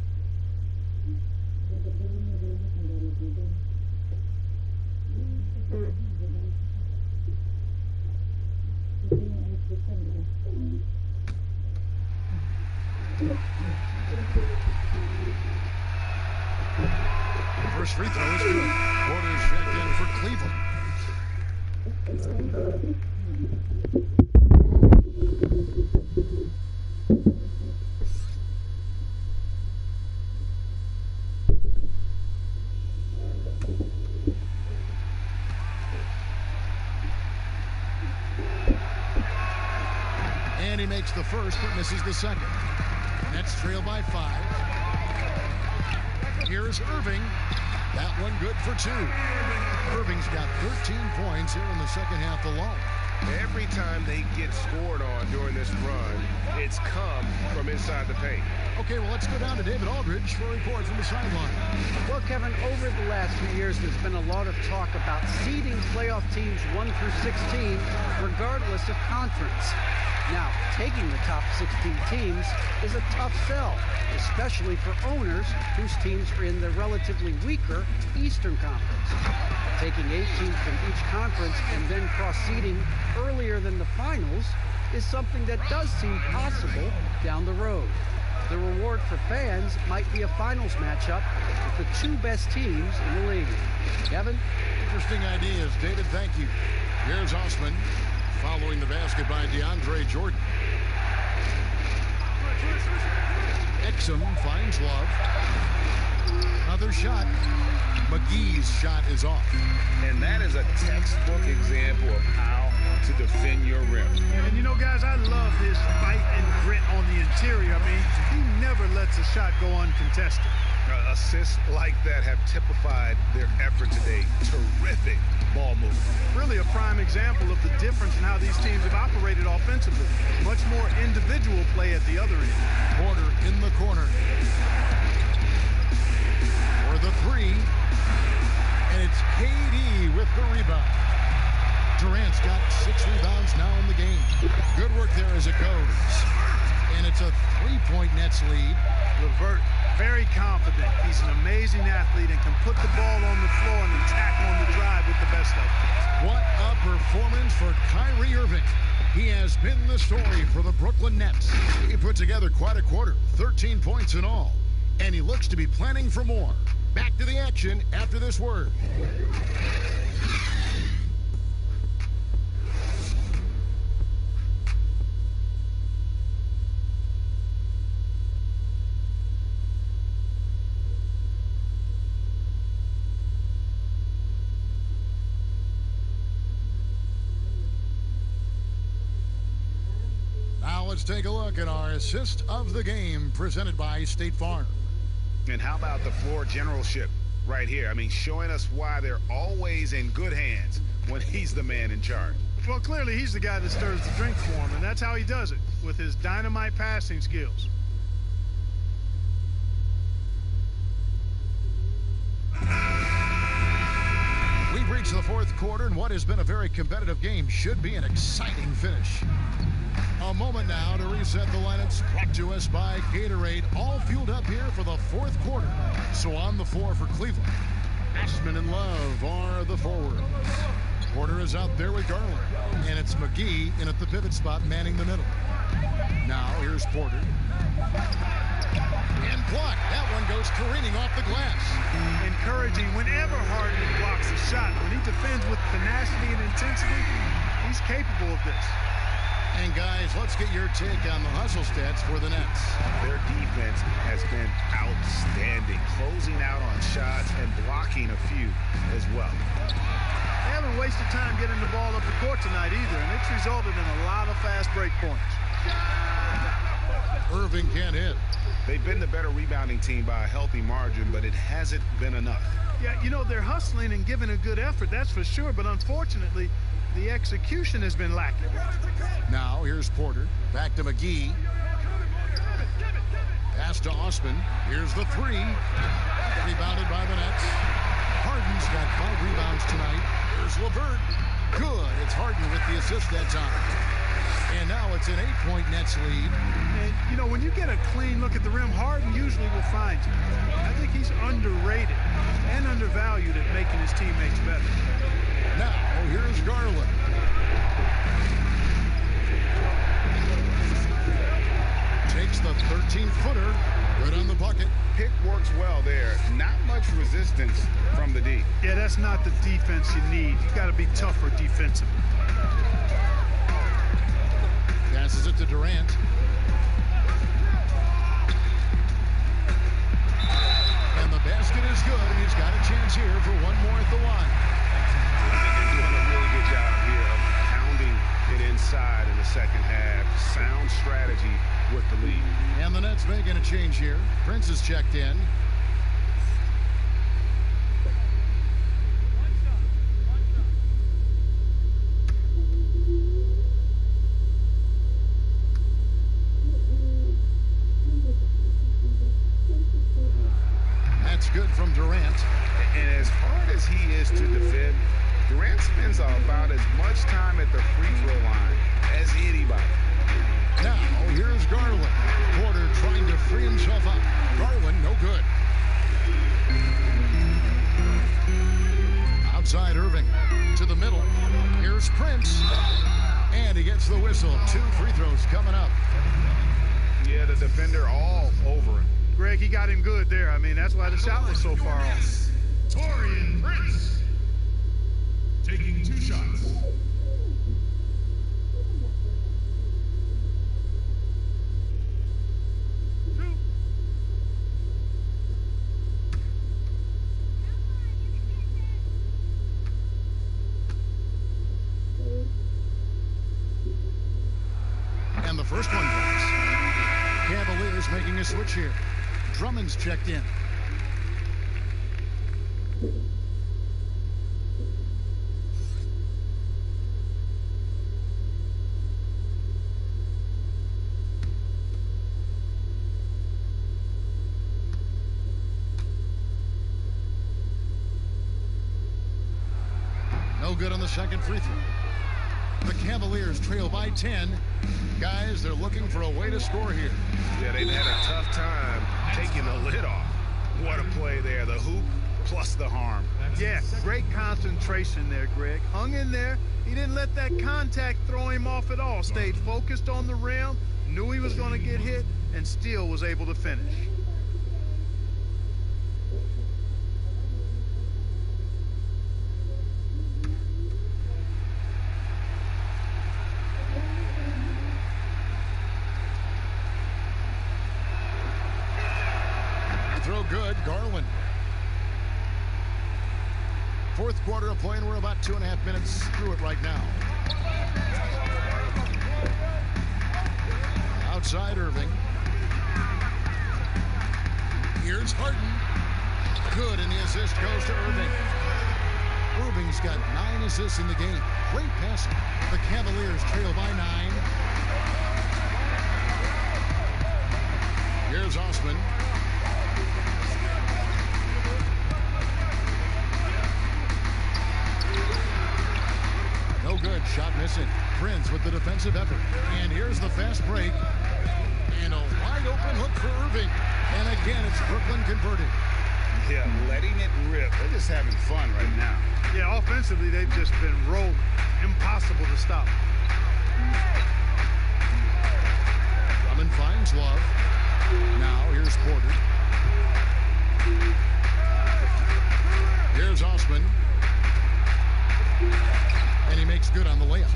First free throw is good. Porter's checked in for Cleveland. And he makes the first but misses the second. Nets trail by 5. Here's Irving. That one good for 2. Irving's got 13 points here in the second half alone. Every time they get scored on during this run, it's come from inside the paint. Okay, well, let's go down to David Aldridge for a report from the sideline. Well, Kevin, over the last few years, there's been a lot of talk about seeding playoff teams 1 through 16, regardless of conference. Now, taking the top 16 teams is a tough sell, especially for owners whose teams are in the relatively weaker Eastern Conference. Taking 8 teams from each conference and then cross-seeding earlier than the finals is something that does seem possible down the road. The reward for fans might be a finals matchup with the 2 best teams in the league. Kevin? Interesting ideas, David. Thank you. Here's Osman following the basket by DeAndre Jordan. Exum finds Love. Another shot. McGee's shot is off. And that is a textbook example of how to defend your rim. And you know, guys, I love his fight and grit on the interior. I mean, he never lets a shot go uncontested. Assists like that have typified their effort today. Terrific ball movement. Really a prime example of the difference in how these teams have operated offensively. Much more individual play at the other end. Porter in the corner. For the 3. And it's KD with the rebound. Durant's got 6 rebounds now in the game. Good work there as it goes. And it's a 3-point Nets lead. LeVert, very confident. He's an amazing athlete and can put the ball on the floor and attack on the drive with the best of them. What a performance for Kyrie Irving. He has been the story for the Brooklyn Nets. He put together quite a quarter, 13 points in all. And he looks to be planning for more. Back to the action after this word. Now let's take a look at our assist of the game presented by State Farm. And how about the floor generalship right here? I mean, showing us why they're always in good hands when he's the man in charge. Well, clearly he's the guy that stirs the drink for him, and that's how he does it, with his dynamite passing skills. We've reached the 4th quarter, and what has been a very competitive game should be an exciting finish. A moment now to reset the lineups, brought to us by Gatorade, all fueled up here for the 4th quarter. So on the floor for Cleveland, Ashman and Love are the forwards. Porter is out there with Garland, and it's McGee in at the pivot spot manning the middle. Now here's Porter. And blocked. That one goes careening off the glass. Encouraging whenever Harden blocks a shot. When he defends with tenacity and intensity, he's capable of this. And guys, let's get your take on the hustle stats for the Nets. Their defense has been outstanding, closing out on shots and blocking a few as well. They haven't wasted time getting the ball up the court tonight either, and it's resulted in a lot of fast break points. Irving can't hit. They've been the better rebounding team by a healthy margin, but it hasn't been enough. Yeah, you know, they're hustling and giving a good effort, that's for sure, but unfortunately, the execution has been lacking. Now, here's Porter. Back to McGee. Pass to Osman. Here's the three. Rebounded by the Nets. Harden's got 5 rebounds tonight. Here's LeVert. Good. It's Harden with the assist that time. And now it's an 8-point Nets lead. And, you know, when you get a clean look at the rim, Harden usually will find you. I think he's underrated and undervalued at making his teammates better. Now, here's Garland. Takes the 13-footer. Good on the bucket. Pick works well there. Not much resistance from the D. Yeah, that's not the defense you need. You got to be tougher defensively. Passes it to Durant. And the basket is good, and he's got a chance here for one more at the line. And doing a really good job here of pounding it inside in the second half. Sound strategy with the lead. And the Nets making a change here. Prince is checked in. That's good from Durant. And as hard as he is to defend, Durant spends about as much time at the free throw line as anybody. Now, here's Garland. Porter trying to free himself up. Garland, no good. Outside Irving. To the middle. Here's Prince. And he gets the whistle. 2 free throws coming up. Yeah, the defender all over him. Greg, he got him good there. I mean, that's why the shot was so far off. Taurean Prince taking 2 shots. And the first one drops. Cavaliers making a switch here. Drummond's checked in. No good on the second free throw. The Cavaliers trail by 10. Guys, they're looking for a way to score here. Yeah, they've had a tough time taking the lid off. What a play there. The hoop plus the harm. Yeah, great concentration there, Greg. Hung in there. He didn't let that contact throw him off at all. Stayed focused on the rim, knew he was going to get hit, and still was able to finish. Throw good, Garland. Fourth quarter of play, and we're about 2.5 minutes through it right now. Outside Irving. Here's Harden. Good, and the assist goes to Irving. Irving's got 9 assists in the game. Great passing. The Cavaliers trail by 9. Here's Osman. No good. Shot missing. Prince with the defensive effort. And here's the fast break. And a wide open hook for Irving. And again, it's Brooklyn converted. Yeah, letting it rip. They're just having fun right now. Yeah, offensively, they've just been rolling. Impossible to stop. Drummond finds Love. Now, here's Porter. Here's Osman. And he makes good on the layup.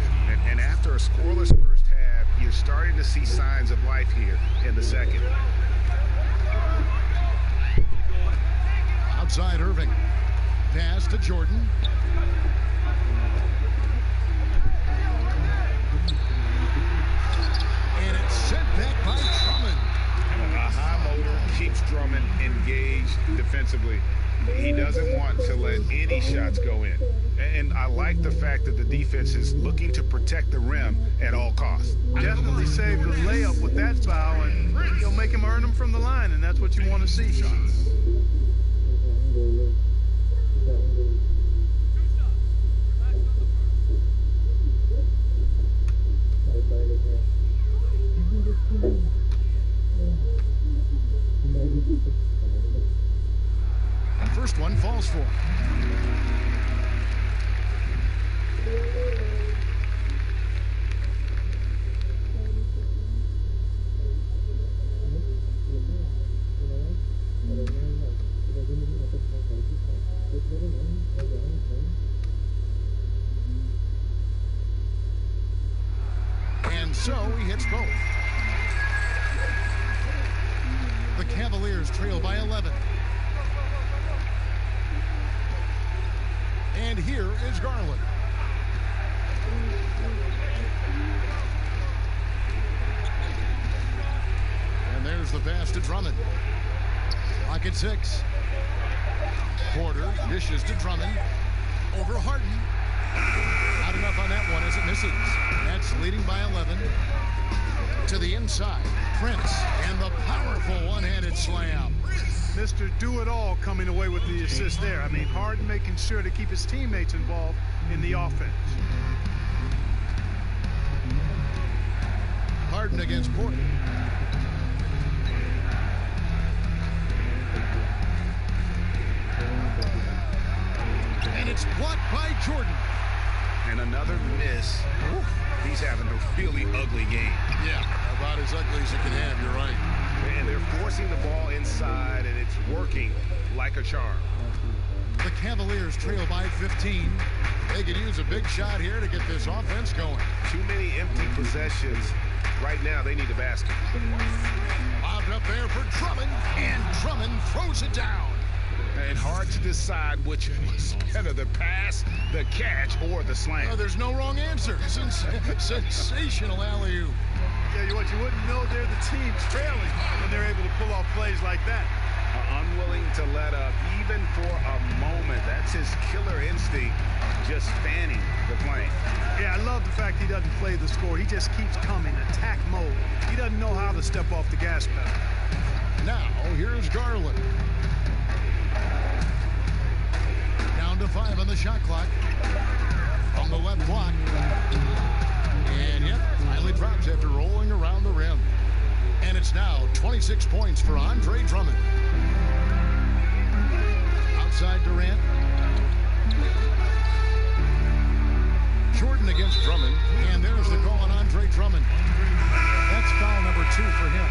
And after a scoreless first half, you're starting to see signs of life here in the second. Outside Irving. Pass to Jordan. And it's sent back by Drummond. A high motor keeps Drummond engaged defensively. He doesn't want to let any shots go in. And I like the fact that the defense is looking to protect the rim at all costs. Definitely save the layup with that foul, and you'll make him earn them from the line, and that's what you want to see. And first one falls for. And so he hits both. The Cavaliers trail by 11. And here is Garland. And there's the pass to Drummond. Clock at 6. Porter dishes to Drummond. Over Harden. Not enough on that one as it misses. Nets leading by 11. To the inside. Prince and the powerful one-handed slam. Mr. Do-It-All coming away with the assist there. I mean, Harden making sure to keep his teammates involved in the offense. Harden against Porter. And it's blocked by Jordan. And another miss. Ooh, he's having a really ugly game. Yeah, about as ugly as you can have, you're right. And they're forcing the ball inside, and it's working like a charm. The Cavaliers trail by 15. They could use a big shot here to get this offense going. Too many empty possessions. Right now, they need a basket. Bobbed up there for Drummond, and Drummond throws it down. And hard to decide which was better, the pass, the catch, or the slam. Oh, there's no wrong answer. Sensational alley-oop. Yeah, what you wouldn't know, they're the team trailing when they're able to pull off plays like that. Unwilling to let up even for a moment. That's his killer instinct, just fanning the plane. Yeah, I love the fact he doesn't play the score. He just keeps coming, attack mode. He doesn't know how to step off the gas pedal. Now, here's Garland. Down to 5 on the shot clock. From the left block. And yep, finally drops after rolling around the rim. And it's now 26 points for Andre Drummond. Outside Durant. Jordan against Drummond. And there's the call on Andre Drummond. That's foul number 2 for him.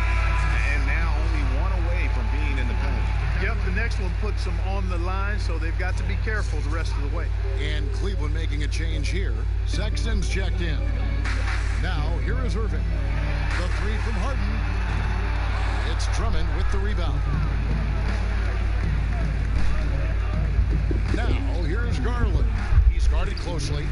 And now only one away from being in the penalty. Yep, the next one puts them on the line, so they've got to be careful the rest of the way. And Cleveland making a change here. Sexton's checked in. Now, here is Irving. The 3 from Harden. It's Drummond with the rebound. Now, here's Garland. He's guarded closely.